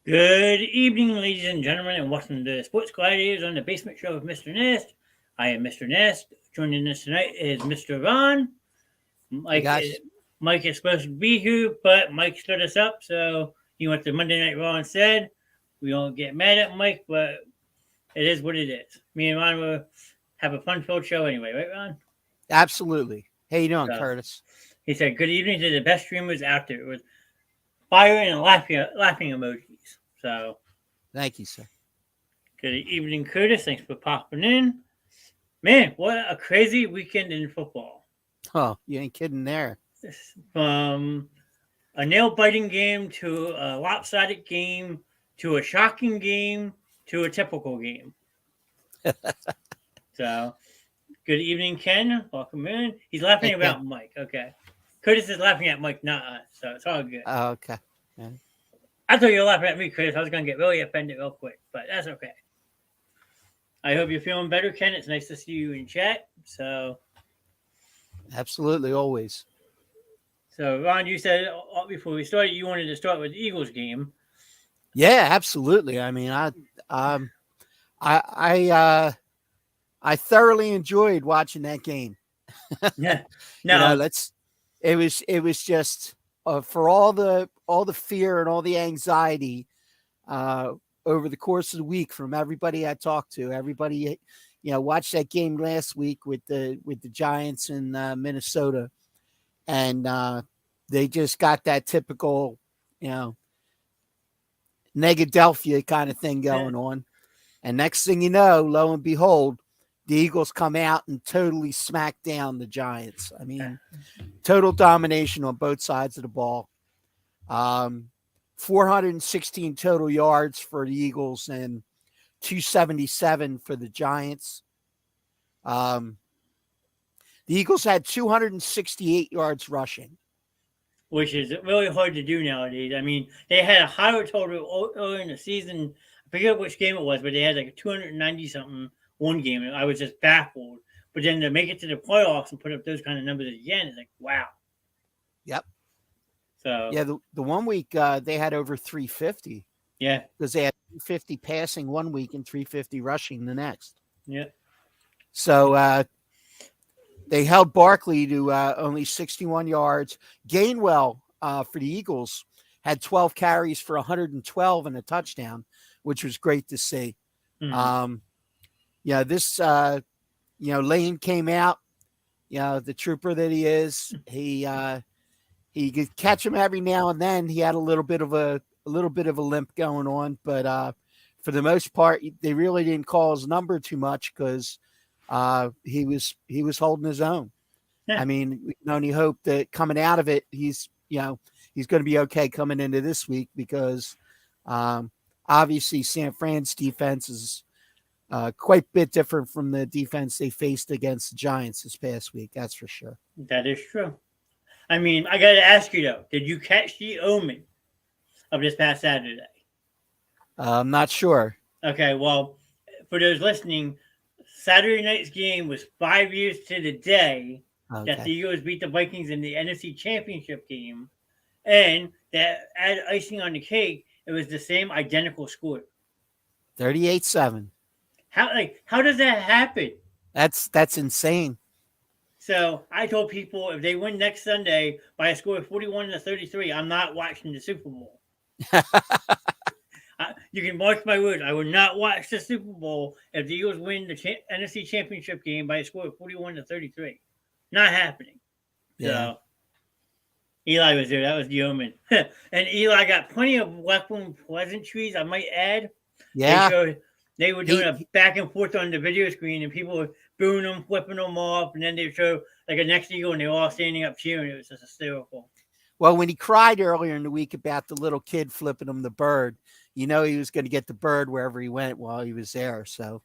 Good evening, ladies and gentlemen, and welcome to Sports Gladiators on the Basement Show with Mr. Nest. I am Mr. Nest. Joining us tonight is Mr. Ron. Hey Mike, guys. Mike is supposed to be here, but Mike stood us up, so he went to Monday Night Raw instead. We don't get mad at Mike, but it is what it is. Me and Ron will have a fun-filled show anyway, right, Ron? Absolutely. How you doing, So Curtis? he said, "Good evening to the best streamers out there," with fire and laughing emojis. So Thank you, sir. good evening, Curtis. Thanks for popping in. Man, what a crazy weekend in football. Oh, you ain't kidding there. From a nail biting game to a lopsided game to a shocking game to a typical game. So, good evening, Ken. Welcome in. He's laughing Hey, Ken. about Mike. Okay. Curtis is laughing at Mike, not us. So, it's all good. Okay. Yeah, I thought you were laughing at me, Curtis. I was going to get really offended real quick, but that's okay. I hope you're feeling better, Ken. It's nice to see you in chat. absolutely, always. So, Ron, you said before we started you wanted to start with the Eagles game. Yeah, absolutely. I mean, um, I, I, uh, I thoroughly enjoyed watching that game. Yeah. You know, Now, it was just for all the fear and all the anxiety uh, over the course of the week from everybody I talked to. Everybody, watched that game last week with the Giants in Minnesota, and they just got that typical, you know, Negadelphia kind of thing yeah, going on. And next thing you know, lo and behold, the Eagles come out and totally smack down the Giants. I yeah. mean, total domination on both sides of the ball. Um, 416 total yards for the Eagles and 277 for the Giants. Um, the Eagles had 268 yards rushing. Which is really hard to do nowadays. I mean, they had a higher total earlier in the season. I forget which game it was, but they had like 290 something one game, and I was just baffled. But then to make it to the playoffs and put up those kind of numbers again, it's like wow. Yep. So Yeah, the one week they had over 350 yeah, because they had 350 passing one week and 350 rushing the next. yeah, So they held Barkley to only 61 yards. Gainwell for the Eagles had 12 carries for 112 and a touchdown, which was great to see. mm-hmm. Um, this Lane came out. The trooper that he is, he could catch him every now and then. He had a little bit of a limp going on, but for the most part, they really didn't call his number too much because he was holding his own. Yeah, I mean, we can only hope that coming out of it, he's going to be okay coming into this week because obviously San Fran's defense is quite a bit different from the defense they faced against the Giants this past week. That's for sure. that is true. I mean, I got to ask you though, did you catch the omen of this past Saturday? I'm not sure. Okay, well, for those listening, Saturday night's game was 5 years to the day that the Okay. Eagles beat the Vikings in the NFC Championship game, and that add icing on the cake, it was the same identical score. 38-7. How does that happen? That's insane. So I told people if they win next Sunday by a score of 41-33, I'm not watching the Super Bowl. You can mark my words. I will not watch the Super Bowl if the Eagles win the NFC Championship game by a score of 41-33. Not happening. Yeah. So Eli was there. That was the omen. And Eli got plenty of weapon pleasantries. I might add. They Yeah. showed they were doing He, a back and forth on the video screen, and people were booing them, flipping them off, and then they show like a next eagle, and they were all standing up cheering. It was just hysterical. well, when he cried earlier in the week about the little kid flipping him the bird, he was going to get the bird wherever he went while he was there. So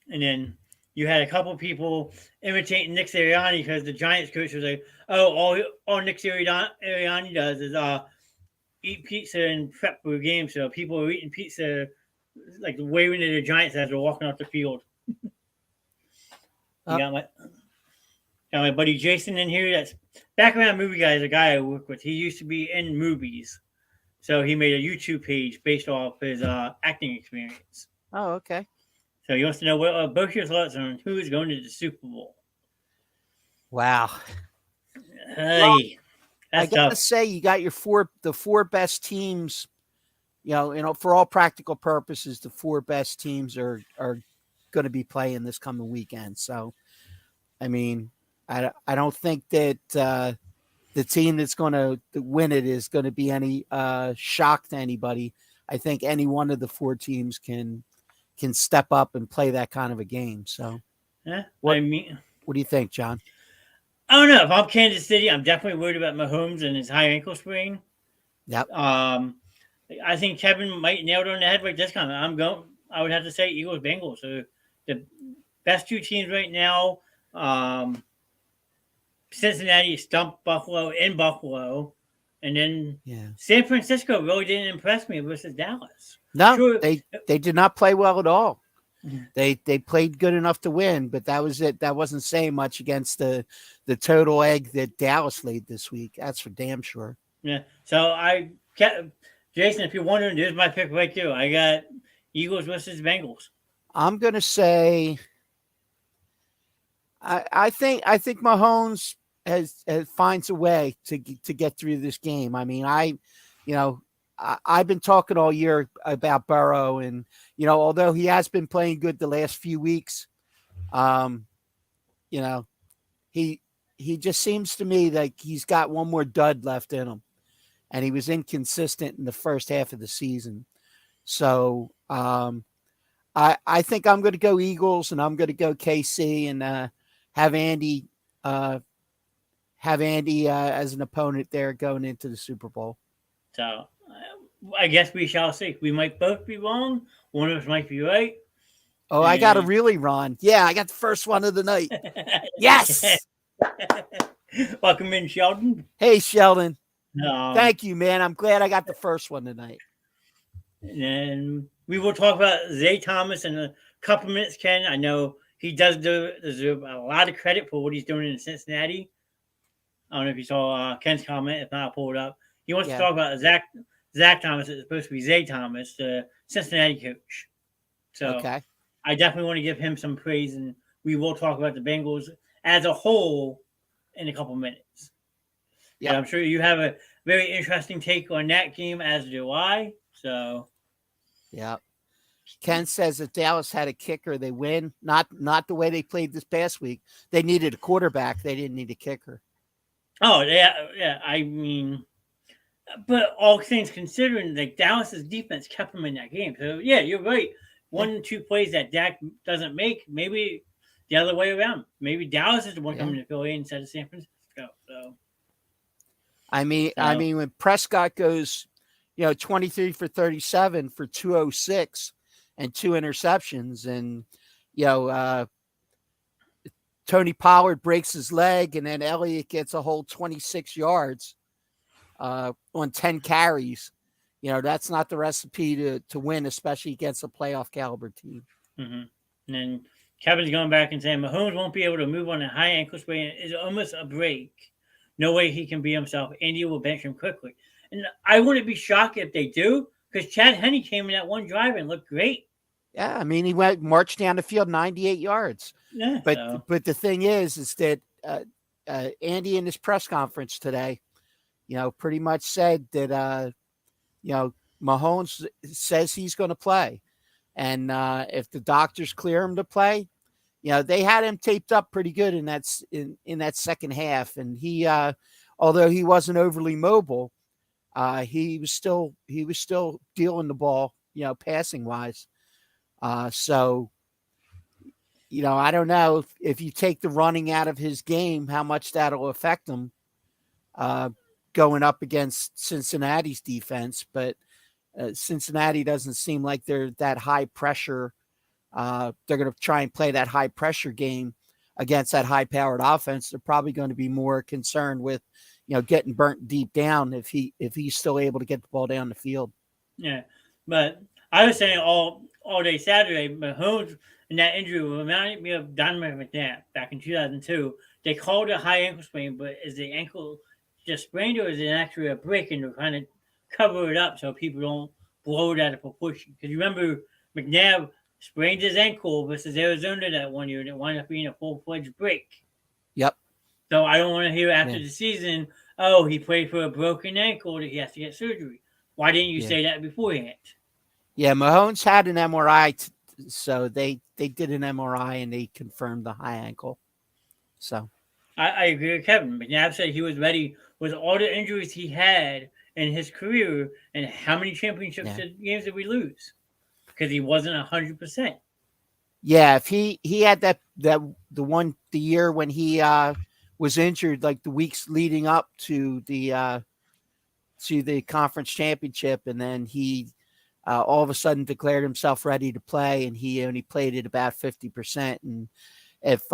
And then you had a couple people imitating Nick Sirianni because the Giants coach was like, "Oh, all Nick Sirianni does is eat pizza and prep for a game." So people were eating pizza, like waving to the Giants as they're walking off the field. You uh, got my buddy Jason in here. That's background movie guy. Is a guy I work with. He used to be in movies, So he made a YouTube page based off his acting experience. Oh, okay. So he wants to know what both your thoughts on who is going to the Super Bowl. Wow. Well, Hey, I that's gotta tough. say, you got the four best teams. For all practical purposes, the four best teams are going to be playing this coming weekend. So, I mean, I don't think that the team that's going to win it is going to be any shock to anybody. I think any one of the four teams can step up and play that kind of a game. So, Yeah, what I mean, what do you think, John? I don't know. If I'm Kansas City, I'm definitely worried about Mahomes and his high ankle sprain. Yep. Um, I think Kevin might nail it on the head with this comment. I would have to say Eagles Bengals. So the best two teams right now. Um, Cincinnati stumped Buffalo in Buffalo, and then Yeah. San Francisco really didn't impress me versus Dallas. No, Sure. they did not play well at all. They played good enough to win, but that was it. That wasn't saying much against the total egg that Dallas laid this week. That's for damn sure. Yeah. So Jason, if you're wondering, there's my pick right there. I got Eagles versus Bengals. I'm gonna say I think Mahomes has finds a way to get through this game. I mean, I've been talking all year about Burrow, and although he has been playing good the last few weeks, um, you know, he he just seems to me like he's got one more dud left in him, and he was inconsistent in the first half of the season. So I think I'm going to go Eagles, and I'm going to go KC, and have Andy uh, as an opponent there going into the Super Bowl. So I guess we shall see. We might both be wrong. One of us might be right. Oh, I got a And really, Ron. Yeah, I got the first one of the night. Yes. welcome in, Sheldon. Hey, Sheldon. Um, Thank you, man. I'm glad I got the first one tonight. and we will talk about Zay Thomas in a couple minutes, Ken. I know he does deserve a lot of credit for what he's doing in Cincinnati. I don't know if you saw Ken's comment. If not, I'll pull it up. He wants to Yeah. talk about Zach Thomas. It's supposed to be Zay Thomas, the Cincinnati coach. So Okay. I definitely want to give him some praise, and we will talk about the Bengals as a whole in a couple minutes. Yeah, Yeah. I'm sure you have a very interesting take on that game, as do I. So Yeah. Ken says if Dallas had a kicker, they win. Not the way they played this past week. They needed a quarterback. They didn't need a kicker. oh yeah. I mean, but all things considering, like Dallas's defense kept them in that game. So yeah, you're right. Yeah. 1 2 plays that Dak doesn't make, maybe the other way around. Maybe Dallas is the one Yeah. coming to Philly instead of San Francisco. So I mean, when Prescott goes, 23 for 37 for 206 and two interceptions, and you know, Tony Pollard breaks his leg, and then Elliott gets a whole 26 yards on 10 carries. That's not the recipe to win, especially against a playoff caliber team. mm-hmm. And then Kevin's going back and saying Mahomes won't be able to move on a high ankle sprain. It's almost a break. No way he can be himself. Andy will bench him quickly. And I wouldn't be shocked if they do, because Chad Henne came in that one drive and looked great. Yeah, I mean, he marched down the field 98 yards. Yeah, But the thing is that Andy in his press conference today, pretty much said that Mahomes says he's going to play, and if the doctors clear him to play, they had him taped up pretty good in that second half, and he, although he wasn't overly mobile, he was still dealing the ball, passing wise. So, I don't know if you take the running out of his game, how much that'll affect him going up against Cincinnati's defense. But Cincinnati doesn't seem like they're that high pressure. They're going to try and play that high pressure game against that high powered offense. They're probably going to be more concerned with, getting burnt deep down if he's still able to get the ball down the field. Yeah, but I was saying all day Saturday, Mahomes and that injury reminded me of Donovan McNabb back in 2002. They called it a high ankle sprain, but is the ankle just sprained, or is it actually a break and they're trying to cover it up so people don't blow it out of proportion. Because remember, McNabb sprained his ankle versus Arizona that one year, and it wound up being a full-fledged break. Yep. So I don't want to hear after Yeah. the season, oh, he played for a broken ankle that he has to get surgery. Why didn't you Yeah. say that beforehand? Yeah, Mahomes had an MRI, so they did an MRI and they confirmed the high ankle. So I agree with Kevin. McNabb said he was ready with all the injuries he had in his career, and how many championships games did we lose? Because he wasn't 100%. Yeah, if he had the year when he was injured, like the weeks leading up to the conference championship, and then he all of a sudden declared himself ready to play, and he only played at about 50%. And if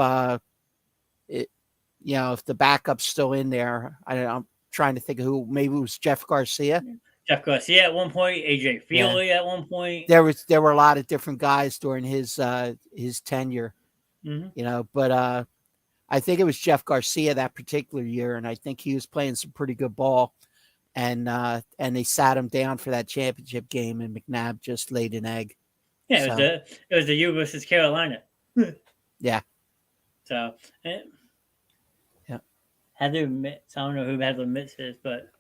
if the backup's still in there, I'm trying to think of who. Maybe it was Jeff Garcia. Jeff Garcia at one point, AJ Feely at one point. There were a lot of different guys during his tenure, but I think it was Jeff Garcia that particular year, and I think he was playing some pretty good ball, and they sat him down for that championship game, and McNabb just laid an egg. Yeah, it was the U versus Carolina. Yeah. So, Heather Mitts. I don't know who Heather Mitts is, but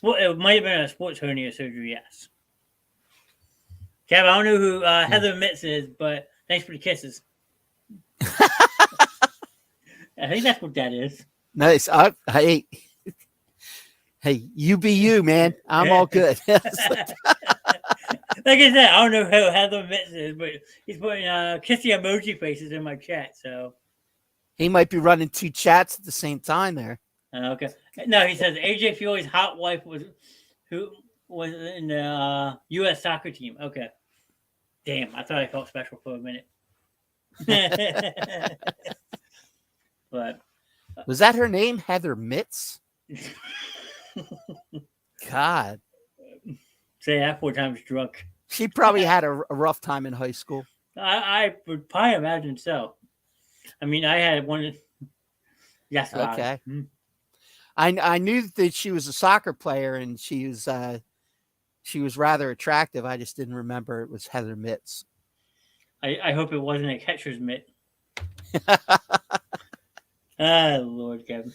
it might have been a sports hernia surgery. Yes. Kev, I don't know who Heather Mitts is, but thanks for the kisses. I think that's what that is. Nice. Hey, you be you, man. I'm all good. Like I said, I don't know who Heather Mitts is, but he's putting kissy emoji faces in my chat. So he might be running two chats at the same time there. Okay. No, he says AJ Feely's hot wife was in the U.S. soccer team. Okay. Damn, I thought I felt special for a minute. But was that her name, Heather Mitts? God. Say that 4 times drunk. She probably had a rough time in high school. I would probably imagine so. I mean, I had one. Yes. Okay. I knew that she was a soccer player and she was rather attractive. I just didn't remember it was Heather Mitts. I hope it wasn't a catcher's mitt. Lord, Kevin.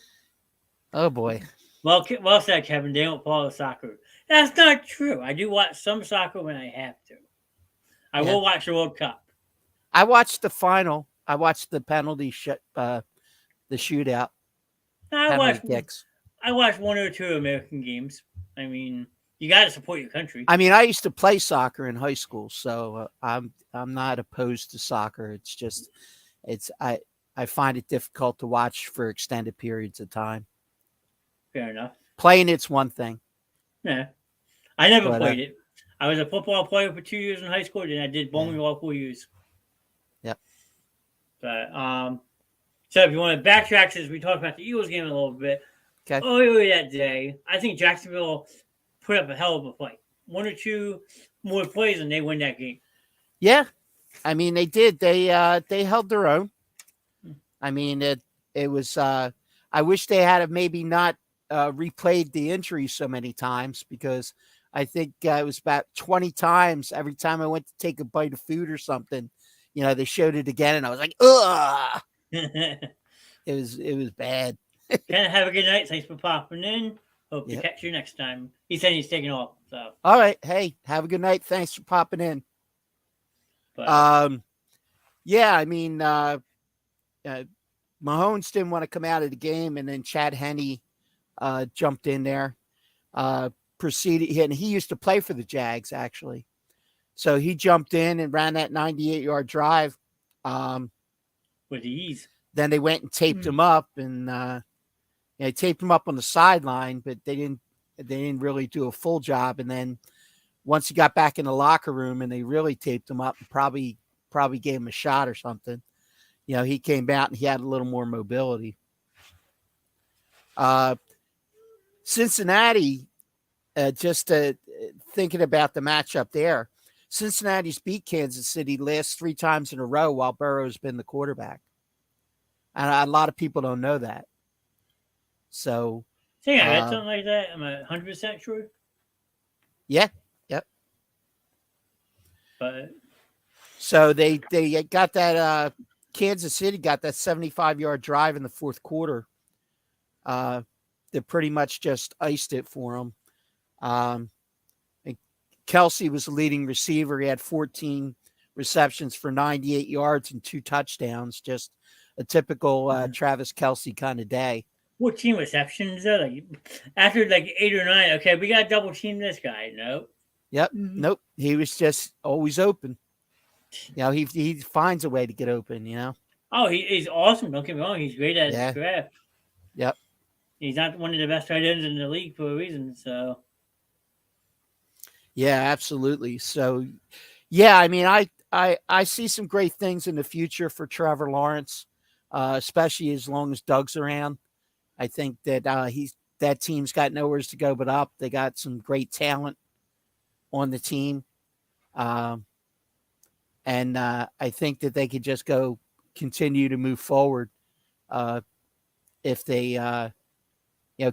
Oh boy. Well said, Kevin. They don't follow soccer. That's not true. I do watch some soccer when I have to. I will watch the World Cup. I watched the final. I watched the penalty the shootout. I watched 1 or 2 American games. I mean, you got to support your country. I mean, I used to play soccer in high school, so I'm not opposed to soccer. It's just I find it difficult to watch for extended periods of time. Fair enough. Playing it's one thing. Yeah, I never played it. I was a football player for 2 years in high school, and I did bowling all 4 years. Yep. But so if you want to backtrack, since we talked about the Eagles game a little bit, earlier that day, I think Jacksonville put up a hell of a fight. 1 or 2 more plays, and they win that game. Yeah, I mean they did. They held their own. I mean it was. I wish they had maybe not replayed the injury so many times, because I think it was about 20 times every time I went to take a bite of food or something. They showed it again, and I was like, ugh. It was bad. Kind of have a good night. Thanks for popping in. Hope to catch you next time. He said he's taking off. So all right. Hey, have a good night. Thanks for popping in. But, yeah, I mean, Mahomes didn't want to come out of the game, and then Chad Henne jumped in there. Proceeded, and he used to play for the Jags actually. So he jumped in and ran that 98-yard drive. With ease. Then they went and taped him up, and they taped him up on the sideline, but they didn't really do a full job. And then once he got back in the locker room and they really taped him up, and probably gave him a shot or something, he came out and he had a little more mobility. Cincinnati, just thinking about the matchup there, Cincinnati's beat Kansas City last 3 times in a row while Burrow's been the quarterback. And a lot of people don't know that. So, I read something like that. Am I 100% sure? Yeah. Yep. But So they got that Kansas City got that 75-yard drive in the fourth quarter. That pretty much just iced it for them. Um, Kelsey was the leading receiver. He had 14 receptions for 98 yards and 2 touchdowns. Just a typical Travis Kelsey kind of day. 14 receptions though. Like after like 8 or 9, okay, we got to double team this guy. Nope. Yep. Nope. He was just always open. He finds a way to get open. Oh, he's awesome. Don't get me wrong. He's great at Yeah. draft. Yep. He's not one of the best tight ends in the league for a reason. So Yeah, absolutely. So, yeah, I mean, I see some great things in the future for Trevor Lawrence, especially as long as Doug's around. I think that that team's got nowhere to go but up. They got some great talent on the team, um, and I think that they could just go continue to move forward if they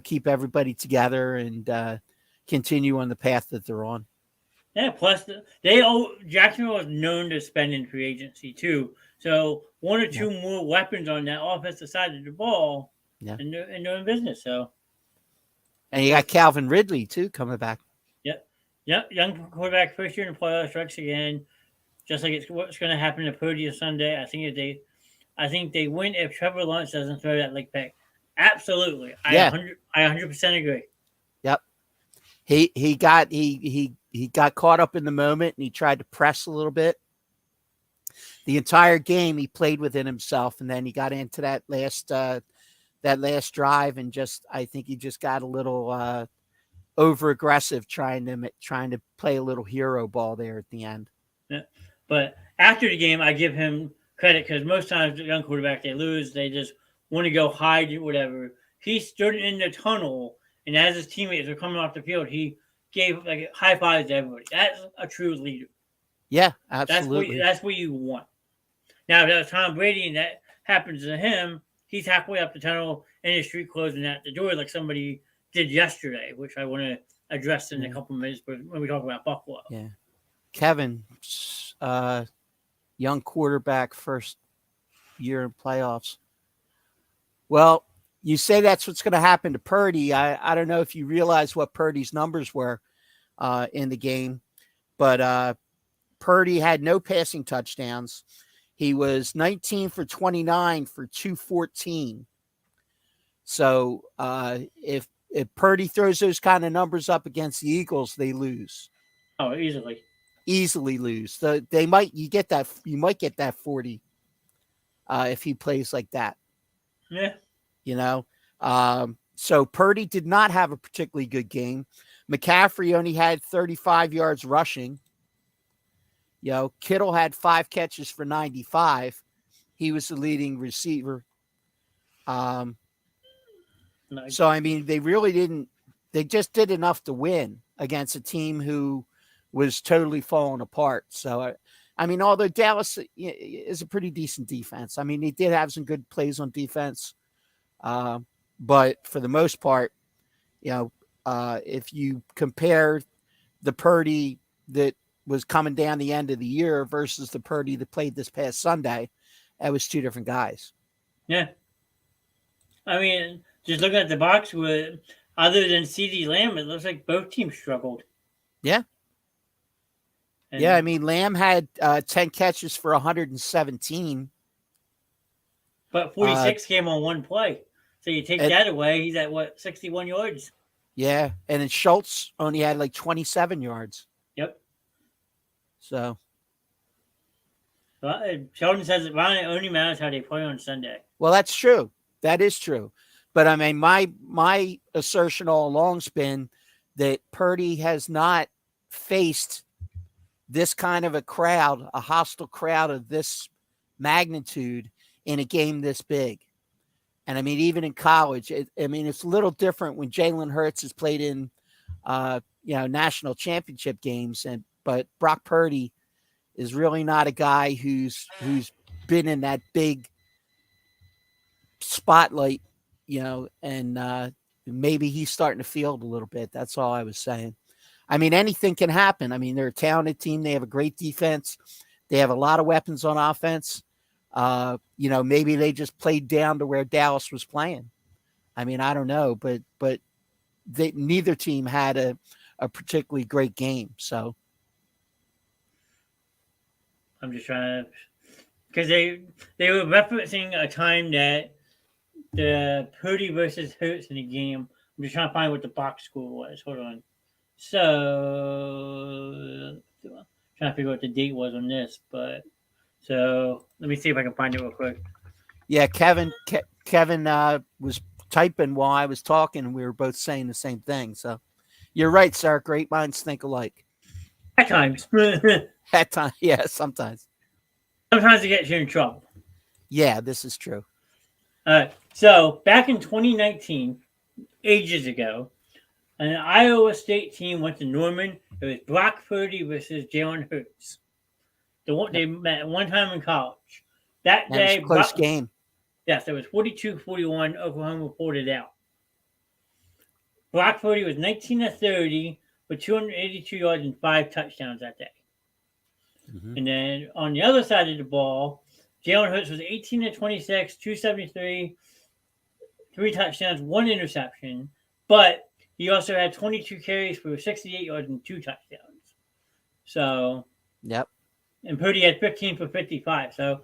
keep everybody together and continue on the path that they're on. yeah. Plus, Jacksonville was known to spend in free agency too. So one or Yeah, two more weapons on that offensive side of the ball, yeah. and they're in business. So And you got Calvin Ridley too coming back. yep, yep. Young quarterback first year in the playoffs strikes again. Just like it's what's going to happen to Purdy Sunday. I think they win if Trevor Lawrence doesn't throw that leg pick. Absolutely, Yeah. I 100% agree. Yep. He got caught up in the moment and he tried to press a little bit. The entire game he played within himself, and then he got into that last drive and I think he just got a little over aggressive trying to play a little hero ball there at the end. Yeah. But after the game, I give him credit because most times the young quarterback they lose, they just want to go hide whatever. He stood in the tunnel, and as his teammates were coming off the field, he gave like high fives to everybody. That's a true leader. Yeah, absolutely. That's what you want. Now, if that was Tom Brady and that happens to him, he's halfway up the tunnel in his street clothes and at the door like somebody did yesterday, which I want to address in a couple of minutes when we talk about Buffalo. Yeah. Kevin, young quarterback, first year in playoffs. Well, you say that's what's going to happen to Purdy. I don't know if you realize what Purdy's numbers were in the game, but Purdy had no passing touchdowns. He was 19 for 29 for 214. So if Purdy throws those kind of numbers up against the Eagles, they lose. Oh, easily Lose. So you might get that 40 if he plays like that. Yeah. So Purdy did not have a particularly good game. McCaffrey only had 35 yards rushing. Kittle had 5 catches for 95. He was the leading receiver. Nice. So, I mean, they just did enough to win against a team who was totally falling apart. So, I mean, although Dallas is a pretty decent defense, I mean, they did have some good plays on defense. But for the most part, if you compare the Purdy that was coming down the end of the year versus the Purdy that played this past Sunday, that was 2 different guys. Yeah. I mean, just looking at the box other than CeeDee Lamb, it looks like both teams struggled. Yeah. I mean, Lamb had 10 catches for 117. But 46 came on one play. So you take that away, he's at 61 yards? Yeah. And then Schultz only had like 27 yards. Yep. So. Well, Sheldon says it only matters how they play on Sunday. Well, that's true. That is true. But I mean, my assertion all along's been that Purdy has not faced this kind of a crowd, a hostile crowd of this magnitude in a game this big. And I mean, even in college, it's a little different when Jalen Hurts has played in, national championship games. But Brock Purdy is really not a guy who's been in that big spotlight, and maybe he's starting to feel it a little bit. That's all I was saying. I mean, anything can happen. I mean, they're a talented team. They have a great defense. They have a lot of weapons on offense. Maybe they just played down to where Dallas was playing. I mean, I don't know, but neither team had a particularly great game. So I'm just trying to, because they were referencing a time that the Purdy versus Hurts in the game. I'm just trying to find what the box score was. Hold on. So, trying to figure out what the date was on this, but so let me see if I can find it real quick. yeah, Kevin was typing while I was talking, and we were both saying the same thing. So you're right, sir. Great minds think alike. At times, At times, yeah, sometimes. sometimes it gets you in trouble. Yeah, this is true. So back in 2019, ages ago, an Iowa State team went to Norman. It was Brock Purdy versus Jalen Hurts. They met one time in college. That day, was a close game. Yes, it was 42-41. Oklahoma pulled it out. Brock Purdy was 19 of 30 with 282 yards and 5 touchdowns that day. Mm-hmm. And then on the other side of the ball, Jalen Hurts was 18 of 26, 273, 3 touchdowns, 1 interception. But he also had 22 carries for 68 yards and 2 touchdowns. So, yep. And Purdy had 15 for 55. So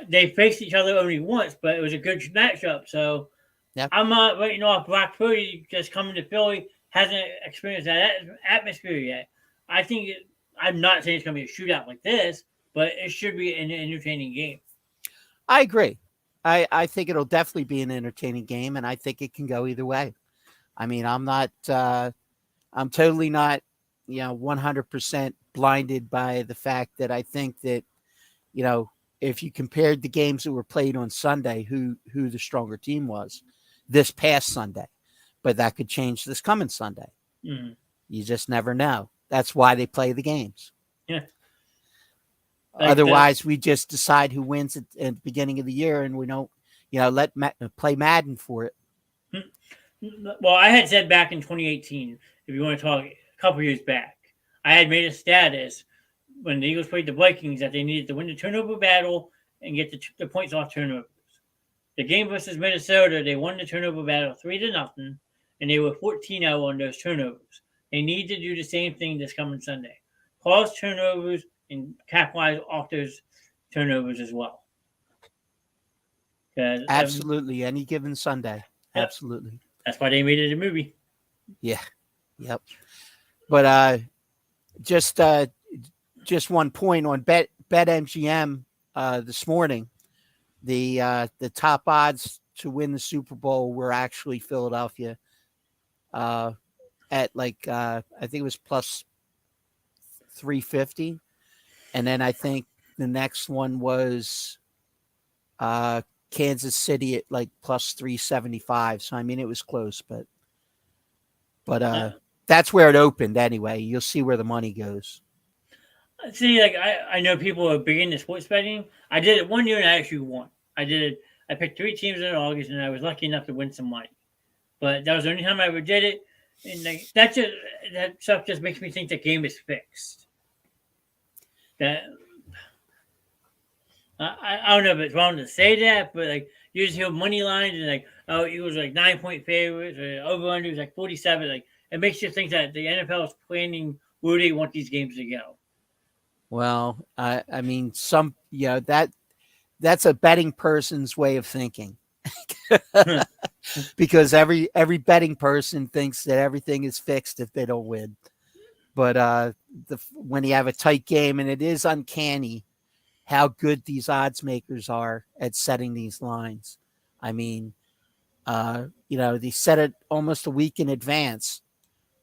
they faced each other only once, but it was a good matchup. So yep. I'm not writing off Brock Purdy just coming to Philly, hasn't experienced that atmosphere yet. I'm not saying it's going to be a shootout like this, but it should be an entertaining game. I agree. I think it'll definitely be an entertaining game, and I think it can go either way. I mean, I'm totally not, 100% blinded by the fact that I think that, if you compared the games that were played on Sunday, who the stronger team was this past Sunday, but that could change this coming Sunday. Mm-hmm. You just never know. That's why they play the games. Yeah. Otherwise, we just decide who wins at the beginning of the year, and we don't, play Madden for it. Well, I had said back in 2018, if you want to talk a couple years back, I had made a status when the Eagles played the Vikings that they needed to win the turnover battle and get the points off turnovers. The game versus Minnesota, they won the turnover battle 3-0, and they were 14-0 on those turnovers. They need to do the same thing this coming Sunday. Cause turnovers and capitalize off those turnovers as well. Absolutely. Any given Sunday. Yep. Absolutely. That's why they made it a movie. Yeah. Yep. But just one point on BetMGM this morning, the top odds to win the Super Bowl were actually Philadelphia at I think it was plus 350, and then I think the next one was Kansas City at plus 375. So I mean, it was close, but that's where it opened anyway. You'll see where the money goes. See, I know people are big into sports betting. I did it one year and I actually won. I picked 3 teams in August and I was lucky enough to win some money. But that was the only time I ever did it. And that stuff just makes me think the game is fixed. That I don't know if it's wrong to say that, but you just hear money lines and it was 9-point favorites or over under was 47. It makes you think that the NFL is planning where they want these games to go. Well, I mean, that's a betting person's way of thinking. Because every betting person thinks that everything is fixed if they don't win. But when you have a tight game, and it is uncanny how good these odds makers are at setting these lines. I mean, they set it almost a week in advance,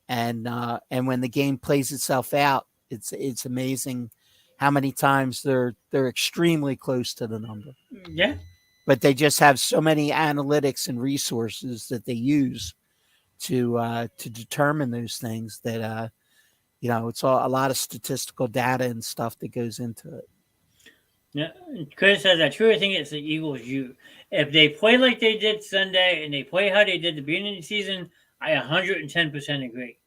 and when the game plays itself out, it's amazing how many times they're extremely close to the number. Yeah. But they just have so many analytics and resources that they use to determine those things that it's a lot of statistical data and stuff that goes into it. Yeah, Chris says I truly think it's the Eagles' you. If they play like they did Sunday and they play how they did the beginning of the season, I 110% agree.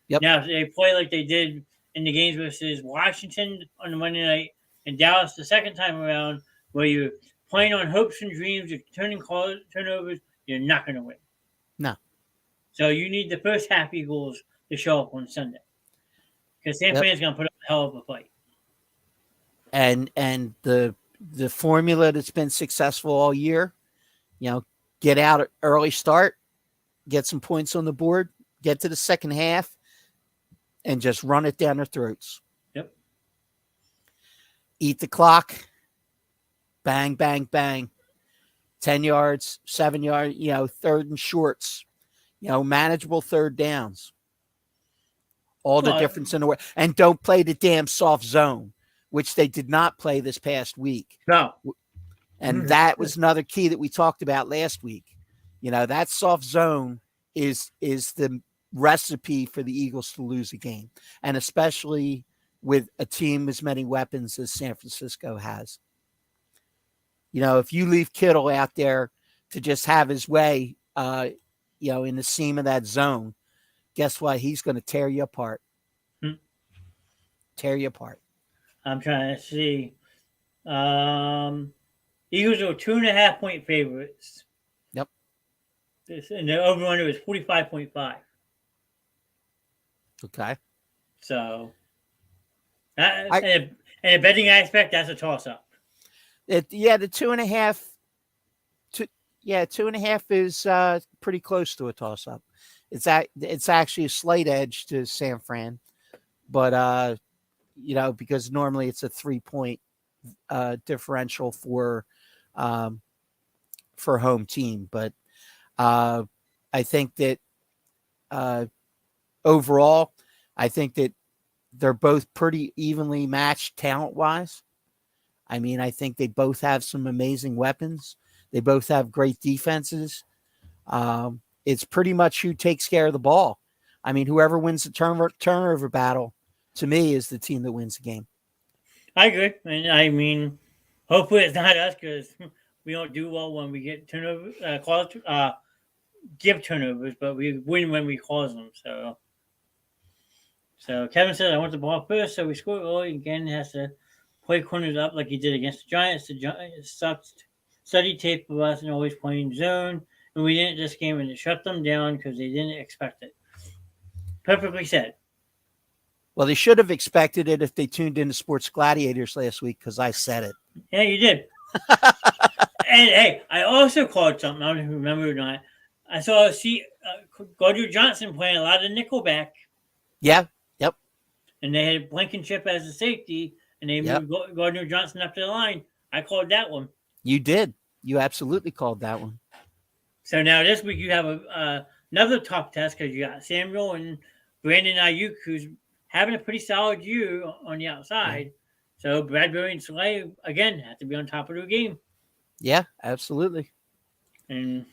Yep. Now, if they play like they did in the games versus Washington on the Monday night and Dallas the second time around, where you're playing on hopes and dreams, you're turning turnovers, you're not going to win. No. So you need the first half Eagles to show up on Sunday because San Yep. Fran's going to put up a hell of a fight. And the formula that's been successful all year, get out early start, get some points on the board, get to the second half, and just run it down their throats. Yep. Eat the clock. Bang, bang, bang. 10 yards, 7 yards, third and shorts, manageable third downs. All the difference in the world. And don't play the damn soft zone, which they did not play this past week. No. And that was another key that we talked about last week. That soft zone is the recipe for the Eagles to lose a game, and especially with a team as many weapons as San Francisco has. If you leave Kittle out there to just have his way, in the seam of that zone, guess what? He's going to tear you apart. Tear you apart. I'm trying to see. Eagles are 2.5-point favorites. Yep. And the over-under is 45.5. Okay. So, and a betting aspect, that's a toss-up. The 2.5. 2.5 is pretty close to a toss-up. It's actually a slight edge to San Fran, but because normally it's a 3-point differential for home team. But I think that overall, I think that they're both pretty evenly matched talent-wise. I mean, I think they both have some amazing weapons. They both have great defenses. It's pretty much who takes care of the ball. I mean, whoever wins the turnover battle, to me, is the team that wins the game. I agree. And I mean, hopefully it's not us because we don't do well when we get turnovers, give turnovers, but we win when we cause them. So Kevin said, I want the ball first, so we score early. Again, has to play corners up like he did against the Giants. The Giants sucked. Study tape of us and always playing zone. And we didn't this game and shut them down because they didn't expect it. Perfectly said. Well, they should have expected it if they tuned into Sports Gladiators last week because I said it. Yeah, you did. And hey, I also called something. I don't remember or not. I saw Gardner Johnson playing a lot of nickelback. Yeah. Yep. And they had Blankenship as a safety, and they moved Gardner Johnson up to the line. I called that one. You did. You absolutely called that one. So now this week you have another top test because you got Samuel and Brandon Ayuk, who's having a pretty solid year on the outside. So Bradbury and Slay, again, have to be on top of their game. Yeah, absolutely. And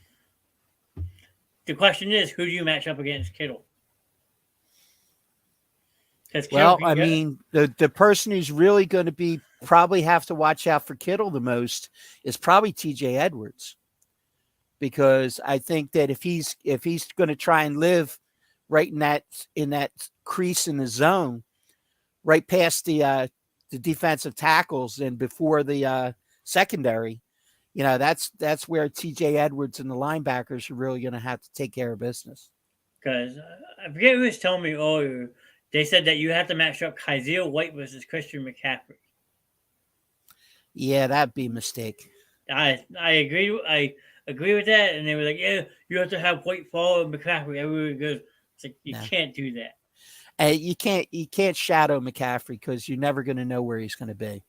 the question is, who do you match up against Kittle? Well, I mean, the person who's really going to probably have to watch out for Kittle the most is probably TJ Edwards. Because I think that if he's going to try and live right in that crease in the zone, right past the defensive tackles and before the secondary, that's where TJ Edwards and the linebackers are really going to have to take care of business. Because I forget who was telling me earlier, they said that you have to match up Kaiser White versus Christian McCaffrey. Yeah, that'd be a mistake. I agree. I agree with that. And they were like, yeah, you have to have White follow McCaffrey. Everybody goes, it's like, you can't do that. You can't shadow McCaffrey because you're never going to know where he's going to be.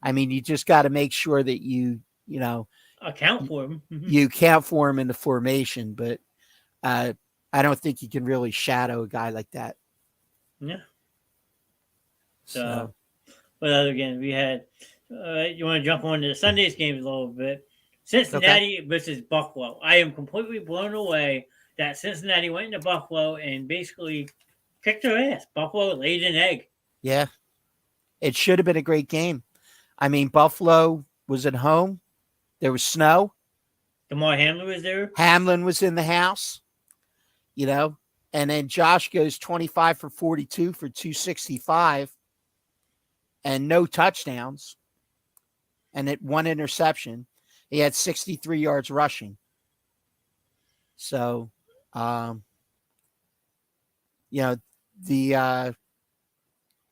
I mean, you just got to make sure that you account for him. You account for him in the formation, but I don't think you can really shadow a guy like that. Yeah. So but again, we had. You want to jump on to the Sunday's games a little bit? Cincinnati versus Buffalo. I am completely blown away that Cincinnati went into Buffalo and basically kicked their ass. Buffalo laid an egg. Yeah. It should have been a great game. I mean, Buffalo was at home. There was snow. DeMar Hamlin was there. Hamlin was in the house, And then Josh goes 25 for 42 for 265 and no touchdowns and at one interception. He had 63 yards rushing. So, the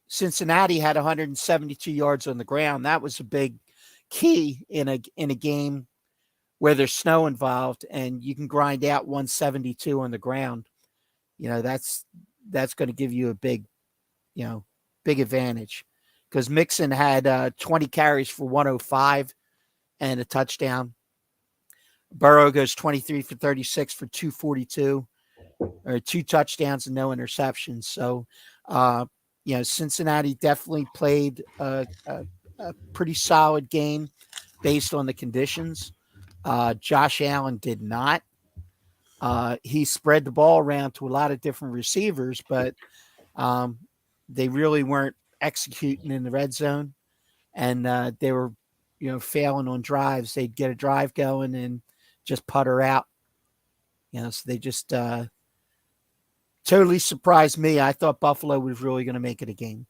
Cincinnati had 172 yards on the ground. That was a big key in a game where there's snow involved and you can grind out 172 on the ground. That's going to give you a big advantage because Mixon had 20 carries for 105 and a touchdown. Burrow goes 23 for 36 for 242 or 2 touchdowns and no interceptions. So, Cincinnati definitely played a pretty solid game based on the conditions. Josh Allen did not. He spread the ball around to a lot of different receivers, but they really weren't executing in the red zone, and they were, failing on drives. They'd get a drive going and just putter out. So they just totally surprised me. I thought Buffalo was really going to make it a game.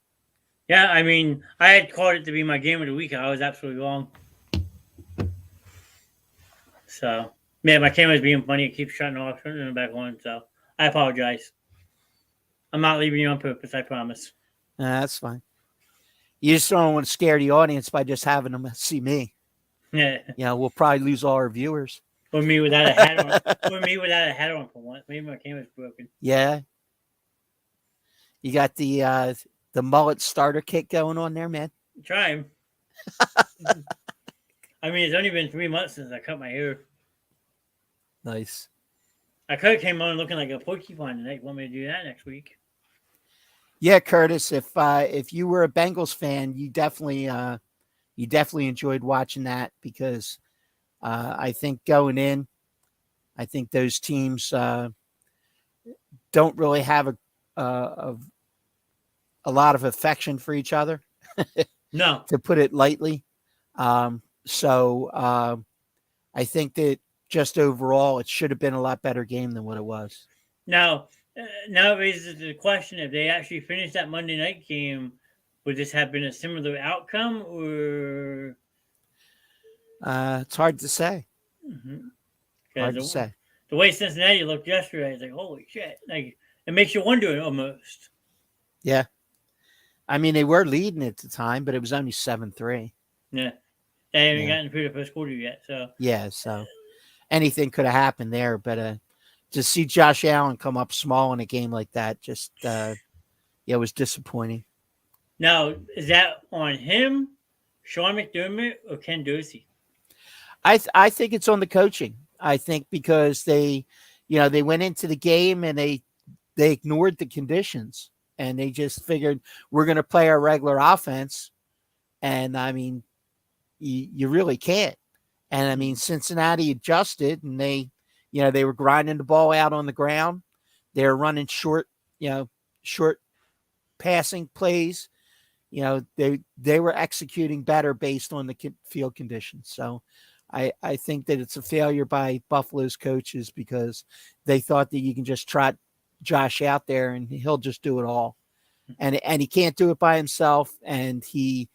Yeah, I mean, I had called it to be my game of the week. I was absolutely wrong. So, man, my camera's being funny. It keeps shutting off, turning it back on. So, I apologize. I'm not leaving you on purpose, I promise. That's fine. You just don't want to scare the audience by just having them see me. Yeah. We'll probably lose all our viewers. Or me without a hat on. For once. Maybe my camera's broken. Yeah. You got the mullet starter kit going on there, man. Try. I mean, it's only been 3 months since I cut my hair. Nice. I could have came on looking like a porcupine tonight. Want me to do that next week? Yeah, Curtis. If you were a Bengals fan, you definitely enjoyed watching that because I think going in, I think those teams don't really have a lot of affection for each other. No, to put it lightly. So I think that just overall, it should have been a lot better game than what it was. Now it raises the question: if they actually finished that Monday night game, would this have been a similar outcome, or? It's hard to say. Mm-hmm. Hard to say. The way Cincinnati looked yesterday, it's like, holy shit! Like it makes you wonder almost. Yeah, I mean they were leading at the time, but it was only 7-3. Yeah, they haven't gotten through the first quarter yet. So yeah, so anything could have happened there, but to see Josh Allen come up small in a game like that, just it was disappointing. Now, is that on him, Sean McDermott, or Ken Dorsey? I think it's on the coaching. I think because they went into the game and they ignored the conditions and they just figured we're going to play our regular offense. And I mean, you really can't. And I mean, Cincinnati adjusted and they were grinding the ball out on the ground. They were running short passing plays. They were executing better based on the field conditions. So I think that it's a failure by Buffalo's coaches because they thought that you can just trot Josh out there and he'll just do it all. And he can't do it by himself. And he,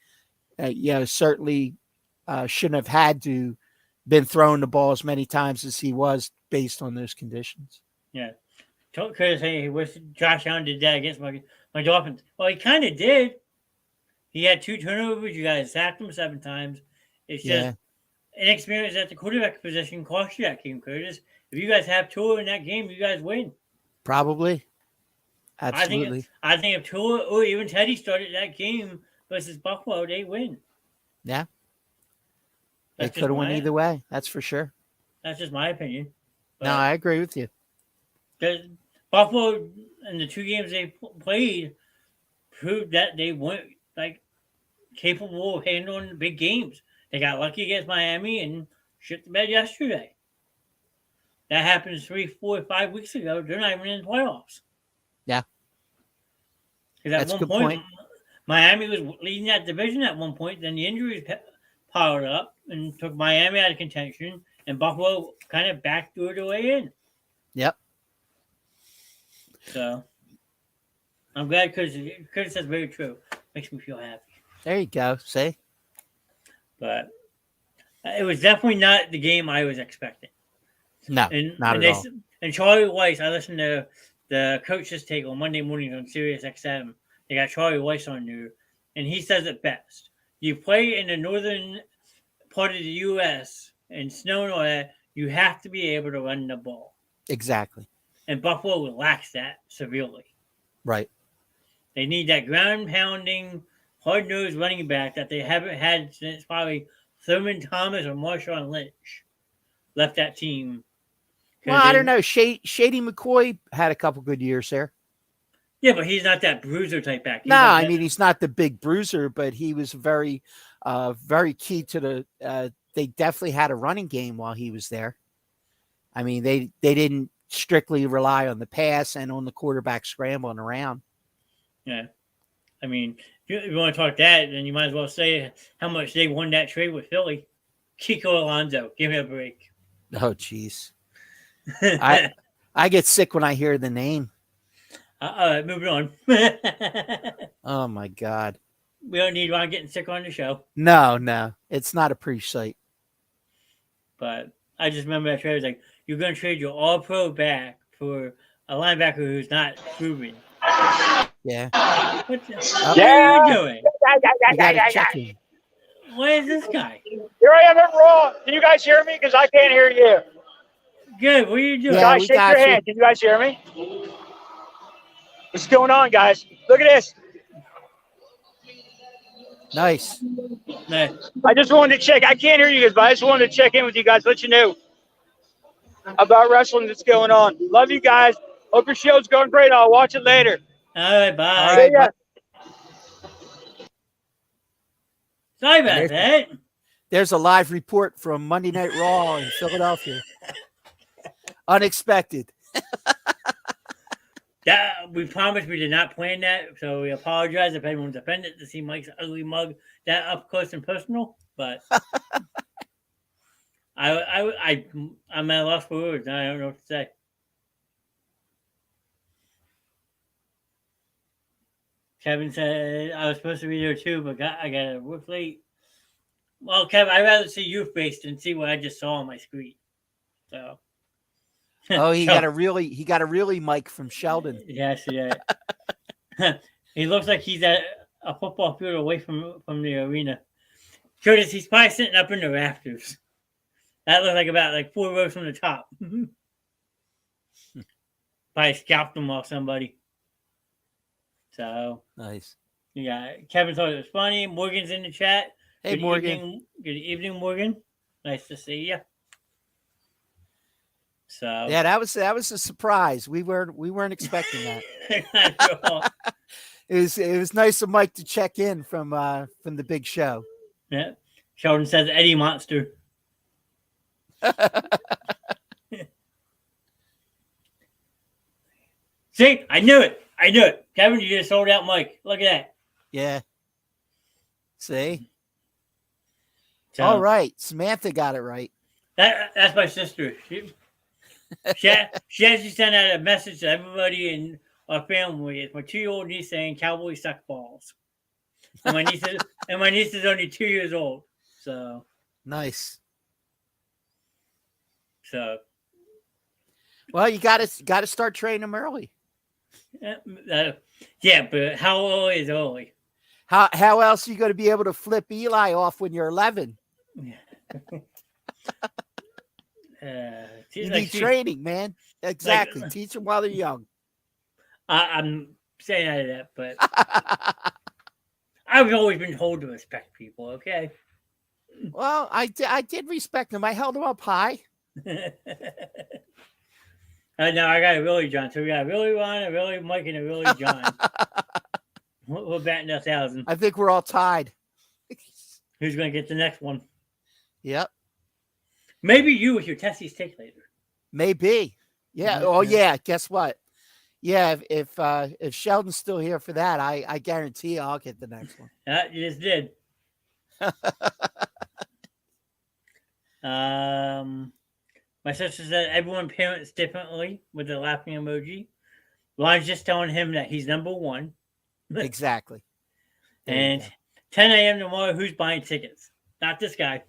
certainly shouldn't have had to been throwing the ball as many times as he was based on those conditions. Yeah. Curtis, hey, wish Josh Allen did that against my Dolphins. Well, he kind of did. He had 2 turnovers. You guys sacked him 7 times. It's just inexperience at the quarterback position cost you that game, Curtis. If you guys have Tua in that game, you guys win. Probably. Absolutely. I think if Tua or even Teddy started that game versus Buffalo, they win. Yeah. They could have won either way. That's for sure. That's just my opinion. But no, I agree with you. Buffalo, in the 2 games they played, proved that they weren't capable of handling big games. They got lucky against Miami and shit the bed yesterday. That happened 3, 4, 5 weeks ago. They're not even in the playoffs. Yeah. Because at one point, Miami was leading that division at one point. Then the injuries piled up and took Miami out of contention. And Buffalo kind of backdoored their way in. Yep. So I'm glad Curtis says very true. Makes me feel happy. There you go. See? But it was definitely not the game I was expecting. No, And not and at they all. and Charlie Weiss, I listened to the coach's take on Monday mornings on Sirius XM. They got Charlie Weiss on there, and he says it best. You play in the northern part of the U.S. and snow and all that, you have to be able to run the ball. Exactly. And Buffalo lacks that severely. Right. They need that ground pounding, hard nosed running back that they haven't had since probably Thurman Thomas or Marshawn Lynch left that team. Well, I don't know. Shady McCoy had a couple good years there. Yeah, but he's not that bruiser type back. No, I mean he's not the big bruiser, but he was very key to the. They definitely had a running game while he was there. I mean, they didn't strictly rely on the pass and on the quarterback scrambling around. Yeah, I mean, if you want to talk that, then you might as well say how much they won that trade with Philly. Kiko Alonso, give me a break. Oh, jeez. I get sick when I hear the name. Moving on. Oh my God. We don't need Ron getting sick on the show. No, it's not a pre-site. But I just remember that trade was like, you're going to trade your all-pro back for a linebacker who's not proven. Yeah. What are you doing? You got to check him. What is this guy? Here I am at Raw. Can you guys hear me? Because I can't hear you. Good. What are you doing? Yeah, Guys, we shake got your you. hand. Can you guys hear me? What's going on, guys? Look at this. Nice. Nice. I just wanted to check. I can't hear you guys, but I just wanted to check in with you guys, let you know about wrestling that's going on. Love you guys. Hope your show's going great. I'll watch it later. All right, bye. All right, See ya. Sorry about that. There's a live report from Monday Night Raw in Philadelphia. Unexpected. We promised we did not plan that, so we apologize if anyone's offended to see Mike's ugly mug that up close and personal. But I'm at a loss for words. I don't know what to say. Kevin said I was supposed to be there too, but I got to work late. Well, Kevin, I'd rather see you face than see what I just saw on my screen. So. Oh, he got a really mic from Sheldon. Yes, yeah. He looks like he's at a football field away from the arena. Curtis, he's probably sitting up in the rafters. That looks like about 4 rows from the top. Probably scalped him off somebody. So Nice. yeah, Kevin thought it was funny. Morgan's in the chat. Hey, Morgan. Good evening, Morgan. Nice to see you. So yeah, that was a surprise. We weren't expecting that. It was nice of Mike to check in from the big show. Yeah, Sheldon says Eddie Monster. See, I knew it. Kevin, you just sold out Mike. Look at that. Yeah. See. So, all right, Samantha got it right. That's my sister. She actually sent out a message to everybody in our family. It's my 2-year-old niece saying Cowboys suck balls. And my niece is only 2 years old. So nice. So well, you got to start training them early. Yeah, but how early is early? How else are you going to be able to flip Eli off when you're 11? You need training, man. Exactly. Teach them while they're young. I'm saying that, but I've always been told to respect people, okay? Well, I did respect them. I held them up high. Now I got a Willie John. So we got a Willie Ron, a Willie Mike, and a Willie John. We're batting 1,000. I think we're all tied. Who's going to get the next one? Yep. Maybe you with your Tessie's take later. Maybe. Yeah. Oh, yeah. Guess what? Yeah. If Sheldon's still here for that, I guarantee you I'll get the next one. You just did. My sister said everyone parents differently with the laughing emoji. Line's just telling him that he's number one. Exactly. There you And go. 10 a.m. tomorrow, who's buying tickets? Not this guy.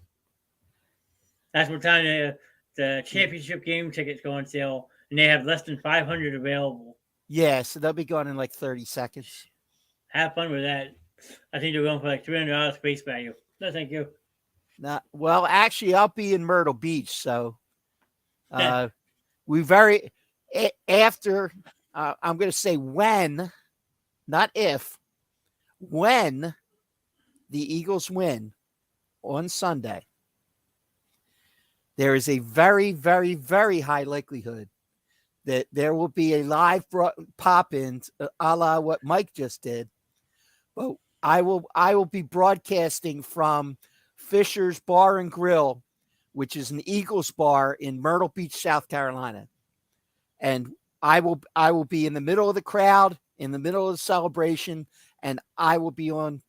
That's what time the championship game tickets go on sale, and they have less than 500 available. Yeah, so they'll be gone in like 30 seconds. Have fun with that. I think they're going for like $300 face value. No, thank you. Well, actually, I'll be in Myrtle Beach, so we very after. I'm going to say when, not if, when the Eagles win on Sunday, there is a very, very, very high likelihood that there will be a live pop-in, a la what Mike just did. But I will be broadcasting from Fisher's Bar and Grill, which is an Eagles bar in Myrtle Beach, South Carolina. And I will be in the middle of the crowd, in the middle of the celebration, and I will be on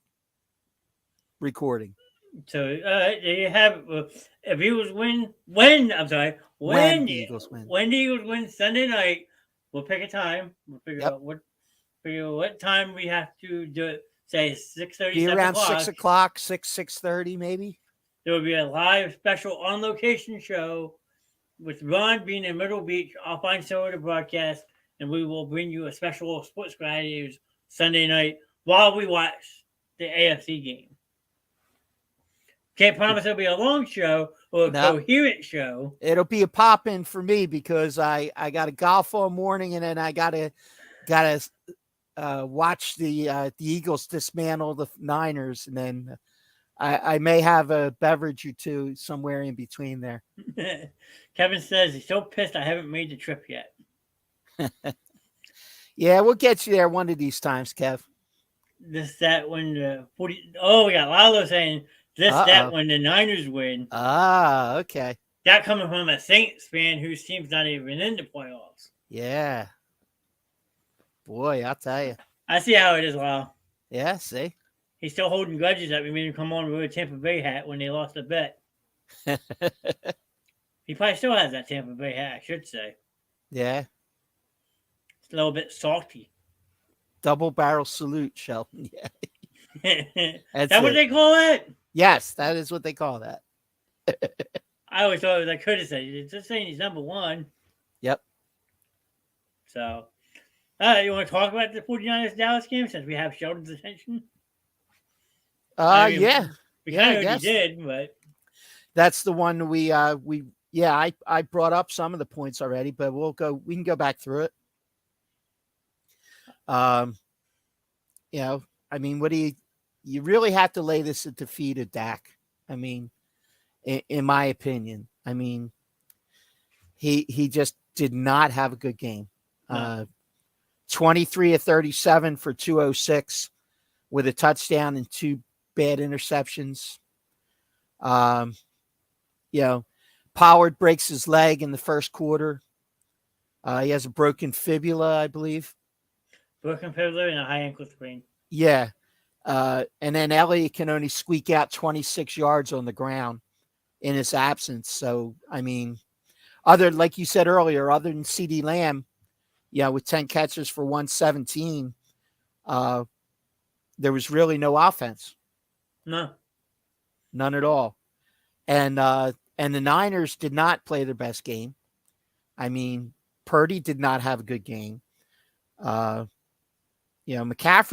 recording. So you have if Eagles win when the Eagles win Sunday night, we'll pick a time. We'll figure out what time we have to do it. Say 6:30. Be around 6 o'clock, 6:30 maybe. There will be a live special on location show with Ron being in Myrtle Beach. I'll find somewhere to broadcast, and we will bring you a special Sports Gladiators Sunday night while we watch the AFC game. Can't promise it'll be a long show or a coherent show. It'll be a pop-in for me because I got to golf all morning, and then I gotta watch the Eagles dismantle the Niners, and then I may have a beverage or two somewhere in between there. Kevin says he's so pissed I haven't made the trip yet. Yeah, we'll get you there one of these times, Kev. That when the 40. Oh, we got Lalo saying that when the Niners win. Ah, okay. That coming from a Saints fan whose team's not even in the playoffs. Yeah. Boy, I'll tell you. I see how it is, Lalo. Yeah, see? He's still holding grudges that we made him come on with a Tampa Bay hat when they lost the bet. He probably still has that Tampa Bay hat, I should say. Yeah. It's a little bit salty. Double barrel salute, Shelton. Yeah. Is that what they call it? Yes, that is what they call that. I always thought it was like courtesy. It's just saying he's number one. Yep. So, you want to talk about the 49ers Dallas game since we have Sheldon's attention? Yeah. We kind of already did, but that's the one I brought up some of the points already, but we can go back through it. I mean, you really have to lay this at the feet of Dak. I mean, in my opinion, I mean, he just did not have a good game. No. 23 of 37 for 206 with a touchdown and 2 bad interceptions. Pollard breaks his leg in the first quarter. He has a broken fibula, I believe. Broken fibula and a high ankle sprain. Yeah. And then Elliott can only squeak out 26 yards on the ground in his absence. So, I mean, like you said earlier, other than CeeDee Lamb, with 10 catches for 117, there was really no offense. No. None at all. And the Niners did not play their best game. I mean, Purdy did not have a good game. McCaffrey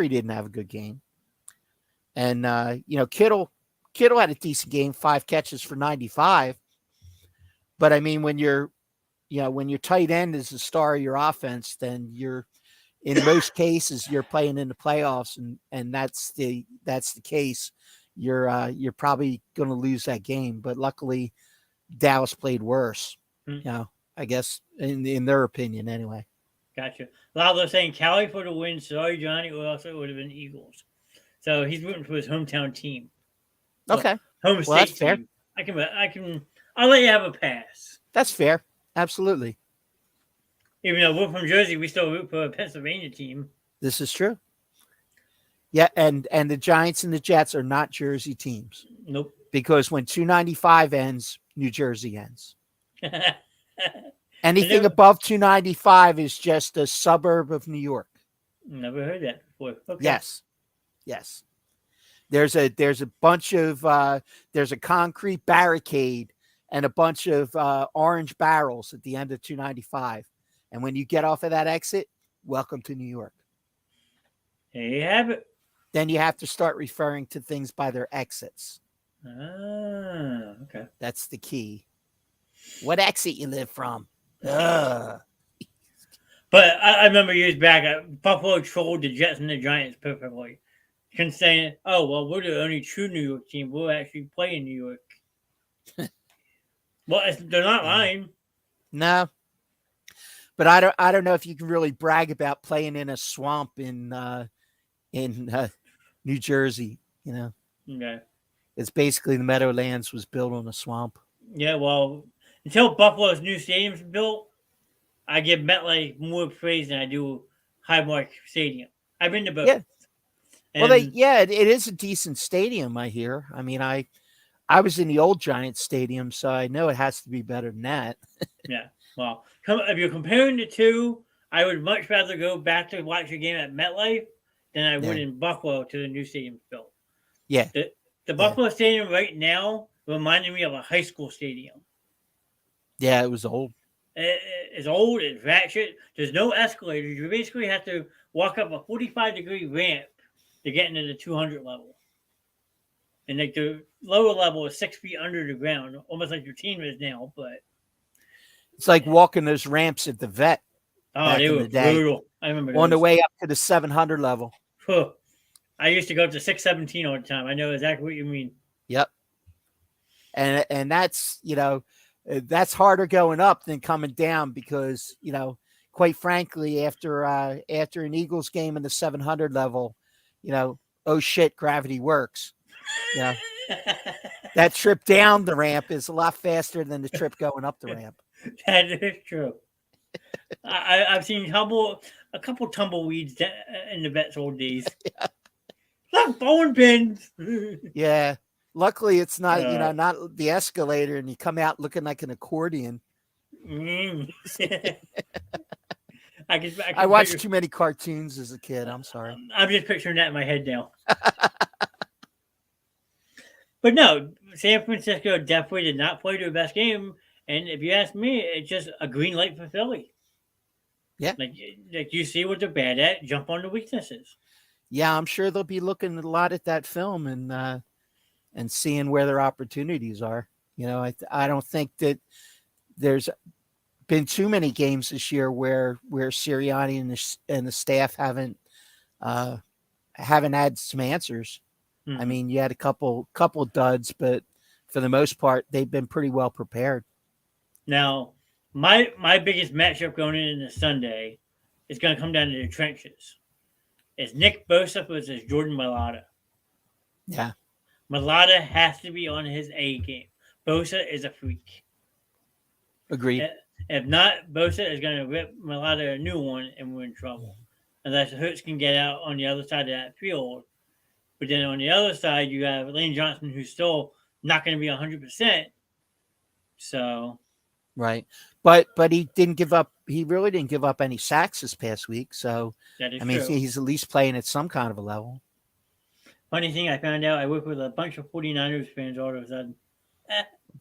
didn't have a good game. And, Kittle had a decent game, 5 catches for 95. But, I mean, when your tight end is the star of your offense, then in most cases, you're playing in the playoffs, and that's the case. You're probably going to lose that game. But luckily, Dallas played worse. I guess in their opinion, anyway. Gotcha. A lot of them saying Cali for the win. Sorry, Johnny. Or else it would have been Eagles. So he's rooting for his hometown team. Okay. Home state that's team. fair. I'll let you have a pass. That's fair. Absolutely. Even though we're from Jersey, we still root for a Pennsylvania team. This is true. Yeah, and the Giants and the Jets are not Jersey teams. Nope. Because when 295 ends, New Jersey ends. Anything above 295 is just a suburb of New York. Never heard that before. Okay. Yes. There's a bunch of there's a concrete barricade and a bunch of orange barrels at the end of 295. And when you get off of that exit, welcome to New York. There you have it. Then you have to start referring to things by their exits. Okay. That's the key. What exit you live from? Ugh. But I remember years back, Buffalo trolled the Jets and the Giants perfectly. Saying, "Oh well, we're the only true New York team. We'll actually play in New York." Well, they're not lying. No, but I don't know if you can really brag about playing in a swamp in New Jersey. You know, Okay. It's basically the Meadowlands was built on a swamp. Yeah, well, until Buffalo's new stadium's built, I give MetLife more praise than I do Highmark Stadium. I've been to both. Yeah. And, Well, it is a decent stadium, I hear. I mean, I was in the old Giants stadium, so I know it has to be better than that. Yeah. Well, if you're comparing the two, I would much rather go back to watch a game at MetLife than I would in Buffalo to the new stadium built. Yeah. The Buffalo Stadium right now reminded me of a high school stadium. Yeah, it was old. It's old, it's ratchet. There's no escalators. You basically have to walk up a 45-degree ramp to get into the 200 level. And like the lower level is 6 feet under the ground, almost like your team is now. But it's like walking those ramps at the vet. Oh, they were brutal. I remember those. On the way up to the 700 level. Huh. I used to go up to 617 all the time. I know exactly what you mean. Yep. And that's, that's harder going up than coming down because, quite frankly, after an Eagles game in the 700 level, oh shit, gravity works. That trip down the ramp is a lot faster than the trip going up the ramp. That is true. I've seen a couple tumbleweeds in the vet's old days. Yeah. Look, bowling pins. Yeah. Luckily, it's not, not the escalator, and you come out looking like an accordion. I watched too many cartoons as a kid. I'm sorry. I'm just picturing that in my head now. But no, San Francisco definitely did not play their best game. And if you ask me, it's just a green light for Philly. Yeah. Like you see what they're bad at, jump on the weaknesses. Yeah, I'm sure they'll be looking a lot at that film and seeing where their opportunities are. I don't think that there's been too many games this year where Sirianni and the staff haven't had some answers. Mm-hmm. I mean, you had a couple duds, but for the most part, they've been pretty well prepared. Now, my biggest matchup going into Sunday is going to come down to the trenches. It's Nick Bosa versus Jordan Mailata. Yeah. Mailata has to be on his A game. Bosa is a freak. Agreed. If not, Bosa is going to rip Mailata a new one, and we're in trouble. Unless Hurts can get out on the other side of that field. But then on the other side, you have Lane Johnson, who's still not going to be 100%. So, right, but he didn't give up. He really didn't give up any sacks this past week. So, that is I mean, true. He's at least playing at some kind of a level. Funny thing, I found out I work with a bunch of 49ers fans all of a sudden.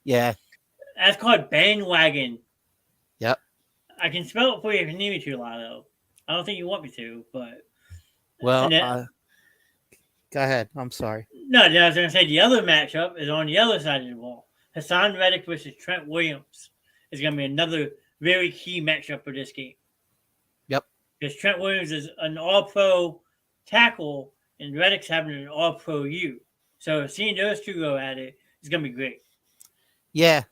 Yeah, that's called bandwagon. Yep. I can spell it for you if you need me to, Lotto. I don't think you want me to, but well. Go ahead. I'm sorry. No, I was going to say the other matchup is on the other side of the ball. Hassan Reddick versus Trent Williams is going to be another very key matchup for this game. Yep. Because Trent Williams is an all-pro tackle, and Reddick's having an all-pro U. So seeing those two go at it is going to be great. Yeah.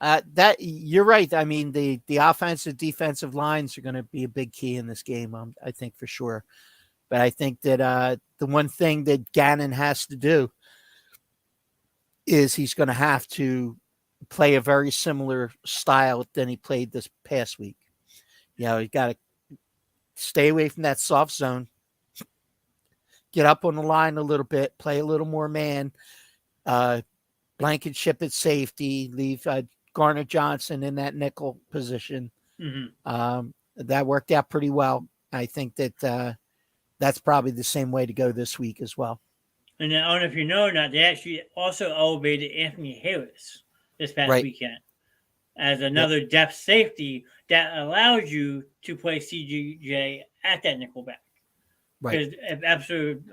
That you're right. I mean, the offensive, defensive lines are going to be a big key in this game, I think, for sure. But I think that the one thing that Gannon has to do is he's going to have to play a very similar style than he played this past week. You got to stay away from that soft zone, get up on the line a little bit, play a little more man, blanket ship at safety, leave Garner Johnson in that nickel position. Mm-hmm. That worked out pretty well. I think that that's probably the same way to go this week as well. And then, I don't know if you know or not, they actually also elevated Anthony Harris this past Right. weekend as another depth safety that allows you to play CJ at that nickelback. Right. Because if absolute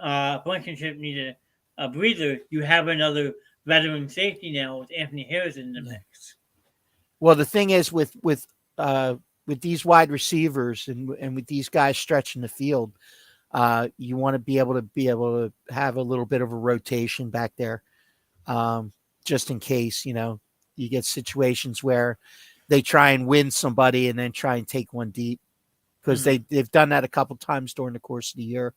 Blankenship needed a breather, you have another veteran safety now with Anthony Harris in the mix. Well, the thing is with these wide receivers and with these guys stretching the field, you want to be able to have a little bit of a rotation back there, just in case, you get situations where they try and win somebody and then try and take one deep, because they've done that a couple times during the course of the year,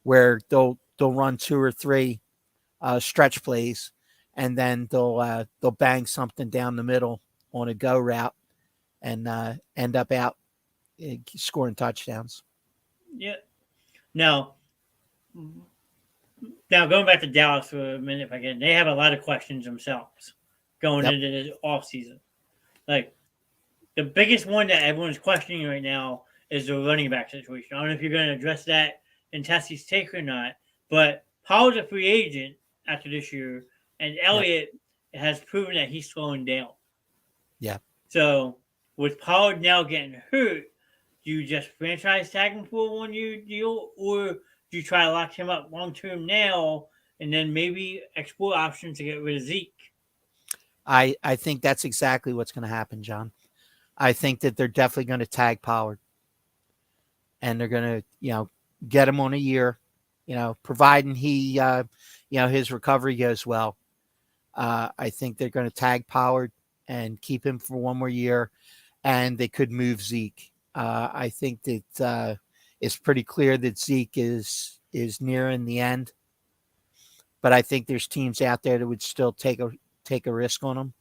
where they'll run 2 or 3 stretch plays, and then they'll bang something down the middle on a go route and end up out scoring touchdowns. Yeah. Now going back to Dallas for a minute, if I can, they have a lot of questions themselves going into this offseason. Like, the biggest one that everyone's questioning right now is the running back situation. I don't know if you're going to address that in Tessie's take or not, but Pollard's a free agent after this year, and Elliott has proven that he's slowing down. Yeah. So, with Pollard now getting hurt, do you just franchise tag him for a 1-year deal, or do you try to lock him up long-term now and then maybe explore options to get rid of Zeke? I think that's exactly what's going to happen, John. I think that they're definitely going to tag Pollard, and they're going to, get him on a year, providing he, his recovery goes well. I think they're going to tag Pollard and keep him for 1 more year, and they could move Zeke. I think that it's pretty clear that Zeke is nearing the end, but I think there's teams out there that would still take a risk on him.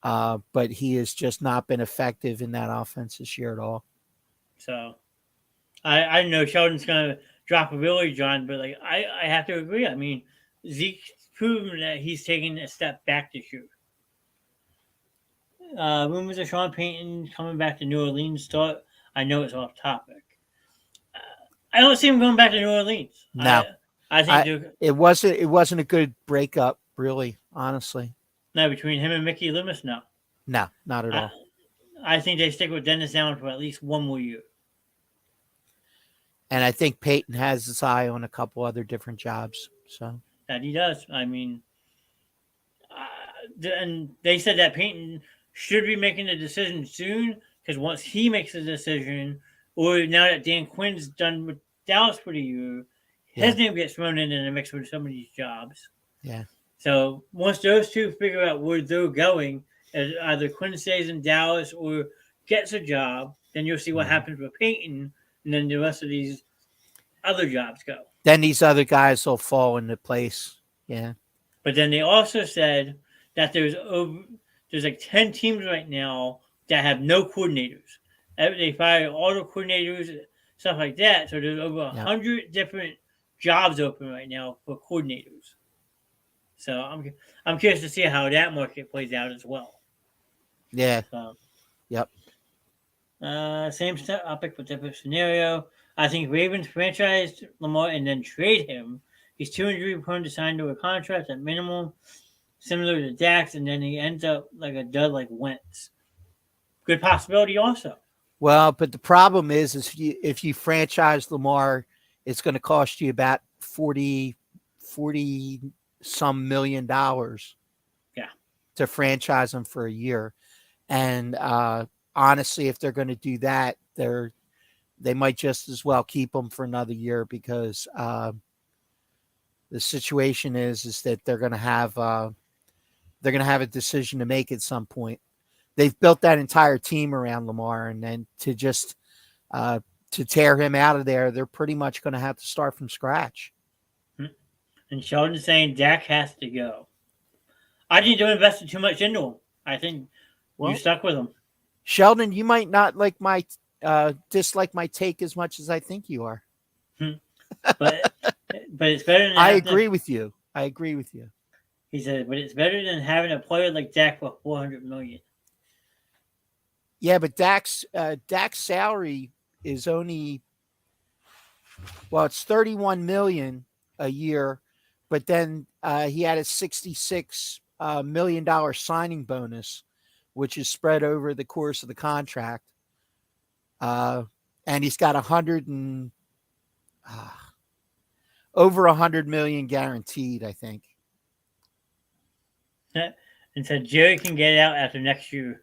But he has just not been effective in that offense this year at all. So I know Sheldon's going to drop a Billy John, but I have to agree. I mean, Zeke's proven that he's taking a step back this year. Rumors of Sean Payton coming back to New Orleans start. I know it's off topic. I don't see him going back to New Orleans. No, I think it wasn't a good breakup, really, honestly. No, between him and Mickey Loomis, no. No, not at all. I think they stick with Dennis Allen for at least 1 more year. And I think Peyton has his eye on a couple other different jobs. So that he does. I mean, and they said that Peyton should be making a decision soon, because once he makes a decision, or now that Dan Quinn's done with Dallas for the year, his name gets thrown in the mix with some of these jobs. Yeah. So once those two figure out where they're going, as either Quinn stays in Dallas or gets a job, then you'll see what happens with Peyton, and then the rest of these other jobs go. Then these other guys will fall into place. Yeah. But then they also said that there's like 10 teams right now that have no coordinators. They fire all the coordinators, stuff like that. So there's over 100 different jobs open right now for coordinators. So I'm curious to see how that market plays out as well. Yeah. Yep. Same topic but different scenario. I think Ravens franchised Lamar and then trade him. He's too injury prone to sign to a contract at minimum, similar to Dax, and then he ends up like a dud like Wentz. Good possibility also. Well, but the problem is if you franchise Lamar, it's going to cost you about 40 some $40 million. Yeah. To franchise him for a year. And honestly, if they're going to do that, they might just as well keep him for another year, because the situation is that they're going to have a decision to make at some point. They've built that entire team around Lamar, and then to just to tear him out of there, they're pretty much going to have to start from scratch. And Sheldon's saying Dak has to go. I think they're investing too much into him. I think you stuck with him. Sheldon, you might not like dislike my take as much as I think you are. But it's better than I agree with you. He said, but it's better than having a player like Dak for $400 million. Yeah, but Dak's salary is only, well, it's 31 million a year, but then he had a 66 $1 million signing bonus, which is spread over the course of the contract. And he's got over 100 million guaranteed, I think. And said Jerry can get out after next year.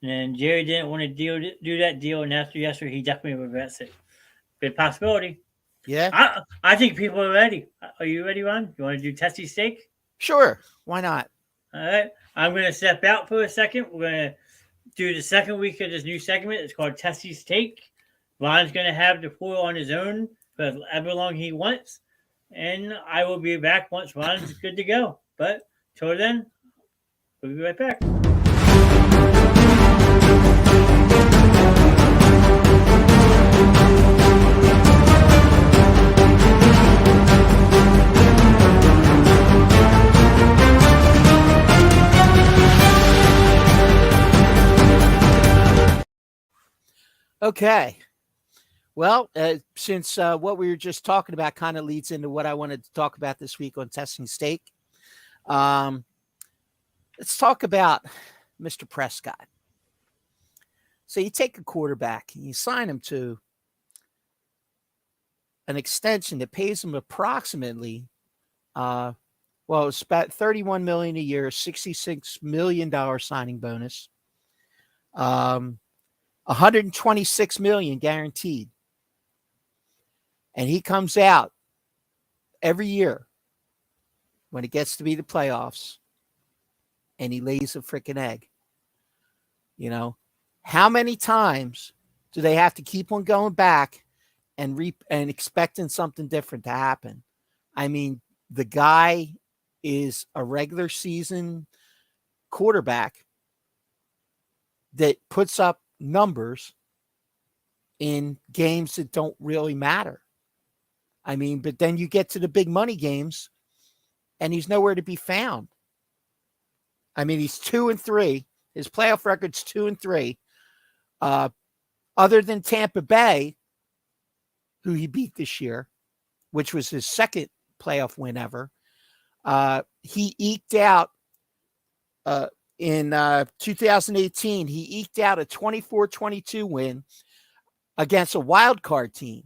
And Jerry didn't want to do that deal, and after yesterday, he definitely regrets it. Good possibility. Yeah, I think people are ready. Are you ready, Ron? You want to do Tessie Steak? sure. Why not? All right. I'm going to step out for a second. We're going to do the second week of this new segment. It's called Tessie's Take. Ron's going to have the floor on his own for however long he wants. And I will be back once Ron's good to go. But till then, we'll be right back. Okay. Well, since what we were just talking about kind of leads into what I wanted to talk about this week on Testing Steak, let's talk about Mr. Prescott. So you take a quarterback and you sign him to an extension that pays him approximately, it's about $31 million a year, $66 million signing bonus, $126 million guaranteed. And he comes out every year when it gets to be the playoffs and he lays a freaking egg. You know, how many times do they have to keep on going back and expecting something different to happen? I mean, the guy is a regular season quarterback that puts up numbers in games that don't really matter. I mean, but then you get to the big money games and he's nowhere to be found. I mean, he's 2-3. His playoff record's 2-3. Other than Tampa Bay, who he beat this year, which was his second playoff win ever, he eked out in 2018, he eked out a 24-22 win against a wild card team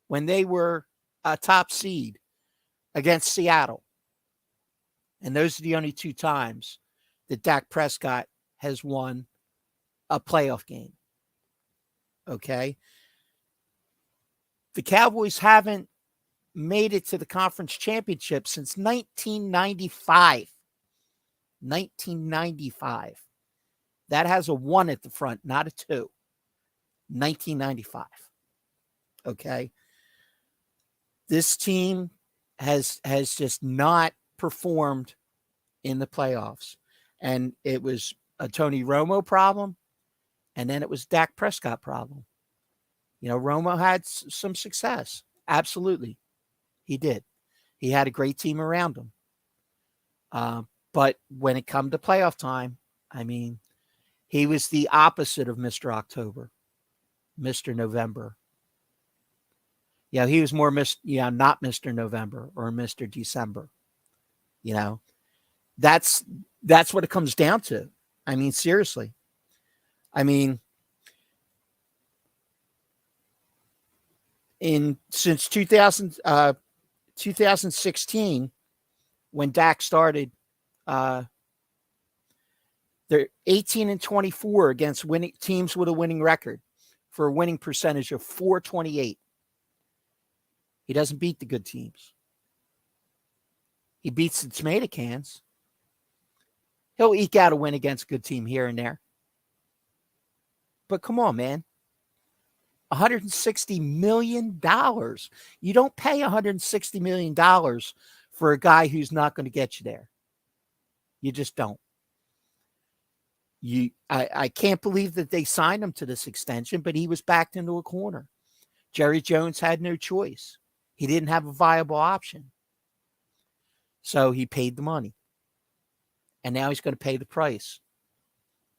when they were a top seed against Seattle. And those are the only two times that Dak Prescott has won a playoff game. Okay. The Cowboys haven't made it to the conference championship since 1995. 1995. That has a 1 at the front, not a 2. 1995. Okay. This team has just not performed in the playoffs. And it was a Tony Romo problem, and then it was Dak Prescott problem. You know, Romo had some success. Absolutely. He did. He had a great team around him. But when it come to playoff time, I mean, he was the opposite of Mr. October, Mr. November. Yeah, he was more not Mr. November or Mr. December. You know, that's what it comes down to. I mean, seriously. I mean, since 2016, when Dak started, they're 18-24 against winning teams with a winning record for a winning percentage of .428. He doesn't beat the good teams. He beats the tomato cans. He'll eke out a win against a good team here and there. But come on, man. $160 million. You don't pay $160 million for a guy who's not going to get you there. You just don't. I can't believe that they signed him to this extension, but he was backed into a corner. Jerry Jones had no choice. He didn't have a viable option. So he paid the money. And now he's going to pay the price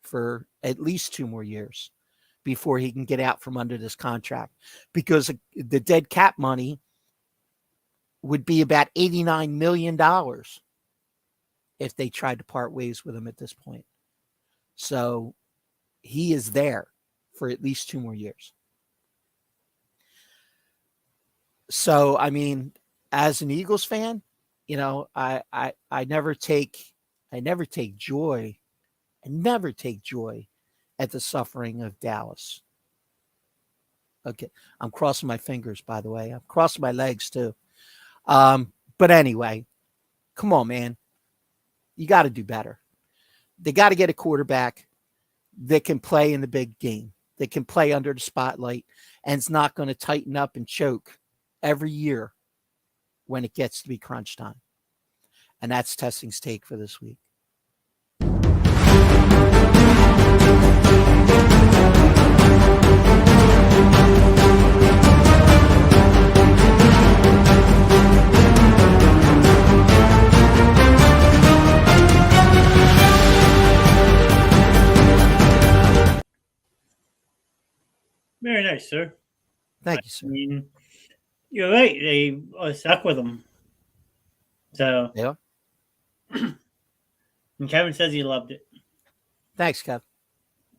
for at least 2 more years before he can get out from under this contract, because the dead cap money would be about $89 million if they tried to part ways with him at this point. So he is there for at least 2 more years. So, I mean, as an Eagles fan, you know, I never take joy at the suffering of Dallas. Okay, I'm crossing my fingers, by the way. I'm crossing my legs too. But anyway, come on, man. You got to do better. They got to get a quarterback that can play in the big game, that can play under the spotlight, and it's not going to tighten up and choke every year when it gets to be crunch time. And that's Tessing's take for this week. Very nice, sir. Thank you, sir. I mean, you're right. They are stuck with him. So, Yeah. and Kevin says he loved it. Thanks, Kev.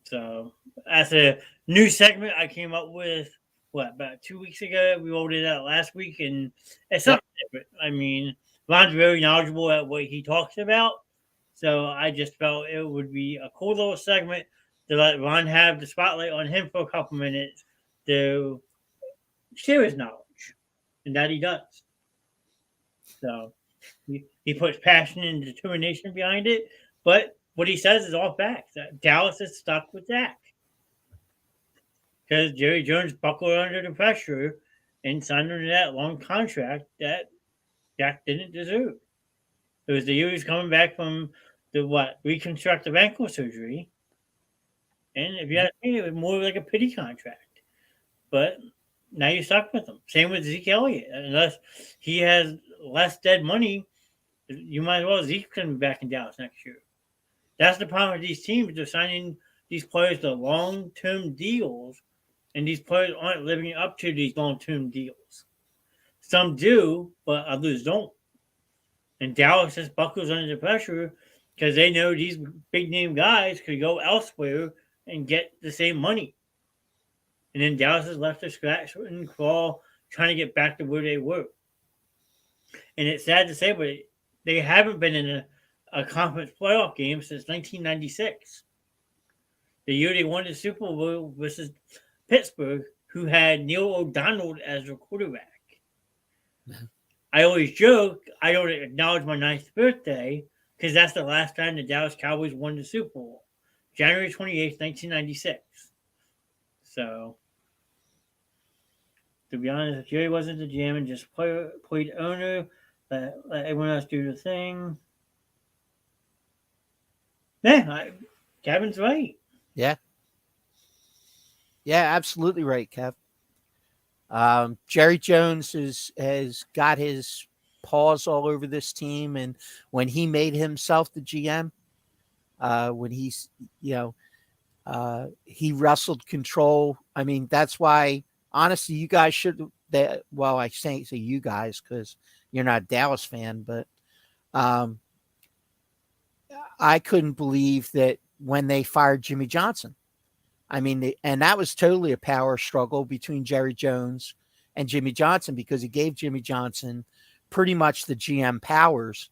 So, as a new segment I came up with, about 2 weeks ago? We rolled it out last week, and it's something different. I mean, Ron's very knowledgeable at what he talks about. So, I just felt it would be a cool little segment to let Ron have the spotlight on him for a couple minutes to share his knowledge. And that he does. So, he puts passion and determination behind it, but what he says is all facts. That Dallas is stuck with Dak because Jerry Jones buckled under the pressure and signed under that long contract that Dak didn't deserve. It was the year he was coming back from the reconstructive ankle surgery, and if you ask me, it was more like a pity contract. But now you're stuck with him. Same with Zeke Elliott. Unless he has less dead money, you might as well Zeke can be back in Dallas next year. That's the problem with these teams. They're signing these players to long-term deals, and these players aren't living up to these long-term deals. Some do, but others don't. And Dallas just buckles under the pressure because they know these big-name guys could go elsewhere and get the same money. And then Dallas is left to scratch and crawl, trying to get back to where they were. And it's sad to say, but they haven't been in a conference playoff game since 1996. The year they won the Super Bowl versus Pittsburgh, who had Neil O'Donnell as their quarterback. Yeah. I always joke, I don't acknowledge my 9th birthday because that's the last time the Dallas Cowboys won the Super Bowl. January 28th, 1996. So, to be honest, if Jerry wasn't the GM and just played owner, let everyone else do the thing. Yeah, Kevin's right. Yeah. Yeah, absolutely right, Kev. Jerry Jones has got his paws all over this team, and when he made himself the GM, when he's, he wrestled control. I mean, that's why, honestly, you guys should. I say you guys because you're not a Dallas fan, but I couldn't believe that when they fired Jimmy Johnson. I mean, and that was totally a power struggle between Jerry Jones and Jimmy Johnson because he gave Jimmy Johnson pretty much the GM powers,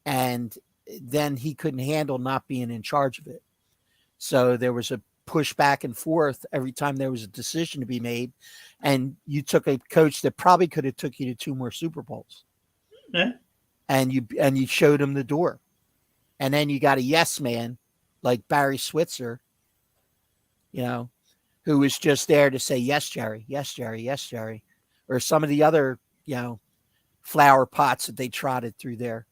and then he couldn't handle not being in charge of it. So there was a push back and forth every time there was a decision to be made, and you took a coach that probably could have took you to 2 more Super Bowls, and you showed him the door, and then you got a yes man like Barry Switzer, who was just there to say yes, Jerry, yes, Jerry, yes, Jerry, or some of the other flower pots that they trotted through there,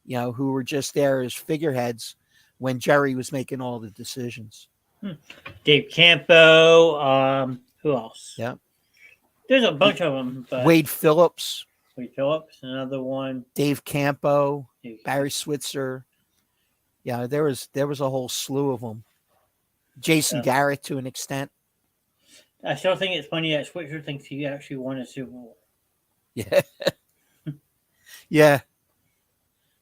who were just there as figureheads when Jerry was making all the decisions. Dave Campo, who else? Yeah. There's a bunch of them. But Wade Phillips, another one. Dave Campo, Barry Switzer. Yeah, there was a whole slew of them. Jason So, Garrett to an extent. I still think it's funny that Switzer thinks he actually won a Super Bowl. Yeah. Yeah.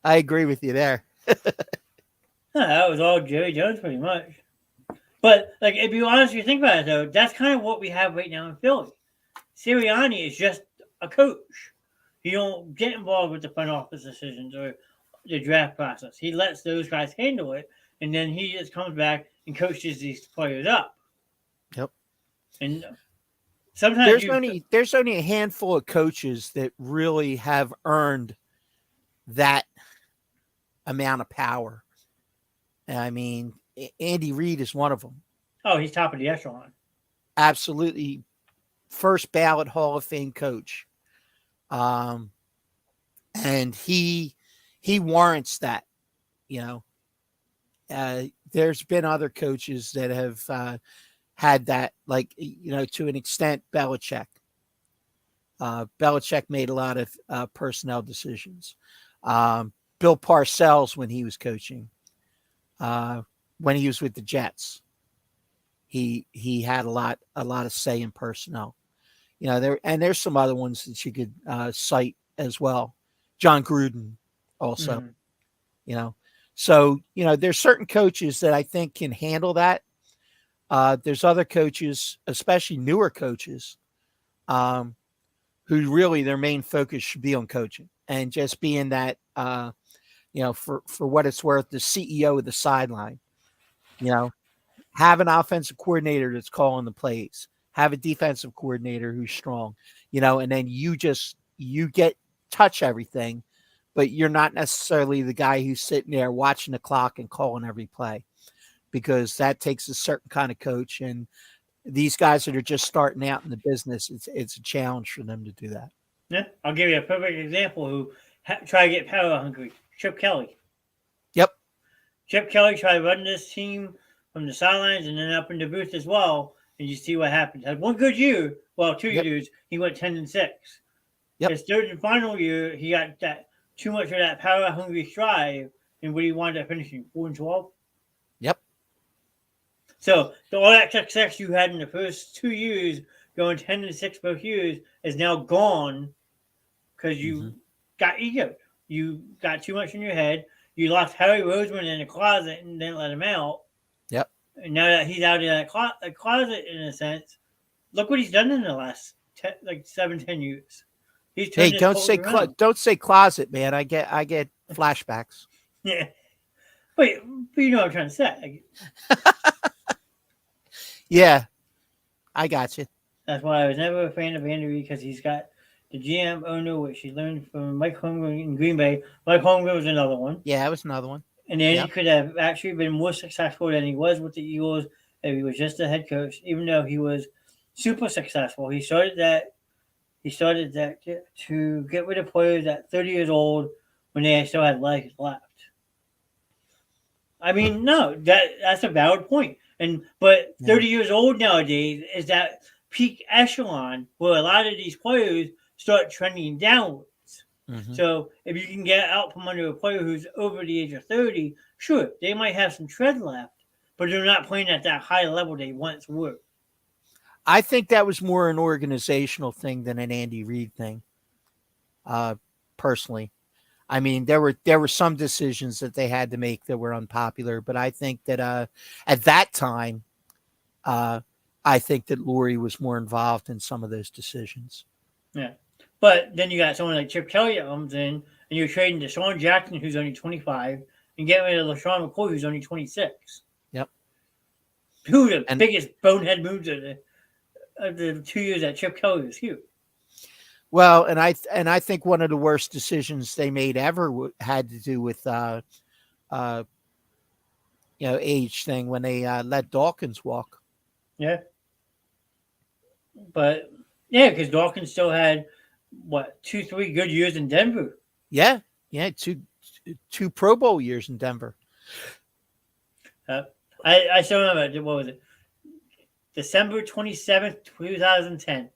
I agree with you there. That was all Jerry Jones pretty much. But like, if you honestly think about it, though, that's kind of what we have right now in Philly. Sirianni is just a coach. He don't get involved with the front office decisions or the draft process. He lets those guys handle it, and then he just comes back and coaches these players up. Yep. And sometimes there's only a handful of coaches that really have earned that amount of power. I mean, Andy Reid is one of them. Oh, he's top of the echelon. Absolutely, first ballot Hall of Fame coach, and he warrants that. There's been other coaches that have had that, like to an extent. Belichick. Belichick made a lot of personnel decisions. Bill Parcells, when he was coaching, when he was with the Jets, he had a lot of say in personnel. There's some other ones that you could cite as well. John Gruden also. So there's certain coaches that I think can handle that. There's other coaches, especially newer coaches, who really their main focus should be on coaching and just being that, for what it's worth, the CEO of the sideline. Have an offensive coordinator that's calling the plays. Have a defensive coordinator who's strong, and then you touch everything, but you're not necessarily the guy who's sitting there watching the clock and calling every play, because that takes a certain kind of coach. And these guys that are just starting out in the business, it's a challenge for them to do that. Yeah, I'll give you a perfect example who tried to get power hungry. Chip Kelly. Yep. Chip Kelly tried to run this team from the sidelines and then up in the booth as well, and you see what happened. Had one good year, well, 2 years, he went 10-6. Yep. His third and final year, he got that too much of that power hungry strive, and what he wanted to finishing 4-12. Yep. So all that success you had in the first 2 years, going 10-6 both years, is now gone because you got ego. You got too much in your head. You locked Harry Roseman in a closet and didn't let him out. Yep. And now that he's out in that closet, in a sense, look what he's done in the last 7-10 years. He's turned Hey, don't say closet, man. I get flashbacks. Yeah, but you know what I'm trying to say. Yeah, I got you. That's why I was never a fan of Andy Reid, because he's got the GM owner, which he learned from Mike Holmgren in Green Bay. Mike Holmgren was another one. Yeah, that was another one. And then he could have actually been more successful than he was with the Eagles if he was just a head coach, even though he was super successful. He started that to get rid of players at 30 years old when they still had legs left. I mean, no, that's a valid point. But 30 years old nowadays is that peak echelon where a lot of these players start trending downwards. Mm-hmm. So if you can get out from under a player who's over the age of 30, sure, they might have some tread left, but they're not playing at that high level they once were. I think that was more an organizational thing than an Andy Reid thing. Personally, I mean, there were some decisions that they had to make that were unpopular, but I think that at that time, I think that Lurie was more involved in some of those decisions. Yeah. But then you got someone like Chip Kelly that comes in, and you're trading Deshaun Jackson, who's only 25, and getting rid of LaShawn McCoy, who's only 26. Yep. Who the biggest bonehead moves of the 2 years that Chip Kelly was here. Well, and I think one of the worst decisions they made ever had to do with age thing when they let Dawkins walk. Yeah. But yeah, because Dawkins still had 2-3 good years in Denver. Yeah, two Pro Bowl years in Denver. I still remember, what was it? December 27th, 2010.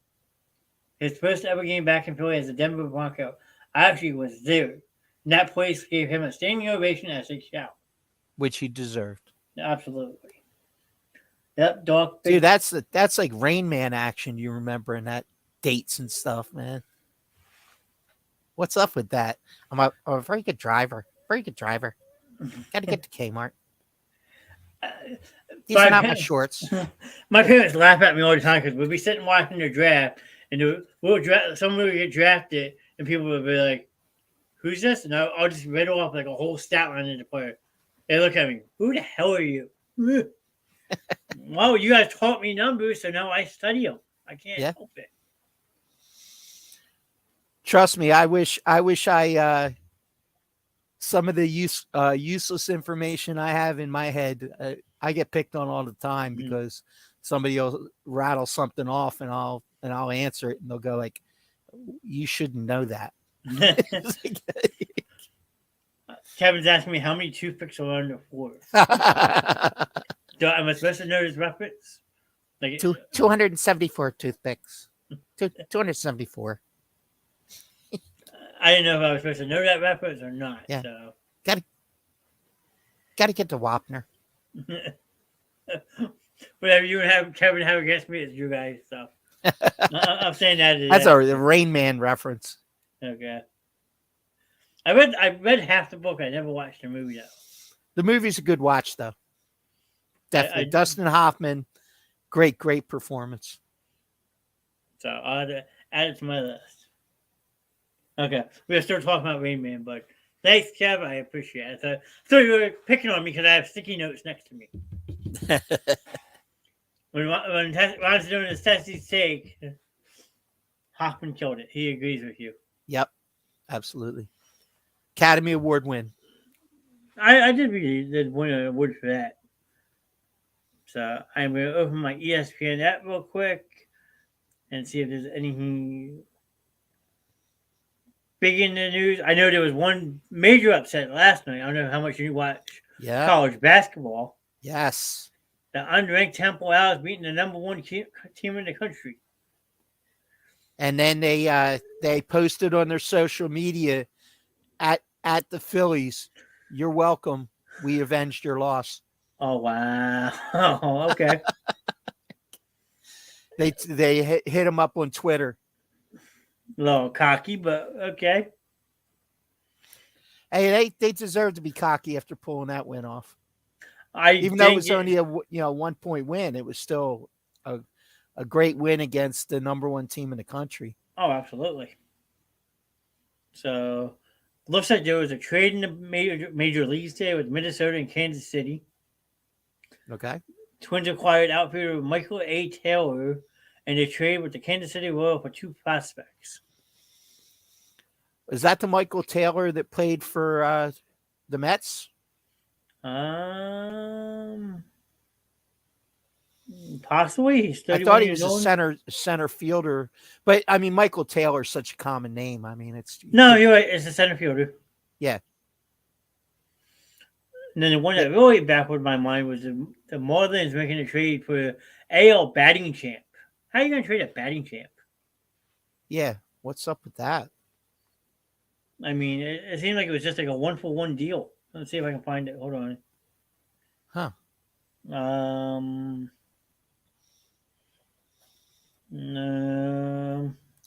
His first ever game back in Philly as a Denver Bronco. I actually was there. And that place gave him a standing ovation as a shout. Which he deserved. Absolutely. Yep, dog. Dude, that's like Rain Man action. You remember in that dates and stuff, man. What's up with that? I'm a very good driver. Very good driver. Got to get to Kmart. These are not my shorts. My parents laugh at me all the time because we'll be sitting watching the draft, and someone will get drafted, and people will be like, "Who's this?" And I'll just riddle off like a whole stat line of the player. They look at me, "Who the hell are you?" Well, you guys taught me numbers, so now I study them. I can't help it. Trust me, I wish I some of the useless information I have in my head. I get picked on all the time because somebody will rattle something off, and I'll answer it, and they'll go like, "You shouldn't know that." Kevin's asking me how many toothpicks are on the floor. Am I supposed to know this reference? Like 274 toothpicks. 274. I didn't know if I was supposed to know that reference or not. Yeah. So Gotta get to Wapner. Whatever you have Kevin have against me is you guys. So I'm saying that. That's the Rain Man reference. Okay. I read half the book. I never watched the movie though. The movie's a good watch though. Definitely. Dustin Hoffman, great performance. So I'll add it to my list. Okay, we'll start talking about Rain Man, but thanks, Kev. I appreciate it. So you were picking on me because I have sticky notes next to me. when Ron's doing his Tessing take, Hoffman killed it. He agrees with you. Yep, absolutely. Academy Award win. I did win an award for that. So I'm going to open my ESPN app real quick and see if there's anything big in the news. I know there was one major upset last night. I don't know how much you watch college basketball. Yes. The unranked Temple Owls beating the number one team in the country. And then they posted on their social media at the Phillies, "You're welcome. We avenged your loss." Oh, wow. Oh, okay. They hit him up on Twitter. A little cocky, but okay. Hey, they deserve to be cocky after pulling that win off. Even though it was only a 1-point win, it was still a great win against the number one team in the country. Oh, absolutely. So, looks like there was a trade in the major leagues today with Minnesota and Kansas City. Okay. Twins acquired outfielder Michael A. Taylor and they trade with the Kansas City Royals for 2 prospects. Is that the Michael Taylor that played for the Mets? Possibly. He's I thought he was a center fielder, but I mean Michael Taylor is such a common name. I mean you're right. It's a center fielder. Yeah. And then the one that really baffled my mind was the Marlins making a trade for AL batting champ. How are you going to trade a batting champ? Yeah, what's up with that? I mean, it seemed like it was just like a 1-for-1 deal. Let's see if I can find it. Hold on. Huh. No.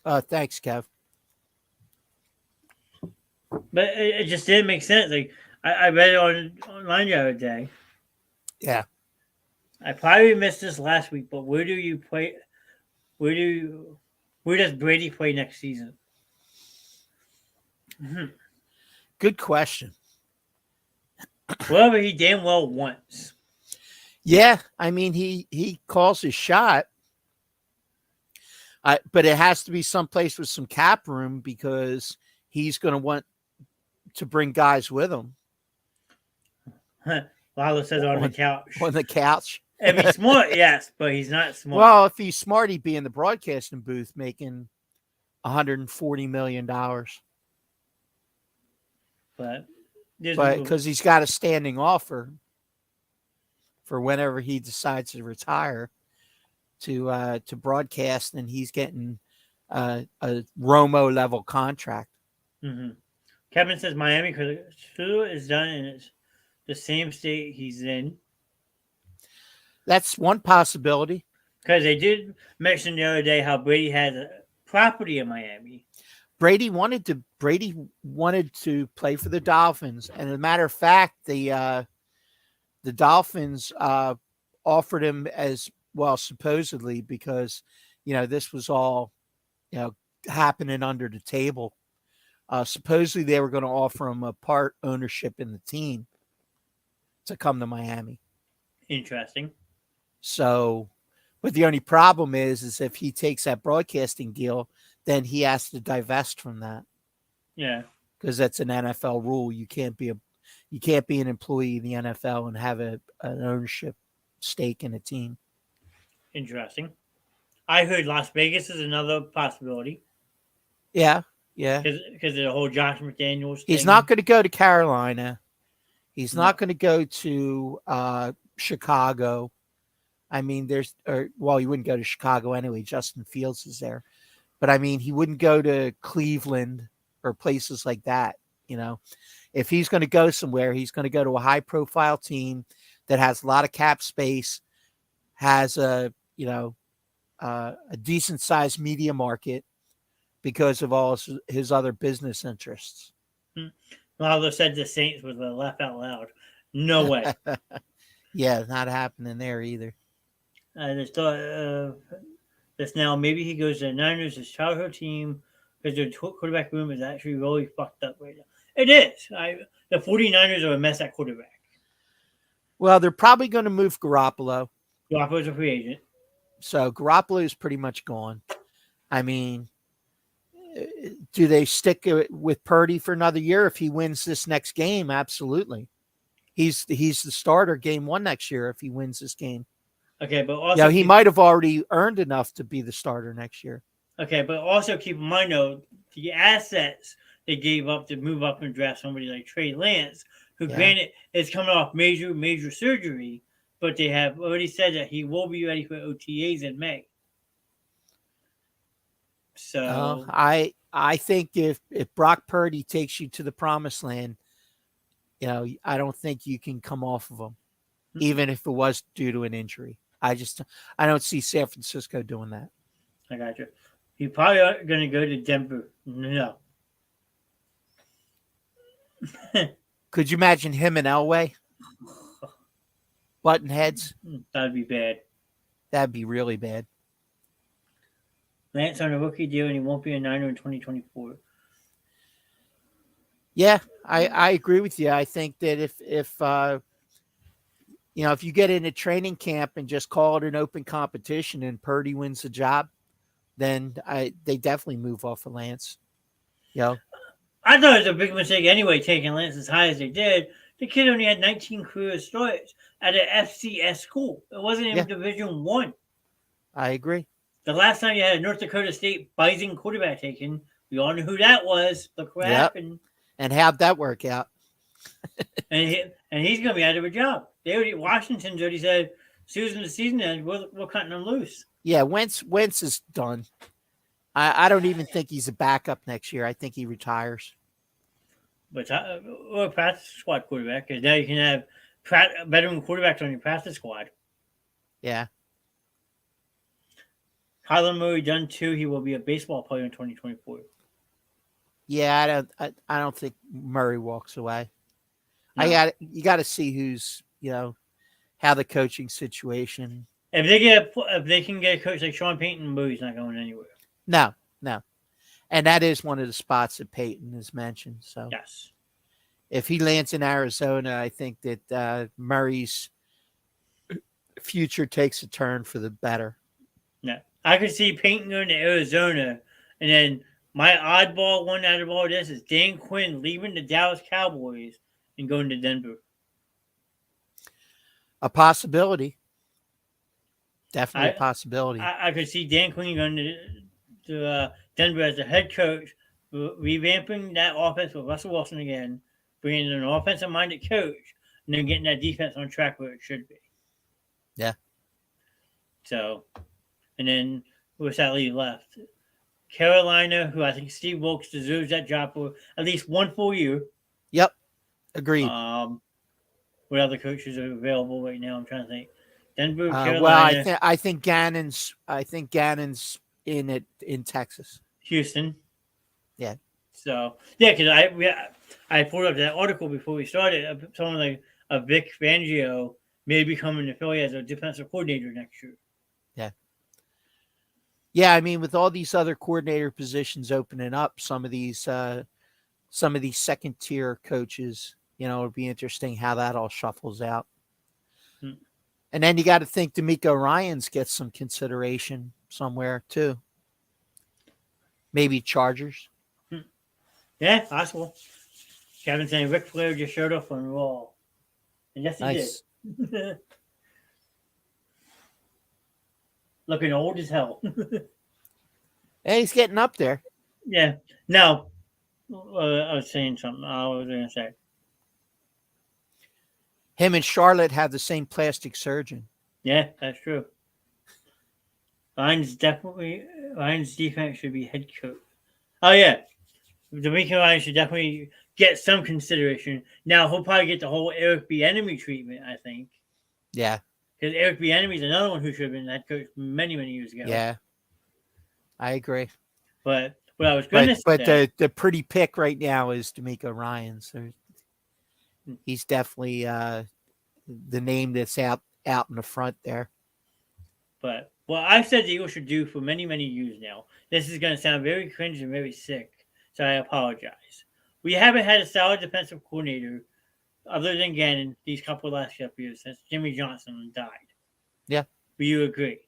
Thanks, Kev. But it just didn't make sense. Like I read it online the other day. Yeah. I probably missed this last week, but where do you play? Where does Brady play next season? Mm-hmm. Good question. Wherever he damn well wants. Yeah, I mean he calls his shot. But it has to be someplace with some cap room because he's going to want to bring guys with him. Lalo says on the couch. On the couch. If he's smart, yes, but he's not smart. Well, if he's smart, he'd be in the broadcasting booth making $140 million. But because he's got a standing offer for whenever he decides to retire to broadcast, and he's getting a Romo level contract. Mm-hmm. Kevin says Miami because Tua is done and it's the same state he's in. That's one possibility. Because they did mention the other day how Brady has a property in Miami. Brady wanted to play for the Dolphins, and as a matter of fact, the Dolphins offered him as well, supposedly, because this was all happening under the table. Supposedly, they were going to offer him a part ownership in the team to come to Miami. Interesting. So, but the only problem is if he takes that broadcasting deal, then he has to divest from that. Yeah, because that's an NFL rule. You can't be an employee in the NFL and have an ownership stake in a team. interesting. I heard Las Vegas is another possibility. Yeah. Because of the whole Josh McDaniels thing. He's not going to go to Carolina. He's not going to go to Chicago. I mean, he wouldn't go to Chicago anyway. Justin Fields is there. But I mean, he wouldn't go to Cleveland or places like that. If he's going to go somewhere, he's going to go to a high-profile team that has a lot of cap space, has a decent-sized media market because of all his other business interests. Well, they said the Saints was a laugh out loud. No way. Yeah, not happening there either. I just thought this now. Maybe he goes to the Niners, his childhood team, because their quarterback room is actually really fucked up right now. It is. The 49ers are a mess at quarterback. Well, they're probably going to move Garoppolo. Garoppolo's a free agent. So Garoppolo is pretty much gone. I mean, do they stick with Purdy for another year if he wins this next game? Absolutely. He's the starter game 1 next year if he wins this game. Okay, but also he might have already earned enough to be the starter next year. Okay, but also keep in mind though the assets they gave up to move up and draft somebody like Trey Lance, who granted is coming off major surgery, but they have already said that he will be ready for OTAs in May. So I think if Brock Purdy takes you to the promised land, I don't think you can come off of him, even if it was due to an injury. I don't see San Francisco doing that. I got you. He probably are going to go to Denver. No. Could you imagine him and Elway button heads? That'd be bad. That'd be really bad. Lance on a rookie deal, and he won't be a Niner in 2024. Yeah, I agree with you. I think that if you get into training camp and just call it an open competition and Purdy wins the job, then they definitely move off of Lance. I thought it was a big mistake anyway, taking Lance as high as they did. The kid only had 19 career starts at an FCS school. It wasn't even Division I. I agree. The last time you had a North Dakota State Bison quarterback taken, we all knew who that was. Look what happened. And how'd that work out? and he's going to be out of a job. Washington's already said, as soon as the season ends, we're cutting him loose. Yeah, Wentz is done. I don't even think he's a backup next year. I think he retires. But or a practice squad quarterback, because now you can have veteran quarterbacks on your practice squad. Yeah. Kyler Murray done too. He will be a baseball player in 2024. Yeah, I don't think Murray walks away. No. You got to see who's how the coaching situation. If they can get a coach like Sean Payton, Murray's not going anywhere. No, and that is one of the spots that Payton has mentioned. So yes, if he lands in Arizona, I think that Murray's future takes a turn for the better. Yeah, I could see Payton going to Arizona, and then my oddball one out of all this is Dan Quinn leaving the Dallas Cowboys and going to Denver. A possibility. Definitely a possibility. I could see Dan Quinn going to Denver as the head coach, revamping that offense with Russell Wilson again, bringing in an offensive-minded coach, and then getting that defense on track where it should be. Yeah. So, and then what's that leave left? Carolina, who I think Steve Wilkes deserves that job for at least 1 full year. Yep. Agreed. What other coaches are available right now? I'm trying to think. Denver, Well, Carolina, I think Gannon's in it in Texas. Houston. Yeah. So yeah, because I pulled up that article before we started. Someone like Vic Fangio may become an affiliate as a defensive coordinator next year. Yeah. Yeah, I mean, with all these other coordinator positions opening up, some of these second tier coaches, it'll be interesting how that all shuffles out. Hmm. And then you got to think D'Amico Ryans gets some consideration somewhere too. Maybe Chargers. Yeah, possible. Kevin saying Ric Flair just showed up on Raw. And yes, he Nice. did. Looking old as hell. Hey, he's getting up there. Yeah. Now, I was saying something. I was going to say. Him and Charlotte have the same plastic surgeon. Yeah, that's true. Ryan's defense should be head coach. Oh, yeah. D'Amico Ryan should definitely get some consideration. Now, he'll probably get the whole Eric Bieniemy treatment, I think. Yeah. Because Eric Bieniemy is another one who should have been head coach many, many years ago. Yeah. I agree. But what I was going to say. But the pretty pick right now is D'Amico Ryan. So he's definitely the name that's out in the front there. But what I've said the Eagles should do for many, many years now, this is going to sound very cringe and very sick, so I apologize. We haven't had a solid defensive coordinator other than Gannon these last couple years since Jimmy Johnson died. Yeah. Do you agree?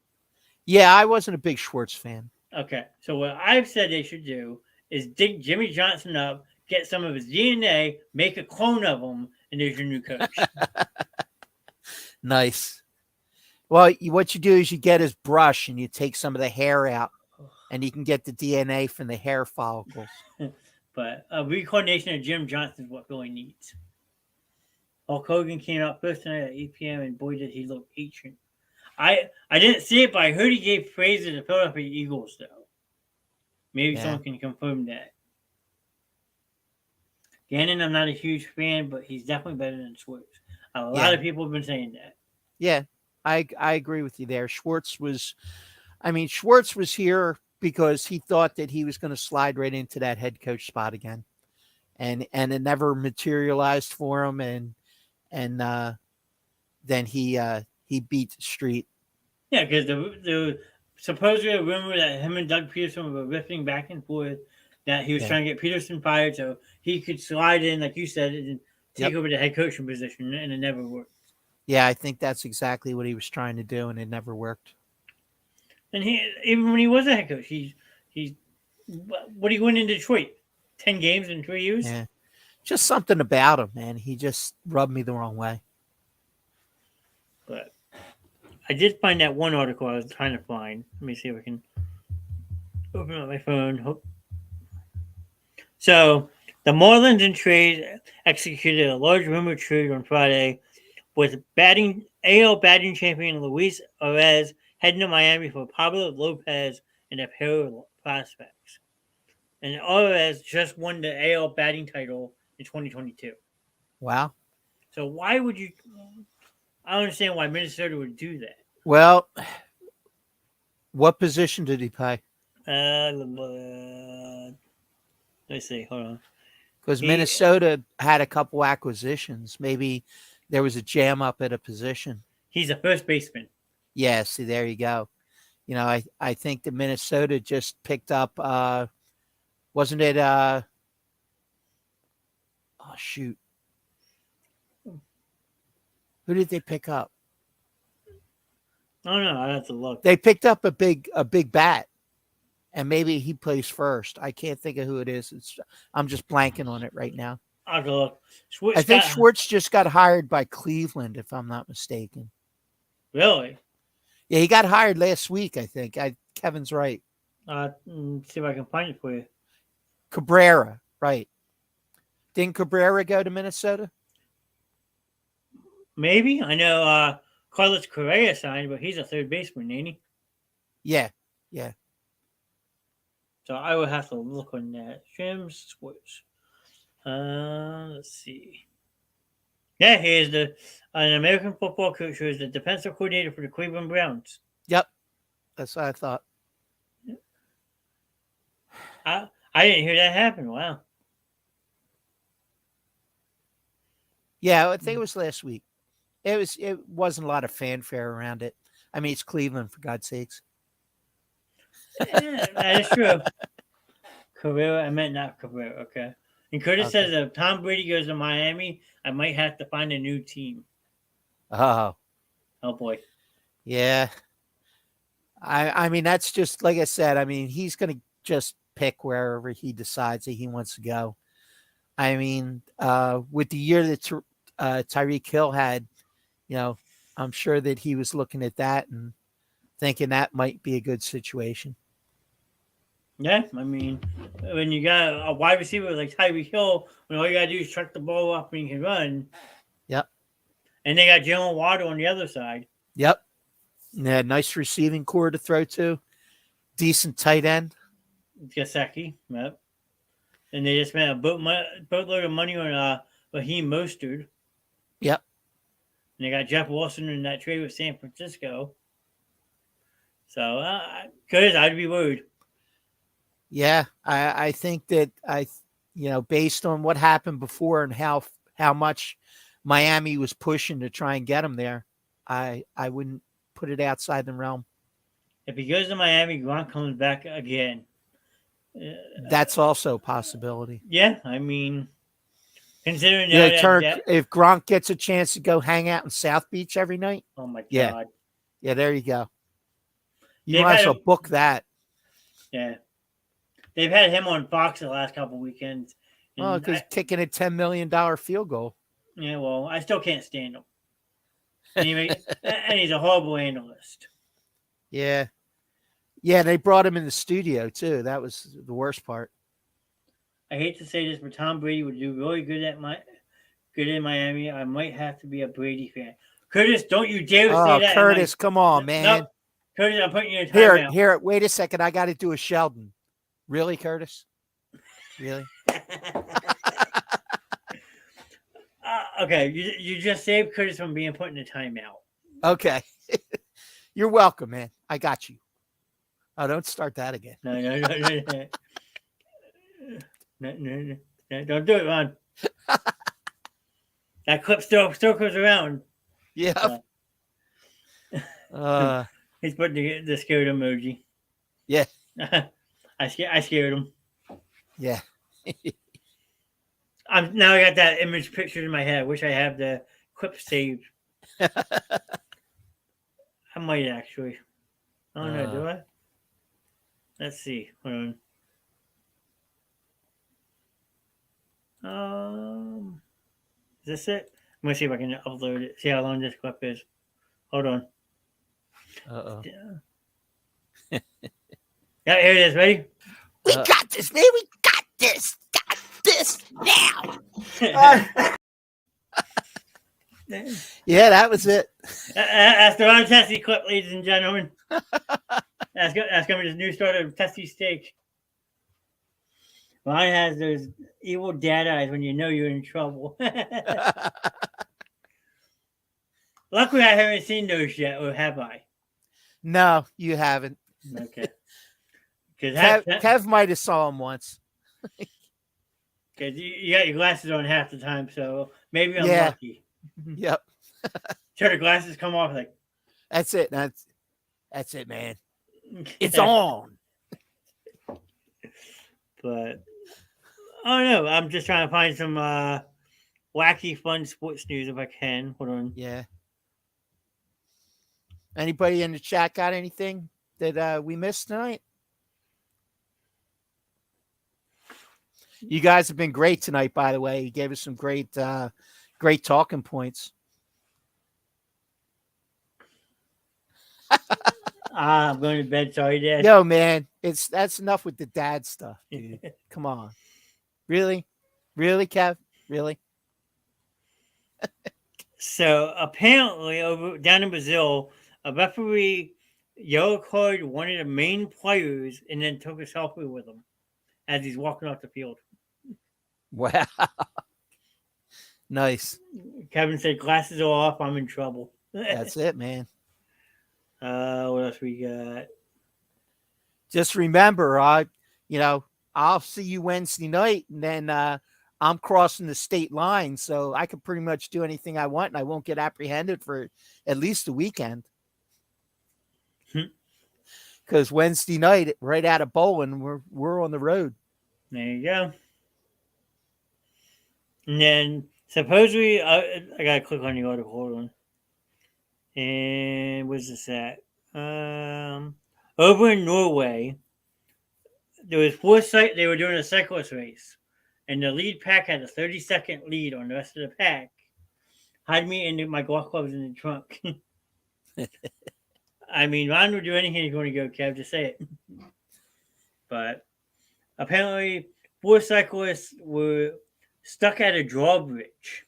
Yeah, I wasn't a big Schwartz fan. Okay, so what I've said they should do is dig Jimmy Johnson up, get some of his DNA, make a clone of him, and there's your new coach. Nice. Well, what you do is you get his brush and you take some of the hair out, and you can get the DNA from the hair follicles. But a reincarnation of Jim Johnson is what Philly needs. Hulk Hogan came out first tonight at 8 p.m. and boy did he look ancient. I didn't see it, but I heard he gave praise to the Philadelphia Eagles, though. Maybe someone can confirm that. Gannon, I'm not a huge fan, but he's definitely better than Schwartz. A lot of people have been saying that. Yeah, I agree with you there. Schwartz was here because he thought that he was going to slide right into that head coach spot again, and it never materialized for him, and then he beat the street. Yeah, because the supposedly a rumor that him and Doug Peterson were riffing back and forth, that he was trying to get Peterson fired so he could slide in, like you said, and take over the head coaching position, and it never worked. Yeah, I think that's exactly what he was trying to do, and it never worked. And even when he was a head coach, what do you win in Detroit? 10 games in 3 years? Yeah. Just something about him, man. He just rubbed me the wrong way. But I did find that one article I was trying to find. Let me see if I can open up my phone. So, the Marlins in trade executed a large rumor trade on Friday with AL batting champion Luis Arraez heading to Miami for Pablo Lopez and a pair of prospects. And Arraez just won the AL batting title in 2022. Wow. So why would you? I don't understand why Minnesota would do that. Well, what position did he play? Let's see. Hold on. Because Minnesota had a couple acquisitions. Maybe there was a jam up at a position. He's a first baseman. Yeah, see, there you go. I think that Minnesota just picked up, wasn't it? Oh, shoot. Who did they pick up? Oh, no, I have to look. They picked up a big bat, and maybe he plays first. I can't think of who it is. I'm just blanking on it right now. I'll have to look. I think Schwartz just got hired by Cleveland, if I'm not mistaken. Really? Yeah, he got hired last week, I think. Kevin's right. See if I can find it for you. Cabrera, right. Didn't Cabrera go to Minnesota? Maybe. I know Carlos Correa signed, but he's a third baseman, ain't he? Yeah. So I would have to look on that. Jim Schwartz. Let's see. Yeah, he is an American football coach who is the defensive coordinator for the Cleveland Browns. Yep, that's what I thought. I didn't hear that happen. Wow. Yeah, I think it was last week. It wasn't a lot of fanfare around it. I mean, it's Cleveland, for God's sakes. Yeah, that is true. Carrera, I meant not Carrera. Okay. And Curtis Okay. says if Tom Brady goes to Miami, I might have to find a new team. Oh, Oh boy. yeah. I mean, that's just like I said. I mean, he's going to just pick wherever he decides that he wants to go. I mean, with the year that Tyreek Hill had, you know, I'm sure that he was looking at that and thinking that might be a good situation. Yeah, I mean, when you got a wide receiver like Tyreek Hill, when all you gotta do is chuck the ball up and you can run. Yep. And they got Jalen Waddle on the other side. Yep. Yeah, nice receiving core to throw to. Decent tight end. Gasecki. Yep. And they just spent a boatload of money on Raheem Mostert. Yep. And they got Jeff Wilson in that trade with San Francisco. So, because I'd be worried. Yeah, I think that based on what happened before and how much Miami was pushing to try and get him there, I wouldn't put it outside the realm. If he goes to Miami, Gronk comes back again. That's also a possibility. Yeah, I mean, considering if Gronk gets a chance to go hang out in South Beach every night. Oh my God. Yeah, there you go. You They've might as well book that. Yeah. They've had him on Fox the last couple weekends. Well, because kicking a $10 million field goal. Yeah, well, I still can't stand him. And he's a horrible analyst. Yeah. Yeah, they brought him in the studio, too. That was the worst part. I hate to say this, but Tom Brady would do really good in Miami. I might have to be a Brady fan. Curtis, don't you dare say that. Curtis, come on, man. No, Curtis, I'm putting you in timeout. Here, wait a second. I got to do a Sheldon. Really, Curtis? Really? Okay, you just saved Curtis from being put in a timeout. Okay. You're welcome, man. I got you. Oh, don't start that again. No. No, don't do it, Ron. That clip still goes around. Yeah. He's putting the scared emoji. Yeah. I scared him. Yeah. Now I got that image pictured in my head. I wish I have the clip saved. I might actually. I don't know, do I? Let's see. Hold on. Is this it? I'm gonna see if I can upload it. See how long this clip is. Hold on. Uh-oh. Yeah, here it is. Ready? We got this, man. We got this. Got this now. Yeah, that was it. That's the Ron Tessing clip, ladies and gentlemen. That's going to be the new start of Tessing Steak. Ron has those evil dad eyes when you know you're in trouble. Luckily, I haven't seen those yet, or have I? No, you haven't. Okay. Kev might have saw him once. Because you got your glasses on half the time, so maybe I'm lucky. Yep. Sure, the glasses come off like. That's it. That's it, man. It's on. But I don't know. I'm just trying to find some wacky, fun sports news if I can. Hold on. Yeah. Anybody in the chat got anything that we missed tonight? You guys have been great tonight, by the way. You gave us some great talking points. I'm going to bed. Sorry, Dad. Yo, man, that's enough with the dad stuff, dude. Come on. Really? Really, Kev? Really? So apparently, down in Brazil, a referee yellow card one of the main players and then took a selfie with him as he's walking off the field. Wow. Nice. Kevin said glasses are off. I'm in trouble. That's it, man. What else we got? Just remember, I'll see you Wednesday night, and then I'm crossing the state line, so I can pretty much do anything I want, and I won't get apprehended for at least a weekend. Because Wednesday night, right out of bowling, we're on the road. There you go. And then supposedly, I gotta click on the article. Hold on. And where's this at? Over in Norway, there was they were doing a cyclist race, and the lead pack had a 30-second lead on the rest of the pack. Hide me and my golf clubs in the trunk. I mean, Ron would do anything if you want to go, Kev. Just say it. But apparently, 4 cyclists were stuck at a drawbridge.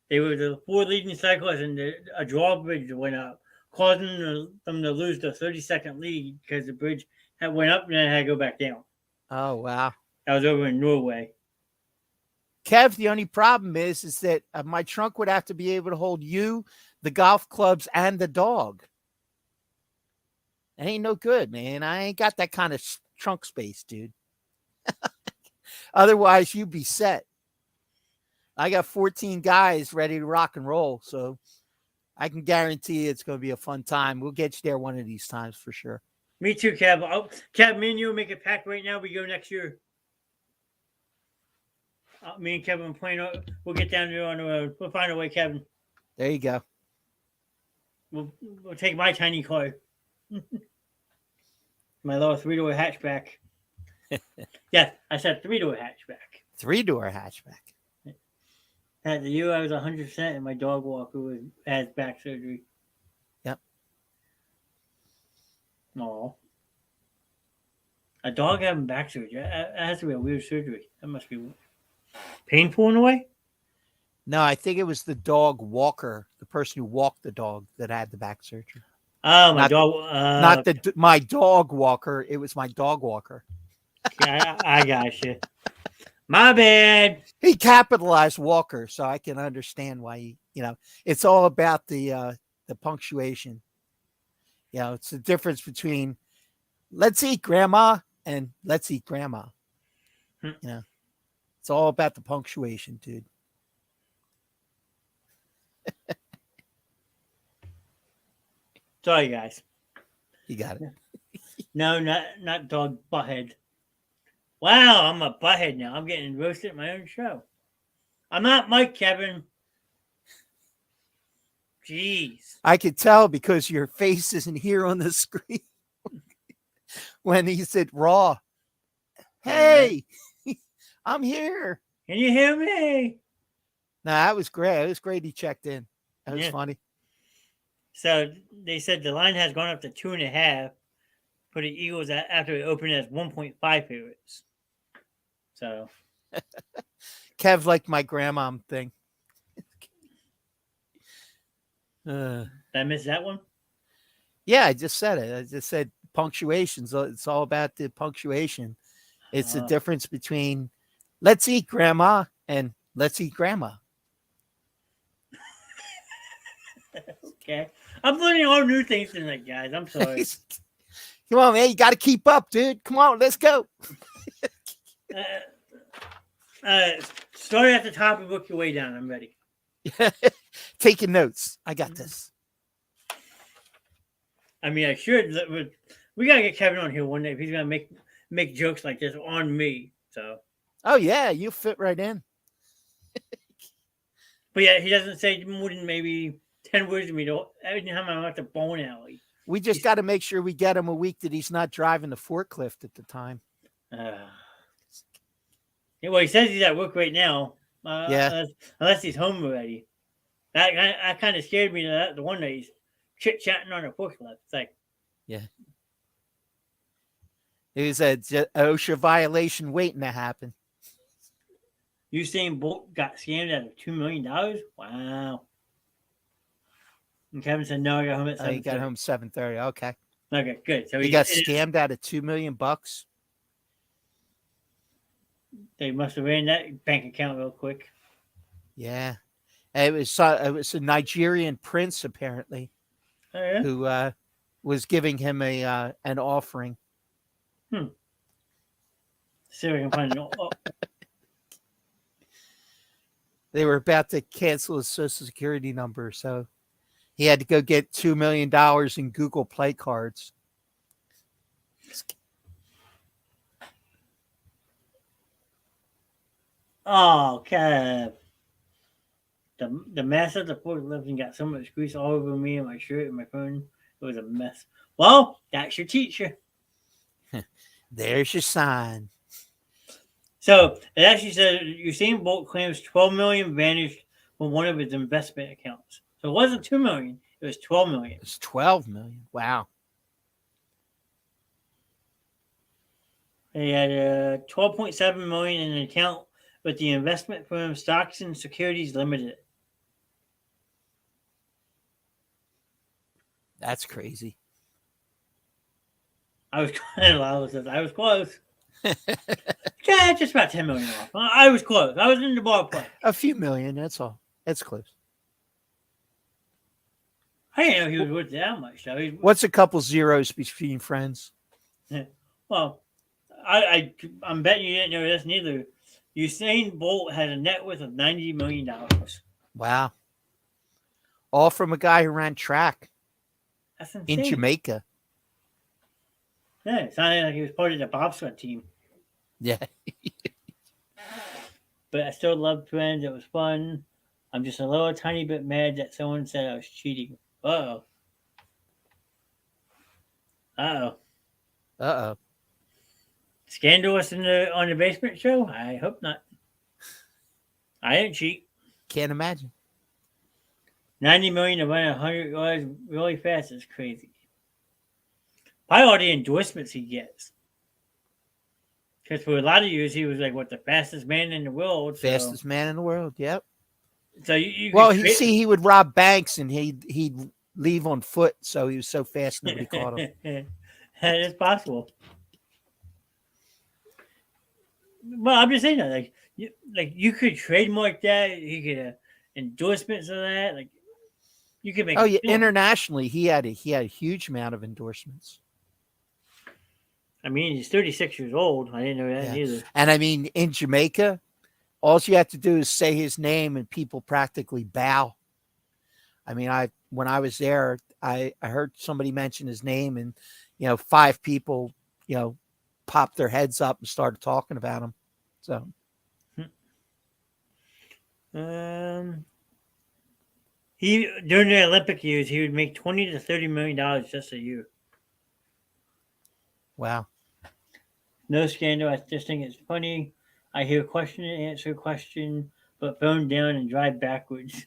They were the 4 leading cyclists, and a drawbridge went up, causing them to lose the 30-second lead because the bridge went up and then had to go back down. Oh, wow. That was over in Norway. Kev, the only problem is that my trunk would have to be able to hold you, the golf clubs, and the dog. That ain't no good, man. I ain't got that kind of trunk space, dude. Otherwise, you'd be set. I got 14 guys ready to rock and roll, so I can guarantee it's going to be a fun time. We'll get you there one of these times for sure. Me too, Kev. Kev, me and you will make a pact right now. We go next year. Me and Kevin playing. We'll get down there on the road. We'll find a way, Kevin. There you go. We'll take my tiny car. My little 3-door hatchback. Yeah, I said 3-door hatchback. 3-door hatchback. At the year I was 100%, and my dog walker has back surgery. Yep. Aw. A dog having back surgery. That has to be a weird surgery. That must be painful in a way. No, I think it was the dog walker, the person who walked the dog, that had the back surgery. Oh, my dog. Not my dog walker. It was my dog walker. Yeah, I got you. My bad. He capitalized Walker, so I can understand why it's all about the punctuation. It's the difference between let's eat grandma and let's eat grandma. It's all about the punctuation, dude. Sorry, guys. You got it. No, not dog butthead. Wow, I'm a butthead now. I'm getting roasted at my own show. I'm not Mike, Kevin. Jeez. I could tell because your face isn't here on the screen. When he said raw. Hey, I'm here. Can you hear me? Nah, that was great. It was great he checked in. That was funny. So they said the line has gone up to 2.5 for the Eagles after it opened as 1.5 favorites. So Kev liked my grandma thing. Did I miss that one? Yeah, I just said it. I just said punctuation. So it's all about the punctuation. It's the difference between let's eat grandma and let's eat grandma. Okay. I'm learning all new things tonight, guys. I'm sorry. Come on, man. You got to keep up, dude. Come on, let's go. Start at the top and work your way down. I'm ready. Taking notes. I got this. I mean, I should. We got to get Kevin on here one day if he's going to make jokes like this on me. So. Oh, yeah. You fit right in. But yeah, he doesn't say more than maybe 10 words to me every time I'm at the bowling alley. We just got to make sure we get him a week that he's not driving the forklift at the time. Well, he says he's at work right now. Yeah. Unless he's home already. That kind of scared me the one day he's chit-chatting on a forklift. It's like. Yeah. It was a OSHA violation waiting to happen. Usain Bolt got scammed out of $2 million? Wow. And Kevin said, no, I got home at 7:30. He got home 7:30. Okay. Okay, good. So he got scammed out of $2 million. They must have ran that bank account real quick. Yeah. It was a Nigerian prince apparently Oh, yeah? who was giving him an offering. See if I can find it. They were about to cancel his social security number, so he had to go get $2 million in Google Play cards. Oh, Kev. The mess of the forklift got so much grease all over me and my shirt and my phone. It was a mess. Well, that's your teacher. There's your sign. So it actually said Usain Bolt claims 12 million vanished from one of his investment accounts. So it wasn't 2 million; it was 12 million. It's 12 million. Wow. He had 12.7 million in an account with the investment firm Stocks and Securities Limited. That's crazy. I was close. Yeah, just about 10 million off. I was close. I was in the ballpark. A few million, that's all. That's close. I didn't know he was worth that much. Though. What's a couple zeros between friends? Well, I'm betting you didn't know this neither. Usain Bolt had a net worth of $90 million. Wow. All from a guy who ran track That's insane. in Jamaica. Yeah, it sounded like he was part of the bobsled team. Yeah. But I still loved Friends. It was fun. I'm just a little tiny bit mad that someone said I was cheating. Uh-oh. Uh-oh. Uh-oh. Scandalous on the basement show? I hope not. I didn't cheat. Can't imagine. 90 million to run 100 yards really fast is crazy. Probably all the endorsements he gets. Because for a lot of years, he was like, what, the fastest man in the world. Fastest man in the world, yep. So you well, he would rob banks and he'd leave on foot, so he was so fast nobody caught him. That is possible. Well, I'm just saying that, you could trademark that. You could endorsements of that. Like, you could make. Oh yeah, internationally, he had a huge amount of endorsements. I mean, he's 36 years old. I didn't know that either. And I mean, in Jamaica, all you have to do is say his name, and people practically bow. I mean, when I was there, I heard somebody mention his name, and 5 people, popped their heads up and started talking about him. So, he during the Olympic years, he would make $20 to $30 million just a year. Wow. No scandal. I just think it's funny. I hear question and answer question, but phone down and drive backwards.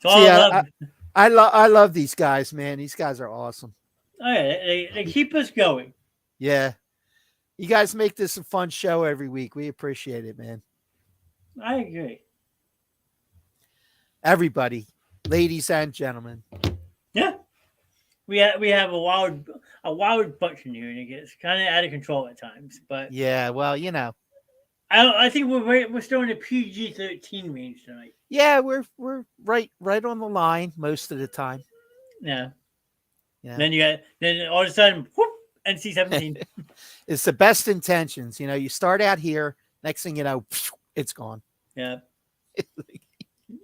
I love these guys, man. These guys are awesome. Oh yeah, they keep us going. Yeah. You guys make this a fun show every week. We appreciate it, man. I agree. Everybody, ladies and gentlemen. Yeah. We have a wild bunch in here, and it gets kind of out of control at times. But yeah, well, I think we're still in the PG-13 range tonight. Yeah, we're right on the line most of the time. Yeah. Then all of a sudden, whoop, NC-17. It's the best intentions. You start out here, next thing you know, it's gone. Yeah.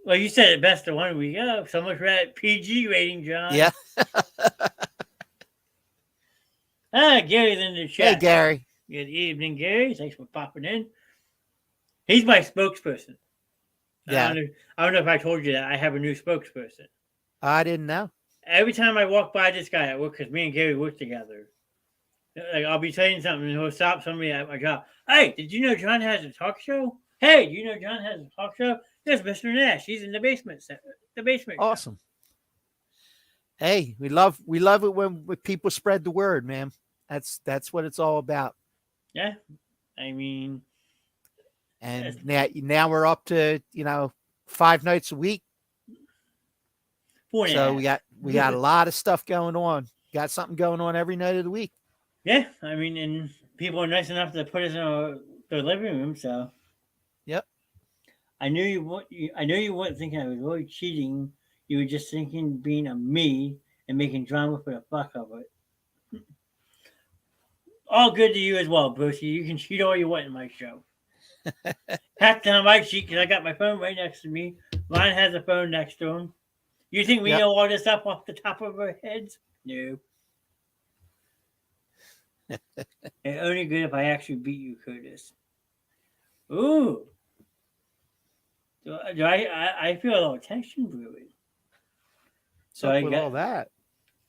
Well, you said it best the one week. Oh, so much for that PG rating, John. Yeah. Gary's in the chat. Hey, Gary. Good evening, Gary. Thanks for popping in. He's my spokesperson. Yeah. I don't know if I told you that. I have a new spokesperson. I didn't know. Every time I walk by this guy at work, because me and Gary work together, like I'll be saying something and he'll stop somebody at my job. Hey, did you know John has a talk show? Hey, do you know John has a talk show? There's Mr. Nash. He's in the basement. Awesome. Show. Hey, we love it when people spread the word, man. That's what it's all about. Yeah, I mean, and now we're up to 5 nights a week. So we got a lot of stuff going on. Got something going on every night of the week. Yeah, I mean, and people are nice enough to put us in their living room. So Yep. I knew you would. I knew you weren't thinking I was really cheating. You were just thinking being a me and making drama for the fuck of it. All good to you as well, Brucey. You can cheat all you want in my show. Half the time I cheat because I got my phone right next to me. Ryan has a phone next to him. You think we Yep. know all this stuff off the top of our heads? No. It's only good if I actually beat you, Curtis. Ooh. I feel a little tension brewing. What's up with all that?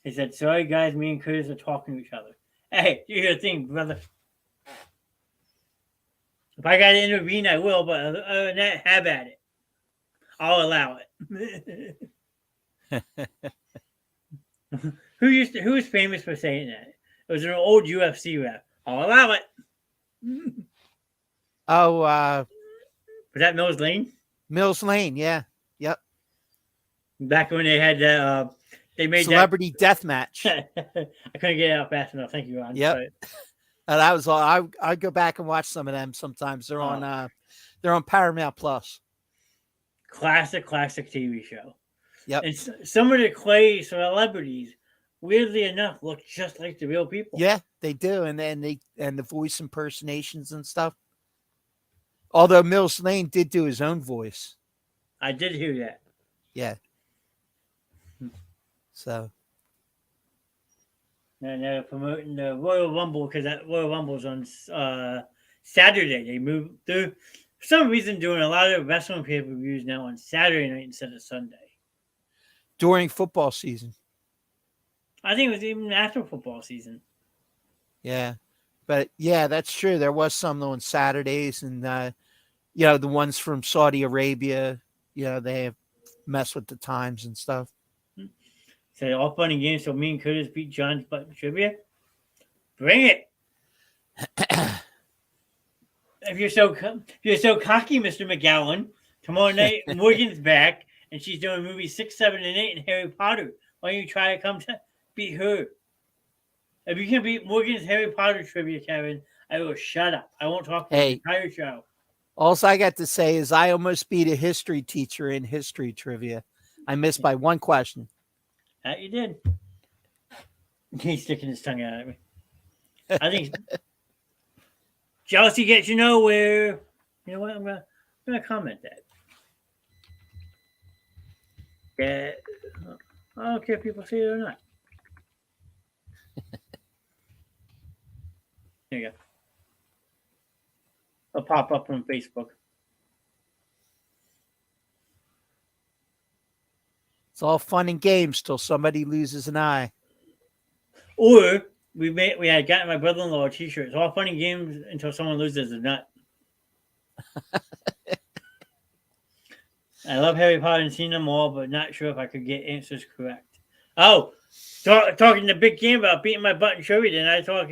He said, sorry, guys, me and Curtis are talking to each other. Hey, do your thing, brother. If I got to intervene, I will, but other than that, have at it. I'll allow it. Who was famous for saying that? It was an old UFC rep. I'll allow it. Oh, Was that Mills Lane? Mills Lane. Yeah. Yep. Back when they had that, they made Celebrity Death Match. I couldn't get it out fast enough. Thank you, Ron. Yep. That was all. I go back and watch some of them sometimes. They're on Paramount Plus. Classic TV show. Yep. And some of the Clay celebrities, weirdly enough, look just like the real people. Yeah, they do, and the voice impersonations and stuff. Although Mills Lane did do his own voice. I did hear that. Yeah. So. And they're promoting the Royal Rumble because that Royal Rumble's on Saturday. They moved through for some reason doing a lot of wrestling pay-per-views now on Saturday night instead of Sunday. During football season. I think it was even after football season. Yeah. But yeah, that's true. There was some on Saturdays, and the ones from Saudi Arabia, they have messed with the times and stuff. So all fun and games. So me and Curtis beat John's button trivia. Bring it. If you're so cocky, Mr. McGowan, tomorrow night Morgan's back and she's doing movies 6, 7, and 8 and Harry Potter. Why don't you try to come to beat her? If you can beat Morgan's Harry Potter trivia, Kevin, I will shut up. I won't talk for the entire show. All I got to say is I almost beat a history teacher in history trivia. I missed by one question. That you did. He's sticking his tongue out at me. I think jealousy gets you nowhere. You know what? I'm gonna comment that. Yeah, I don't care if people see it or not. There you go. It'll pop up on Facebook. It's all fun and games till somebody loses an eye. Or we had gotten my brother-in-law a T-shirt. It's all fun and games until someone loses a nut. I love Harry Potter and seen them all, but not sure if I could get answers correct. Oh, talking to Big Game about beating my butt in trivia, then I talk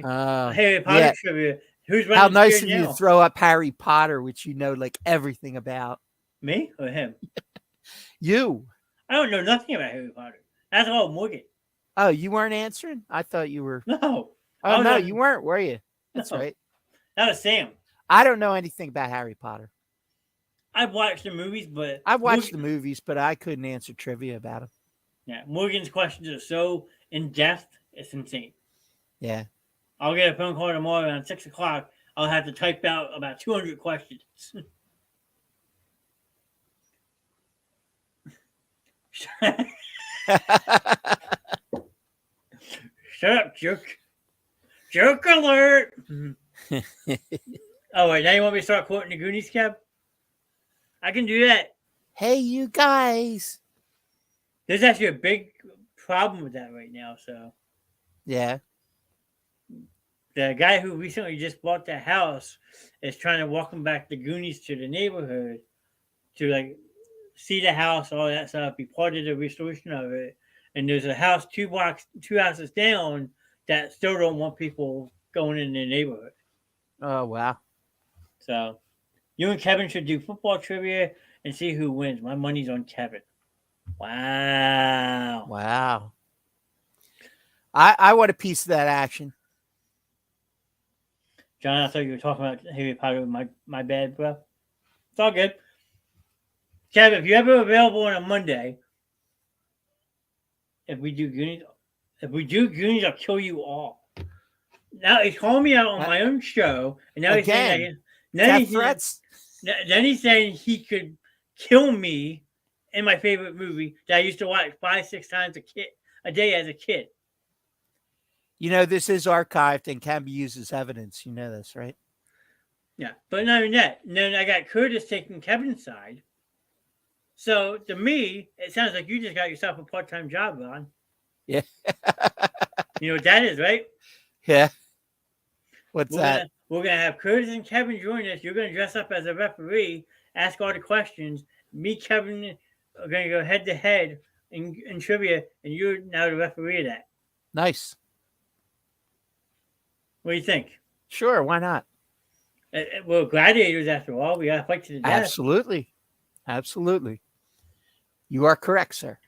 Harry Potter trivia. Who's running? How nice of you to throw up Harry Potter, which you know like everything about. Me or him? You. I don't know nothing about Harry Potter. That's all Morgan. Oh, you weren't answering? I thought you were. No. Oh, no, you weren't, were you? That's right. That was Sam. I don't know anything about Harry Potter. I've watched the movies, but... I've watched the movies, but I couldn't answer trivia about them. Yeah, Morgan's questions are so in-depth, it's insane. Yeah. I'll get a phone call tomorrow around 6 o'clock. I'll have to type out about 200 questions. Shut up, jerk. Jerk alert. Oh, wait, now you want me to start quoting the Goonies, Kev? I can do that. Hey, you guys. There's actually a big problem with that right now, so. Yeah. The guy who recently just bought the house is trying to welcome back the Goonies to the neighborhood to, like, see the house, all that stuff, be part of the restoration of it. And there's a house two houses down that still don't want people going in their neighborhood. Oh, wow. So you and Kevin should do football trivia and see who wins. My money's on Kevin. Wow. Wow. I want a piece of that action. John, I thought you were talking about Harry Potter. My bad, bro. It's all good. Kev, if you're ever available on a Monday, if we do Goonies, I'll kill you all. Now he's calling me out on my own show, and now Again, he's threats. then he's saying he could kill me in my favorite movie that I used to watch 5-6 times a day as a kid. You know, this is archived and can be used as evidence. You know this, right? Yeah, but not even that. And then I got Curtis taking Kevin's side. So to me, it sounds like you just got yourself a part-time job, Ron. Yeah. You know what that is, right? Yeah. What's that? We're gonna have Curtis and Kevin join us. You're gonna dress up as a referee, ask all the questions. Me, Kevin, are gonna go head to head in trivia, and you're now the referee of that. Nice. What do you think? Sure, why not? We're gladiators after all. We gotta fight to the death. Absolutely. You are correct, sir.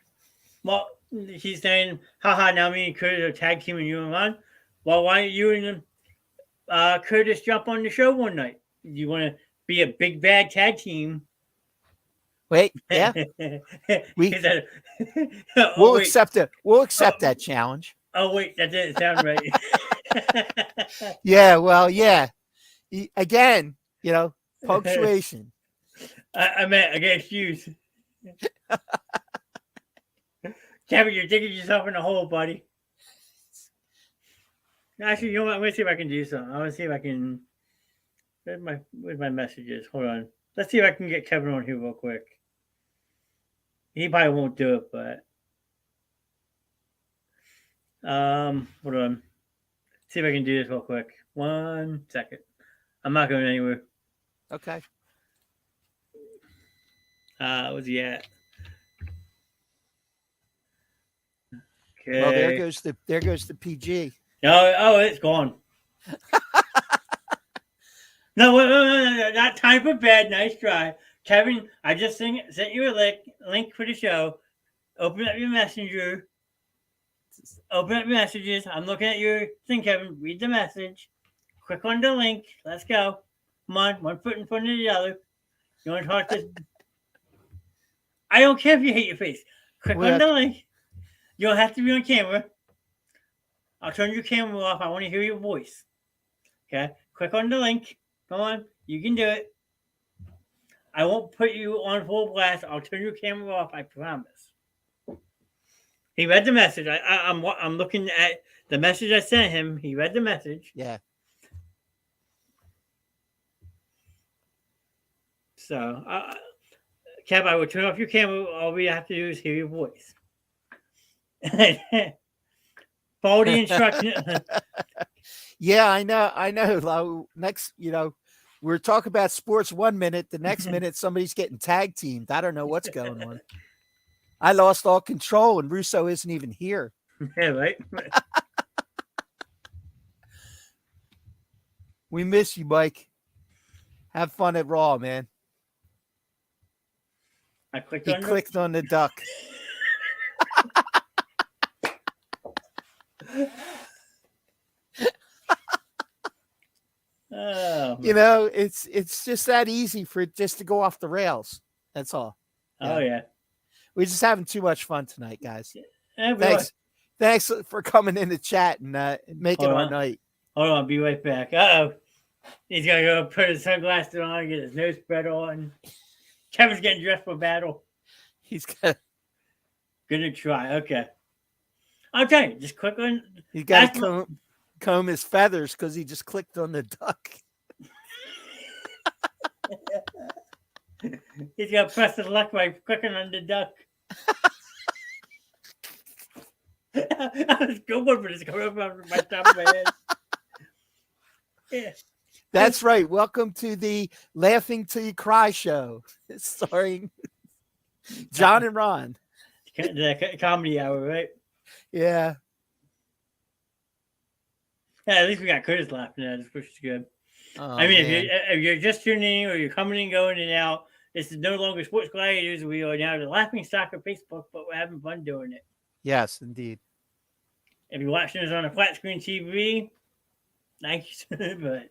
Well, he's saying, haha, now me and Curtis are tag teaming you and Ron. Well, why don't you and Curtis jump on the show one night? You want to be a big bad tag team? Wait, yeah. We'll accept it. We'll accept that challenge. Oh, wait, that didn't sound right. Yeah, well, yeah. Again, punctuation. I meant against you. Kevin, you're digging yourself in a hole, buddy. Actually, you know what? I'm gonna see if I can do something. I want to see if I can. Where's my messages? Hold on. Let's see if I can get Kevin on here real quick. He probably won't do it, but hold on. See if I can do this real quick. 1 second. I'm not going anywhere. Okay. Where's he at? Okay. Well, there goes the PG. Oh, it's gone. No, not time for bed. Nice try. Kevin, I just sent you a link for the show. Open up your messenger. Open up your messages. I'm looking at your thing, Kevin. Read the message. Click on the link. Let's go. Come on. One foot in front of the other. You want to talk to... I don't care if you hate your face. Click on the link. You don't have to be on camera. I'll turn your camera off. I want to hear your voice. Okay? Click on the link. Come on. You can do it. I won't put you on full blast. I'll turn your camera off. I promise. He read the message. I'm looking at the message I sent him. He read the message. Yeah. So, Kev, I will turn off your camera. All we have to do is hear your voice. Follow the instructions. Yeah, I know. Next, we're talking about sports 1 minute. The next minute, somebody's getting tag teamed. I don't know what's going on. I lost all control, and Russo isn't even here. Yeah, right. We miss you, Mike. Have fun at Raw, man. I clicked on the duck. Oh, it's just that easy for it just to go off the rails. That's all. Oh, yeah. We're just having too much fun tonight, guys. Yeah, Thanks for coming in the chat and making our night. Hold on, be right back. Uh-oh. He's got to go put his sunglasses on and get his nose spread on. Kevin's getting dressed for battle. He's got Gonna try. Okay. Okay, just click on. He's got to comb his feathers because he just clicked on the duck. He's got to press the luck by clicking on the duck. I was going for this coming up on my top of my head. Yeah. That's right. Welcome to the Laughing Till You Cry show, starring John and Ron. The comedy hour, right? Yeah. Yeah, at least we got Curtis laughing at us, which is good. Oh, I mean, if you're just tuning in or you're coming and going in and out, this is no longer Sports Gladiators. We are now the Laughing Stock of Facebook, but we're having fun doing it. Yes, indeed. If you're watching us on a flat screen TV, Thank you,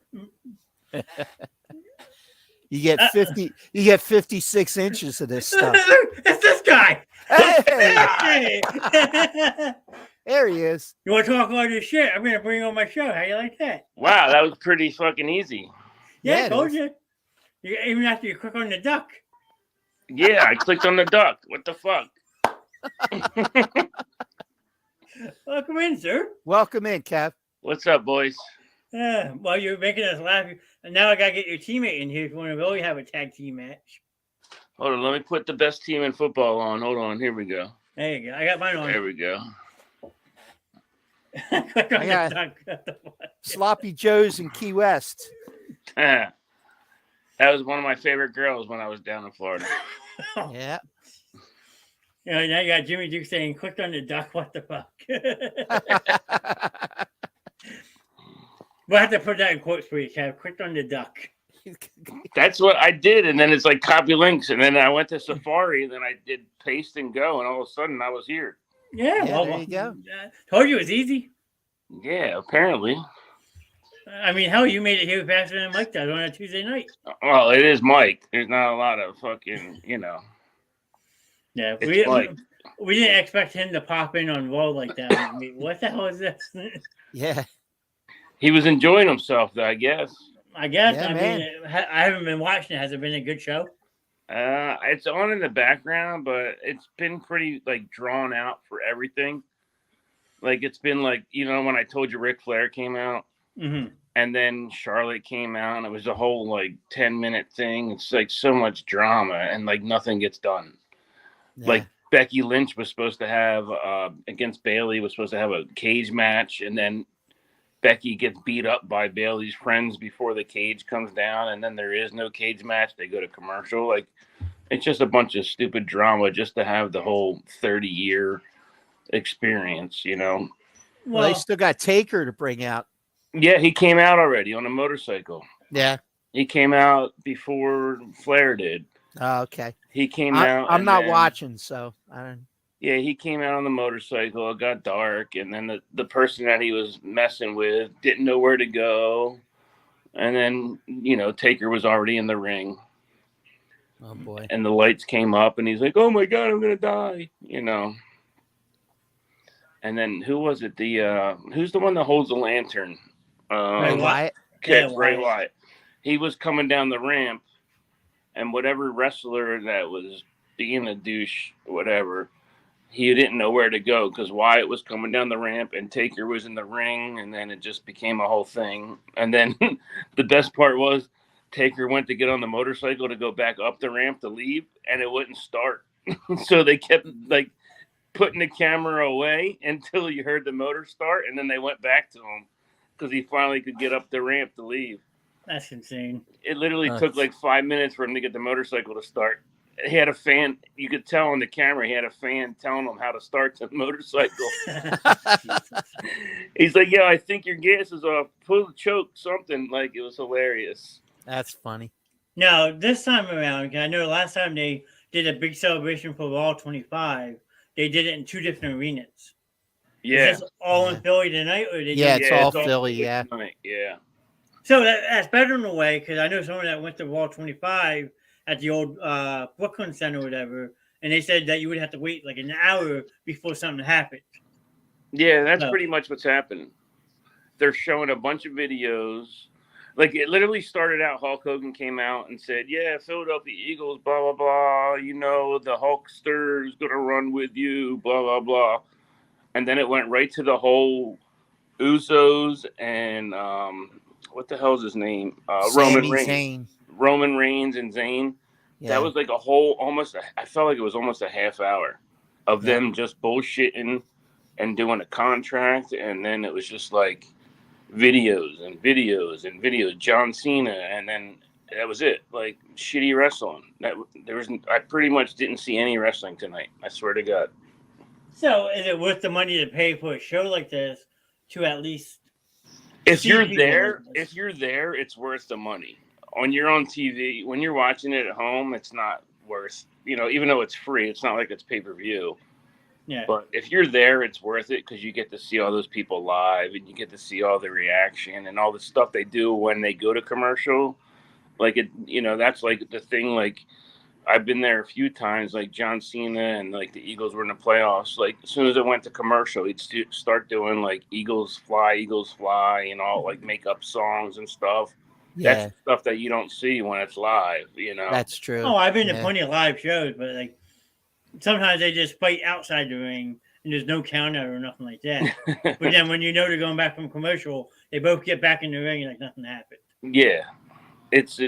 but You get 50. You get 56 inches of this stuff. it's this guy. Hey, Hey. there he is. You want to talk all this shit? I'm gonna bring on my show. How you like that? Wow, that was pretty fucking easy. Yeah, Yeah, I it told is. you. Even after you click on the duck. Yeah, I clicked on the duck. What the fuck? Welcome in, sir. Welcome in, Kev. What's up, boys? Well, you're making us laugh, and now I gotta get your teammate in here if you want to really have a tag team match. Hold on, let me put the best team in football on. Hold on, here we go. There you go. I got mine on. There we go. Click on I got the duck. What the fuck? Sloppy Joe's in Key West. That was one of my favorite girls when I was down in Florida. Yeah. You know, now you got Jimmy Duke saying, "Clicked on the duck." What the fuck? We'll have to put that in quotes for you, Kev. Clicked on the duck. That's what I did, and then it's like copy links, and then I went to Safari, and then I did paste and go, and all of a sudden I was here. Yeah, Yeah, well, there you go. Told you it was easy. Yeah, apparently. I mean, hell, you made it here faster than Mike does on a Tuesday night. Well, it is Mike. There's not a lot of fucking, Yeah, It's Mike. we didn't expect him to pop in on Raw like that. I mean, what the hell is this? Yeah. He was enjoying himself, though, I guess. I guess. Yeah, I man. mean, I haven't been watching it. Has it been a good show? It's on in the background, but it's been pretty like drawn out for everything. Like it's been like when I told you Ric Flair came out, Mm-hmm. and then Charlotte came out, and it was a whole like 10-minute thing. It's like so much drama, and like nothing gets done. Yeah. Like Becky Lynch was supposed to have against Bayley was supposed to have a cage match, and then Becky gets beat up by Bayley's friends before the cage comes down, and then there is no cage match. They go to commercial. Like it's just a bunch of stupid drama just to have the whole 30-year experience, Well, they Well, still got Taker to bring out. Yeah, he came out already on a motorcycle. Yeah. He came out before Flair did. Oh, okay. He came out. I'm and not then- watching, so I don't. Yeah, he came out on the motorcycle. It got dark, and then the person that he was messing with didn't know where to go. And then, Taker was already in the ring, Oh boy. and the lights came up, and he's like, "Oh my God, I'm gonna die," And then who was it? Who's the one that holds the lantern? Bray Wyatt. Okay, Yeah, Bray Wyatt. Wyatt. He was coming down the ramp, and whatever wrestler that was being a douche, whatever, he didn't know where to go because Wyatt was coming down the ramp and Taker was in the ring, and then it just became a whole thing. And then the best part was Taker went to get on the motorcycle to go back up the ramp to leave, and it wouldn't start. So they kept like putting the camera away until you heard the motor start, and then they went back to him because he finally could get up the ramp to leave. that's insane. It literally took like 5 minutes for him to get the motorcycle to start. He had a fan. You could tell on the camera he had a fan telling him how to start the motorcycle. He's like, "Yeah, I think your gas is off. Pull the choke, something." Like it was hilarious. That's funny. Now, this time around, 'cause I know last time they did a big celebration for Raw 25, they did it in two different arenas. Yeah, Is this all in Philly tonight? Or they Yeah, did- it's all Philly, yeah. tonight, yeah. So that's better in a way, because I know someone that went to Raw 25 at the old Brooklyn Center or whatever, and they said that you would have to wait like an hour before something happened. Yeah, that's No. pretty much what's happening. They're showing a bunch of videos. Like it literally started out, Hulk Hogan came out and said, "Yeah, Philadelphia Eagles, blah, blah, blah. The Hulkster is going to run with you, blah, blah, blah." And then it went right to the whole Usos and what the hell's his name? Roman Sami Reigns. Zayn. Roman Reigns and Zayn. Yeah. That was like a whole I felt like it was almost a half hour of them just bullshitting and doing a contract. And then it was just like videos and videos and videos. John Cena. And then that was it. Like shitty wrestling. I pretty much didn't see any wrestling tonight. I swear to God. So is it worth the money to pay for a show like this to at least If see you're people there, like this? it's worth the money. When you're on TV, when you're watching it at home, it's not worth, even though it's free, it's not like it's pay-per-view. Yeah. But if you're there, it's worth it because you get to see all those people live and you get to see all the reaction and all the stuff they do when they go to commercial. Like that's like the thing. Like I've been there a few times. Like John Cena and like the Eagles were in the playoffs. Like as soon as it went to commercial, he'd start doing like Eagles fly, and all like make up songs and stuff. Yeah, That's stuff that you don't see when it's live. that's true. Oh, I've been to Yeah. plenty of live shows, but like sometimes they just fight outside the ring and there's no count out or nothing like that. But then when they're going back from commercial, they both get back in the ring like nothing happened. Yeah, it's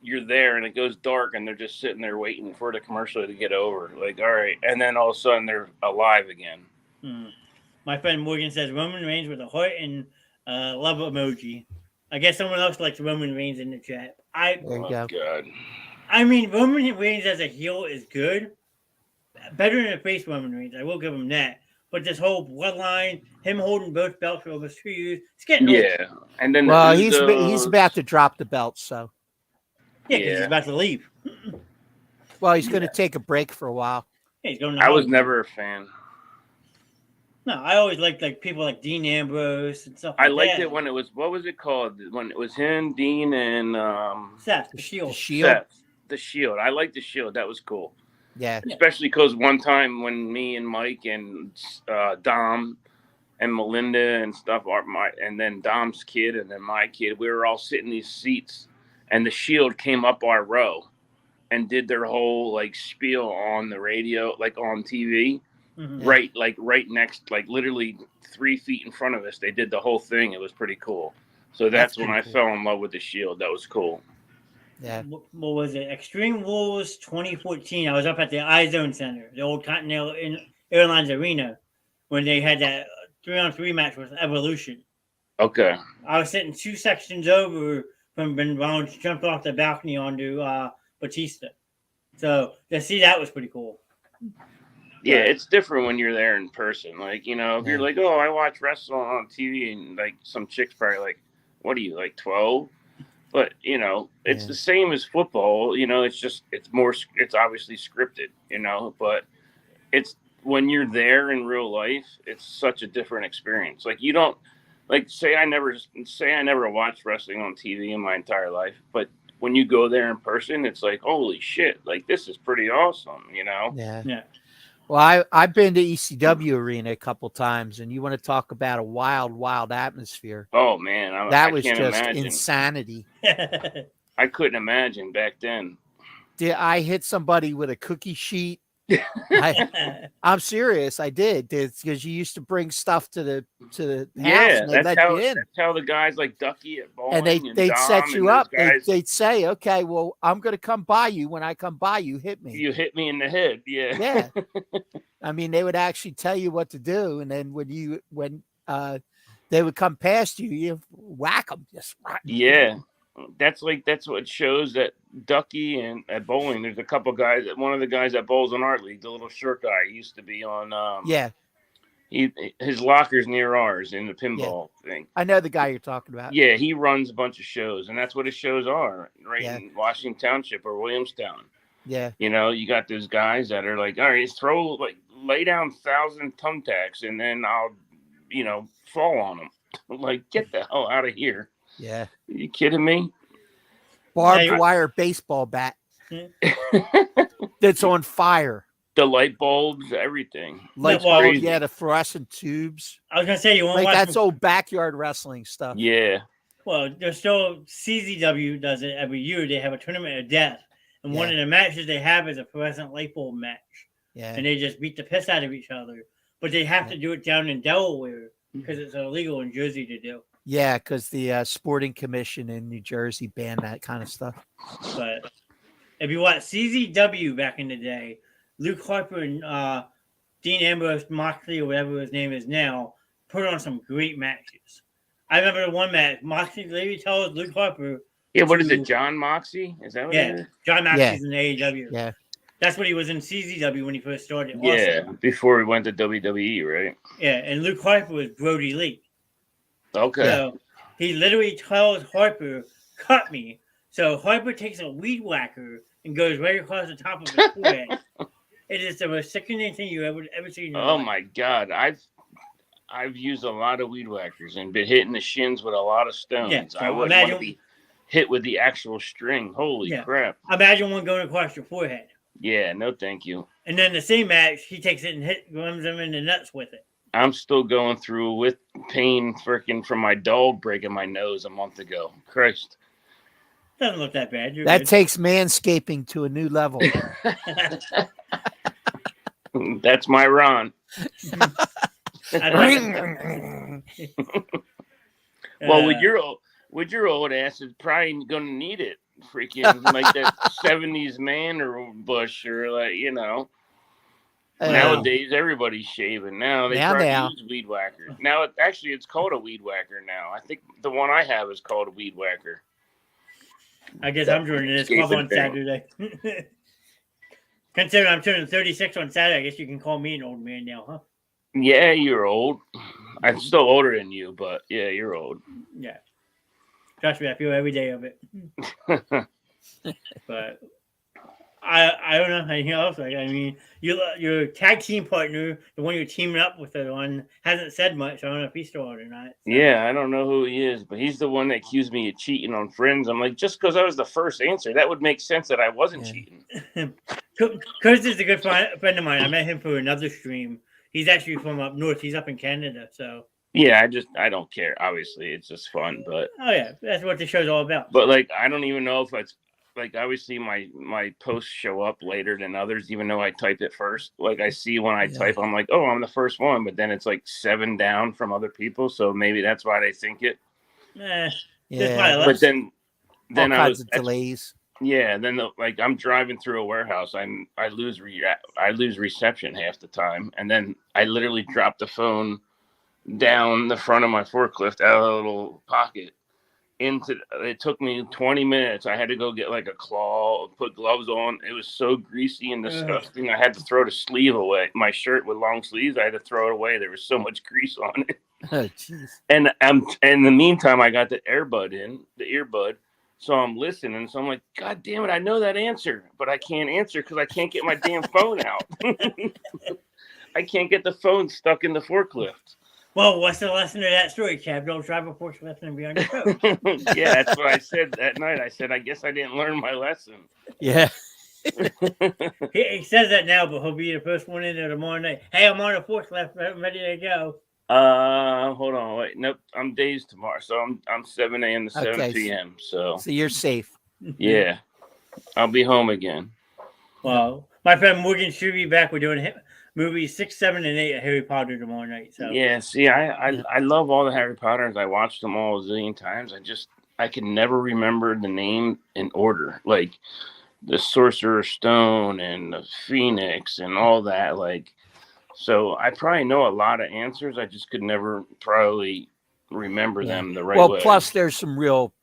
you're there and it goes dark and they're just sitting there waiting for the commercial to get over. Like, all right, and then all of a sudden they're alive again. My friend Morgan says Roman Reigns with a heart and love emoji. I guess someone else likes Roman Reigns in the chat. There you go. God. I mean, Roman Reigns as a heel is good. Better than a face Roman Reigns. I will give him that. But this whole bloodline, him holding both belts for over 2 years, it's getting old. Yeah, and then Well, he's about to drop the belt, so Yeah, because he's about to leave. well, he's going to take a break for a while. Yeah, he's going to I was Hollywood. never a fan. No, I always liked like people like Dean Ambrose and stuff like I liked that. it when it was, what was it called? When it was him, Dean, and Seth, the Shield. The Shield. Seth, the Shield. I liked the Shield. That was cool. Yeah. Especially because one time when me and Mike and Dom and Melinda and stuff, and then Dom's kid and then my kid, we were all sitting in these seats, and the Shield came up our row and did their whole like spiel on the radio, like on TV. Mm-hmm. Right next, like literally 3 feet in front of us. They did the whole thing. It was pretty cool. So that's when I fell in love with the Shield. That was cool. Yeah. What was it? Extreme Rules 2014. I was up at the iZone Center, the old Continental Airlines Arena, when they had that 3-on-3 match with Evolution. Okay. I was sitting 2 sections over from when Rollins jumped off the balcony onto Batista. So to see that was pretty cool. Yeah, it's different when you're there in person. Like, if you're like, oh, I watch wrestling on TV, and like some chick's probably like, what are you, like 12? But, it's the same as football. It's obviously scripted, but it's when you're there in real life, it's such a different experience. Like, you don't, like, say I never watched wrestling on TV in my entire life, but when you go there in person, it's like, holy shit, like, this is pretty awesome, Yeah. Well, I've been to ECW Arena a couple times, and you want to talk about a wild, wild atmosphere. Oh, man. That I was can't just imagine. insanity. I couldn't imagine back then. I hit somebody with a cookie sheet. I'm serious. I did, because you used to bring stuff to the house. Yeah, and they let you in. That's how the guys like Ducky at bowling And they'd Dom set you and up. guys, They'd say, okay, well, I'm going to come by you. When I come by, you hit me. You hit me in the head. Yeah. Yeah. I mean, they would actually tell you what to do. And then when they would come past you, you whack them. Just Yeah. That's what shows that Ducky and at bowling, there's a couple guys. One of the guys that bowls in our league, the little short guy, he used to be on. His locker's near ours in the pinball thing. I know the guy you're talking about. Yeah, he runs a bunch of shows, and that's what his shows are, right in Washington Township or Williamstown. Yeah. You got those guys that are like, all right, lay down 1,000 thumbtacks, and then I'll, fall on them. Like, get the hell out of here. Yeah. Are you kidding me? Barbed wire baseball bat that's on fire. The light bulbs, everything. The fluorescent tubes. I was gonna say you won't watch that's old backyard wrestling stuff. Yeah. Well, there's still CZW does it every year. They have a tournament of death, and one of the matches they have is a fluorescent light bulb match. Yeah. And they just beat the piss out of each other, but they have to do it down in Delaware because it's illegal in Jersey to do. Yeah, because the Sporting Commission in New Jersey banned that kind of stuff. But if you watch CZW back in the day, Luke Harper and Dean Ambrose, Moxley, or whatever his name is now, put on some great matches. I remember the one match, Moxley literally tells Luke Harper. Yeah, what is it, John Moxley? Is that what it is? John Moxley's in AEW. Yeah. That's what he was in CZW when he first started. Yeah, before he went to WWE, right? Yeah, and Luke Harper was Brody Lee. Okay. So he literally tells Harper, cut me. So Harper takes a weed whacker and goes right across the top of his forehead. It is the most sickening thing you ever seen in your Oh life. my God, I've used a lot of weed whackers and been hitting the shins with a lot of stones. Yeah, so I wouldn't want to imagine- be hit with the actual string. Holy Yeah. crap! Imagine one going across your forehead. Yeah, no, thank you. And then the same axe, he takes it and runs him in the nuts with it. I'm still going through with pain, freaking from my dog breaking my nose a month ago. Christ. Doesn't look that bad. You're That good. takes manscaping to a new level. That's my Ron. I don't Well, with your old ass, it's probably gonna need it. Freaking like that '70s man or bush or like Nowadays everybody's shaving. Now they probably use weed whackers. Now it's called a weed whacker now. I think the one I have is called a weed whacker. I guess I'm joining this club on Saturday. Considering I'm turning 36 on Saturday, I guess you can call me an old man now, huh? Yeah, you're old. I'm still older than you, but yeah, you're old. Yeah. Trust me, I feel every day of it. But I don't know anything else. Like, I mean, your tag team partner, the one you're teaming up with it on, hasn't said much. I don't know if he's still on or not. So. Yeah, I don't know who he is, but he's the one that accused me of cheating on Friends. I'm like, just because I was the first answer, that would make sense that I wasn't cheating. Curtis is a good friend of mine. I met him for another stream. He's actually from up north. He's up in Canada, so. Yeah, I don't care. Obviously, it's just fun, but. Oh yeah, that's what the show's all about. But like, I don't even know if it's like I always see my posts show up later than others, even though I typed it first. Like I see when I type, I'm like, oh, I'm the first one, but then it's like 7 down from other people, so maybe that's why they think it. Yeah, but then all kinds of delays. Yeah, then I'm driving through a warehouse. I lose reception half the time, and then I literally drop the phone down the front of my forklift out of a little pocket. It took me 20 minutes. I had to go get like a claw, put gloves on. It was so greasy and disgusting. I had to throw the sleeve away. My shirt with long sleeves, I had to throw it away. There was so much grease on it. Oh, jeez. And in the meantime, I got the earbud. So I'm listening. So I'm like, God damn it, I know that answer, but I can't answer because I can't get my damn phone out. I can't get the phone stuck in the forklift. Well, what's the lesson of that story, Chad? Don't drive a forklift and be on your phone. Yeah, that's what I said that night. I said, I guess I didn't learn my lesson. Yeah. He says that now, but he'll be the first one in there tomorrow night. Hey, I'm on a forklift. I'm ready to go. Hold on, wait. Nope, I'm days tomorrow, so I'm 7 a.m. to 7 p.m. So you're safe. Yeah, I'll be home again. Well, my friend Morgan should be back. We're doing movies 6, 7, and 8 of Harry Potter tomorrow night. So yeah, see, I love all the Harry Potters. I watched them all a zillion times. I can never remember the name in order, like the Sorcerer's Stone and the Phoenix and all that. Like, so I probably know a lot of answers. I just could never probably remember them the right way. Well, plus there's some real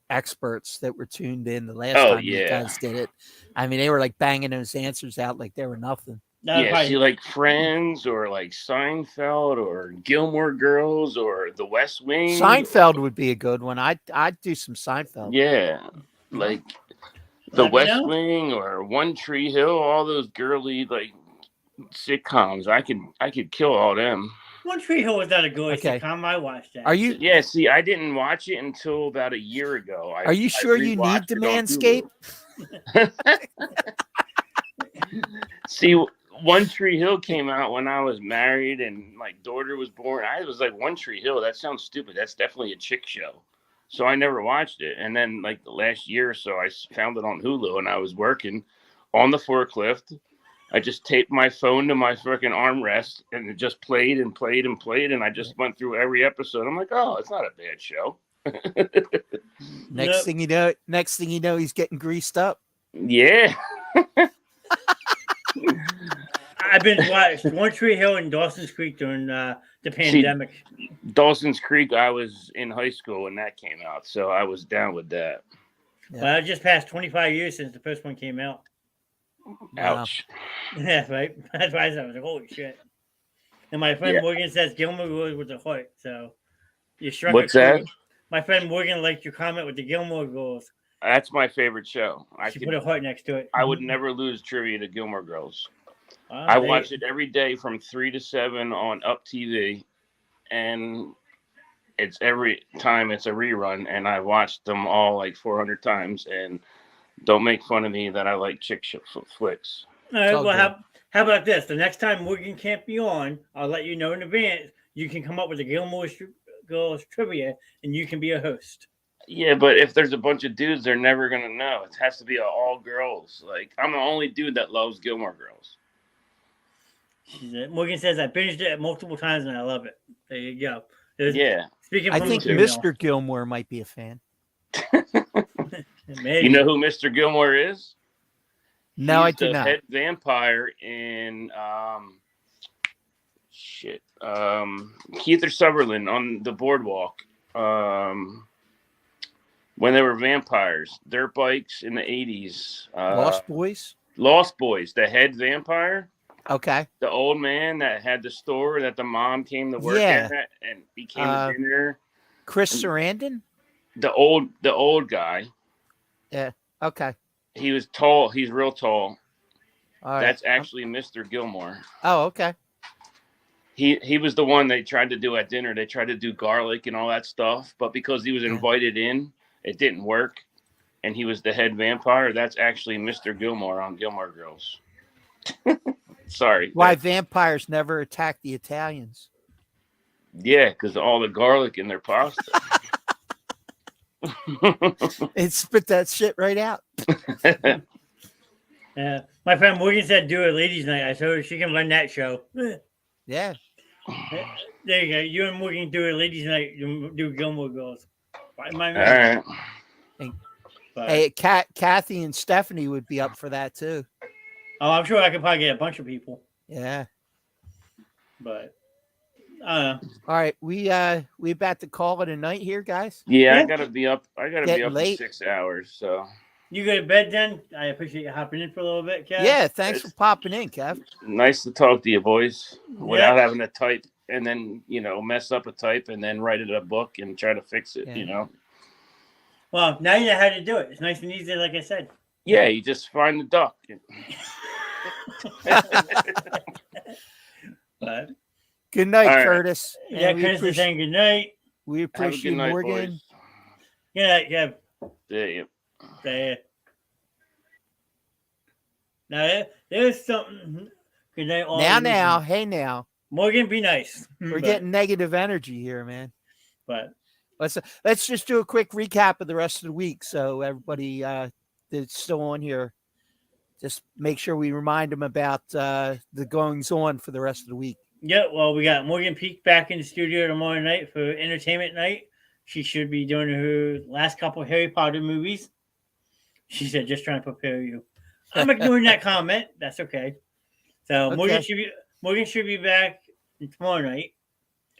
experts that were tuned in the last time you guys did it. I mean, they were like banging those answers out like they were nothing. See, like Friends or like Seinfeld or Gilmore Girls or The West Wing. Seinfeld would be a good one. I'd do some Seinfeld. Yeah, like The West Wing or One Tree Hill. All those girly like sitcoms. I could kill all them. One Tree Hill was not a good sitcom. I watched that. Are you? Yeah. See, I didn't watch it until about a year ago. Are you sure you need to manscape? See, One Tree Hill came out when I was married and my daughter was born. I was like, One Tree Hill, that sounds stupid. That's definitely a chick show. So I never watched it. And then like the last year or so, I found it on Hulu and I was working on the forklift. I just taped my phone to my freaking armrest and it just played and played and played. And I just went through every episode. I'm like, oh, it's not a bad show. Next thing you know, he's getting greased up. Yeah. I've been watched One Tree Hill and Dawson's Creek during the pandemic. See, Dawson's Creek, I was in high school when that came out, so I was down with that. Yeah. Well, it just passed 25 years since the first one came out. Ouch. Yeah, right. That's why I was like, holy shit. And my friend Morgan says Gilmore Girls with the heart. So you struck. What's that? My friend Morgan liked your comment with the Gilmore Girls. That's my favorite show. She put a heart next to it. I would never lose trivia to Gilmore Girls. Wow, I watch it every day from 3 to 7 on Up TV, and it's every time it's a rerun, and I watched them all like 400 times. And don't make fun of me that I like chick flicks. All right, well, how about this? The next time Morgan can't be on, I'll let you know in advance. You can come up with a Gilmore Girls trivia, and you can be a host. Yeah, but if there's a bunch of dudes, they're never gonna know. It has to be all girls. Like, I'm the only dude that loves Gilmore Girls. Morgan says I binged it multiple times and I love it. There you go. Yeah. Speaking, I think Mr. Gilmore might be a fan. Maybe. You know who Mr. Gilmore is? No, I do the not. head vampire in Keith Sutherland on the boardwalk. When they were vampires, dirt bikes in the 80s. Lost Boys? Lost Boys, the head vampire. Okay. The old man that had the store that the mom came to work at and became a dinner. Chris Sarandon? The old guy. Yeah. Okay. He was tall. He's real tall. All right. That's actually Mr. Gilmore. Oh, okay. He was the one they tried to do at dinner. They tried to do garlic and all that stuff, but because he was invited in, it didn't work. And he was the head vampire. That's actually Mr. Gilmore on Gilmore Girls. Sorry. Why vampires never attack the Italians? Yeah, because all the garlic in their pasta. It spit that shit right out. My friend Morgan said do a ladies' night. I told her she can run that show. Yeah. There you go. You and Morgan do a ladies' night. You do Gilmore Girls. All right. Hey, Kathy and Stephanie would be up for that too. Oh, I'm sure I could probably get a bunch of people. Yeah. But I don't know. All right, we about to call it a night here, guys. Yeah, I gotta be up. Late. In 6 hours. So you go to bed then. I appreciate you hopping in for a little bit, Kev. Yeah, thanks for popping in, Kev. Nice to talk to you, boys. Without having to type and then mess up a type and then write it in a book and try to fix it. Well, now you know how to do it. It's nice and easy, like I said. Yeah, you just find the duck. But good night, Curtis. Yeah, Curtis is saying good night. We appreciate night, Morgan. boys. Good night, Kev. Yeah. Now there's something. Good night, all. Now, hey now. Morgan, be nice. We're getting negative energy here, man. But let's just do a quick recap of the rest of the week, so everybody that's still on here, just make sure we remind them about the goings on for the rest of the week. Yeah, well, we got Morgan Peak back in the studio tomorrow night for entertainment night. She should be doing her last couple of Harry Potter movies. She said, just trying to prepare you. I'm ignoring that comment. That's okay. So okay. Morgan should be back tomorrow night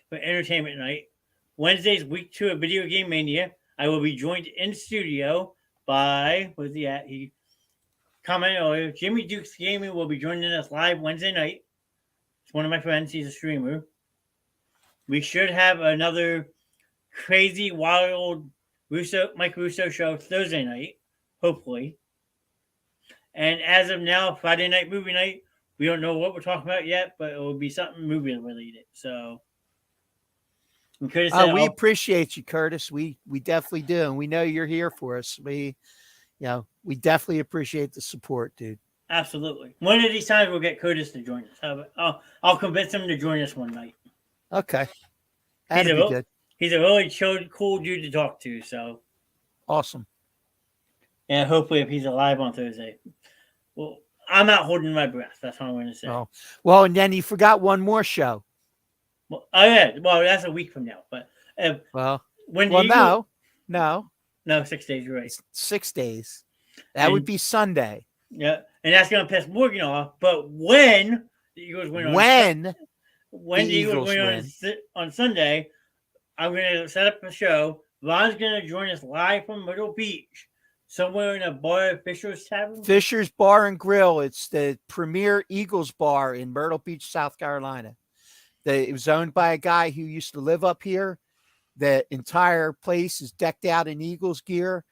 for entertainment night. Wednesday's week 2 of Video Game Mania. I will be joined in studio by, where's he at? He commented earlier. Jimmy Dukes Gaming will be joining us live Wednesday night. It's one of my friends. He's a streamer. We should have another crazy, wild Mike Russo show Thursday night, hopefully. And as of now, Friday night movie night, we don't know what we're talking about yet, but it will be something movie related. So we appreciate you, Curtis. We definitely do, and we know you're here for us. We definitely appreciate the support, dude. Absolutely. One of these times we'll get Curtis to join us. I'll convince him to join us one night. Okay, that'd be good. He's a really chill, cool dude to talk to. So awesome. And hopefully, if he's alive on Thursday, well, I'm not holding my breath. That's what I'm going to say. Oh, well, and then you forgot one more show. Well, that's a week from now. But no, 6 days. You're right. 6 days. That would be Sunday. Yeah, and that's going to piss Morgan off. But when the Eagles win on Sunday, I'm going to set up a show. Ron's going to join us live from Myrtle Beach, somewhere in a bar, Fisher's Tavern. Fisher's Bar and Grill. It's the premier Eagles bar in Myrtle Beach, South Carolina. It was owned by a guy who used to live up here. The entire place is decked out in Eagles gear.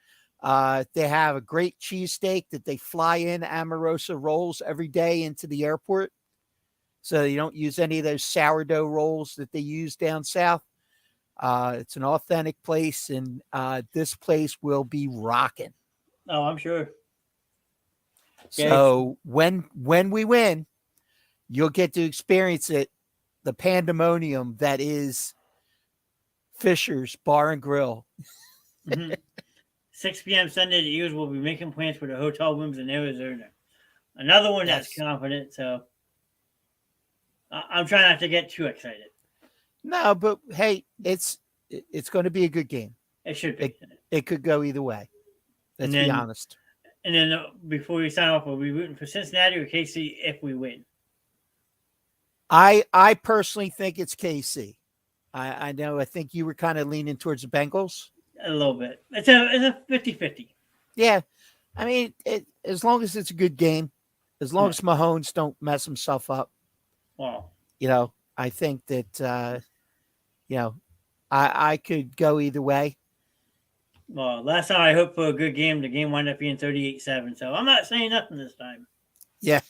They have a great cheesesteak that they fly in Amorosa rolls every day into the airport. So you don't use any of those sourdough rolls that they use down south. It's an authentic place, and this place will be rocking. Oh, I'm sure. So when we win, you'll get to experience it, the pandemonium that is Fisher's Bar and Grill. 6 p.m. Sunday, the Eagles will be making plans for the hotel rooms in Arizona. Another one that's confident, so I'm trying not to get too excited. No, but hey, it's going to be a good game. It should be. It could go either way. Let's be honest. And then before we sign off, will we rooting for Cincinnati or KC if we win? I personally think it's KC. I know. I think you were kind of leaning towards the Bengals. A little bit. It's a 50-50. Yeah. I mean, as long as it's a good game, as long as Mahomes don't mess himself up. Wow. I think that, I could go either way. Well, last time I hoped for a good game, the game wound up being 38-7. So I'm not saying nothing this time. Yeah.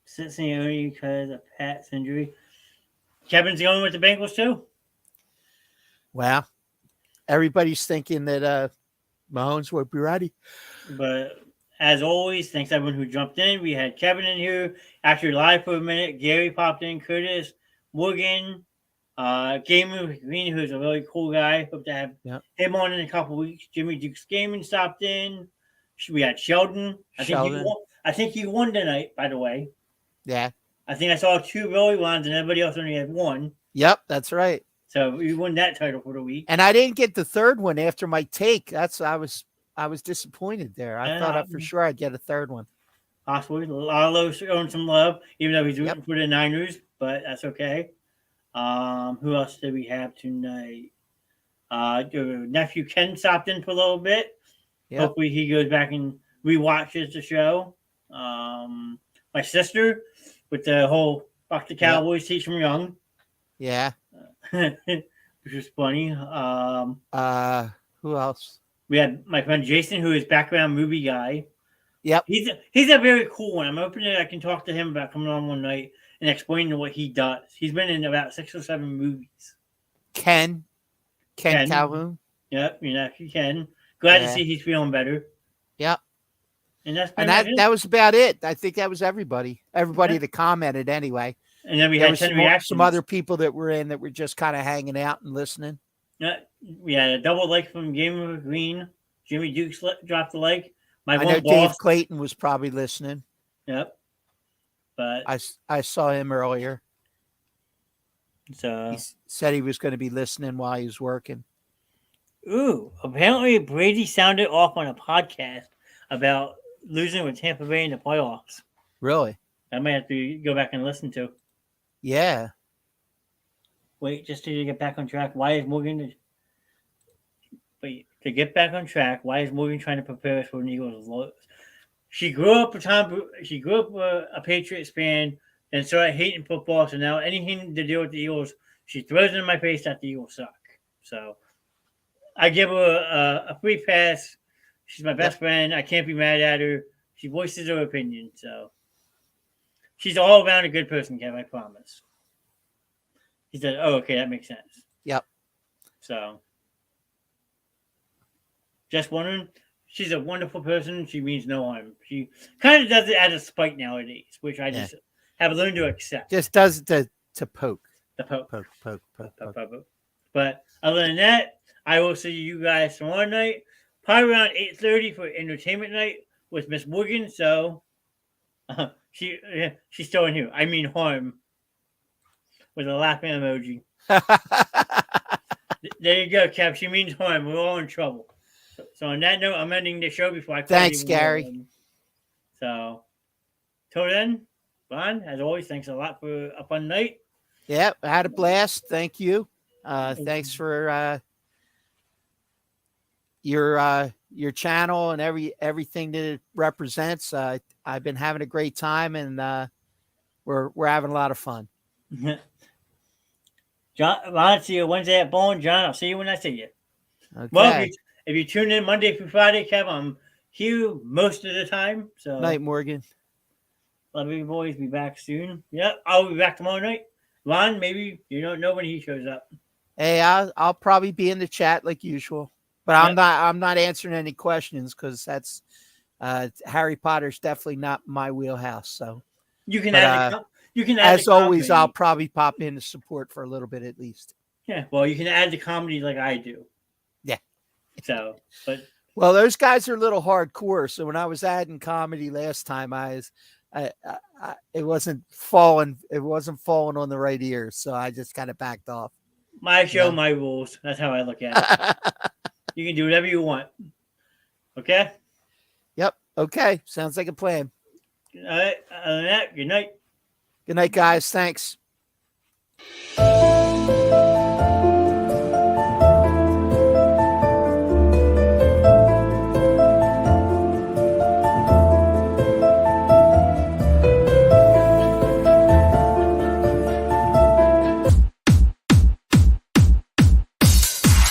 Cincinnati because of Pat's injury. Kevin's going with the Bengals too? Well, everybody's thinking that Mahomes would be ready. But as always, thanks everyone who jumped in. We had Kevin in here, actually live for a minute. Gary popped in, Curtis, Morgan, Gamer Green, who's a really cool guy. Hope to have him on in a couple weeks. Jimmy Duke's Gaming stopped in. We had Sheldon. I think he won tonight, by the way. Yeah. I think I saw 2 really ones and everybody else only had 1. Yep, that's right. So we won that title for the week. And I didn't get the third one after my take. I was disappointed there. I thought for sure I'd get a third one. Possibly. A lot of those showing some love, even though he's rooting for the Niners, but that's okay. Who else did we have tonight? Your nephew Ken stopped in for a little bit. Yep. Hopefully he goes back and rewatches the show. My sister with the whole fuck the Cowboys, teach them young. Yeah. Which was funny. Who else? We had my friend Jason, who is background movie guy. Yep. He's a very cool one. I'm hoping that I can talk to him about coming on one night and explaining what he does. He's been in about 6 or 7 movies. Ken Calhoun. Yep, your nephew Ken. Glad to see he's feeling better. Yep. And that was about it. I think that was everybody. Everybody that commented anyway. And then we had some other people that were in that were just kind of hanging out and listening. Yeah, we had a double like from Gamer Green. Jimmy Dukes dropped the like. I know Dave Clayton was probably listening. Yep. But I saw him earlier. So he said he was going to be listening while he was working. Ooh, apparently Brady sounded off on a podcast about losing with Tampa Bay in the playoffs. Really? I might have to go back and listen to. Yeah. Wait, just to get back on track. Why is Morgan? To get back on track, why is Morgan trying to prepare us for an Eagles loss? She grew up a Patriots fan and started hating football. So now anything to do with the Eagles, she throws it in my face that the Eagles suck. So I give her a free pass. She's my best friend. I can't be mad at her. She voices her opinion. So she's all around a good person, Kev, I promise. He said, oh, okay, that makes sense. Yep. So just wondering, she's a wonderful person. She means no harm. She kind of does it out of spite nowadays, which I just have learned to accept. Just does it to poke. The poke. Poke. But other than that, I will see you guys tomorrow night, probably around 8:30 for entertainment night with Miss Morgan. So she's still in here. I mean harm with a laughing emoji. There you go, Cap. She means harm. We're all in trouble. So on that note, I'm ending the show before I call Thanks, Gary. So till then, Ron, as always, thanks a lot for a fun night. Yeah, I had a blast. Thank you. Thanks for your channel and everything that it represents. I've been having a great time, and we're having a lot of fun. John, Ron, see you Wednesday at Bowling. John, I'll see you when I see you. Okay. Well, If you tune in Monday through Friday, Kev, I'm here most of the time. So Night, Morgan. love you boys. Be back soon. Yep, I'll be back tomorrow night. Ron, maybe you don't know when he shows up. Hey, I'll probably be in the chat like usual, but Yep. I'm not answering any questions because that's Harry Potter's definitely not my wheelhouse. So, You can but add you can add as the always, comedy. I'll probably pop in to support for a little bit at least. Yeah, well, you can add the comedy like I do. Yeah. So, but Well, those guys are a little hardcore. So when I was adding comedy last time, it wasn't falling. It wasn't falling on the right ear. So I just kind of backed off. my show, Yeah. my rules. That's how I look at it. You can do whatever you want. Okay? Yep. Okay. Sounds like a plan. All right. Other than that, good night. Good night, guys. Thanks.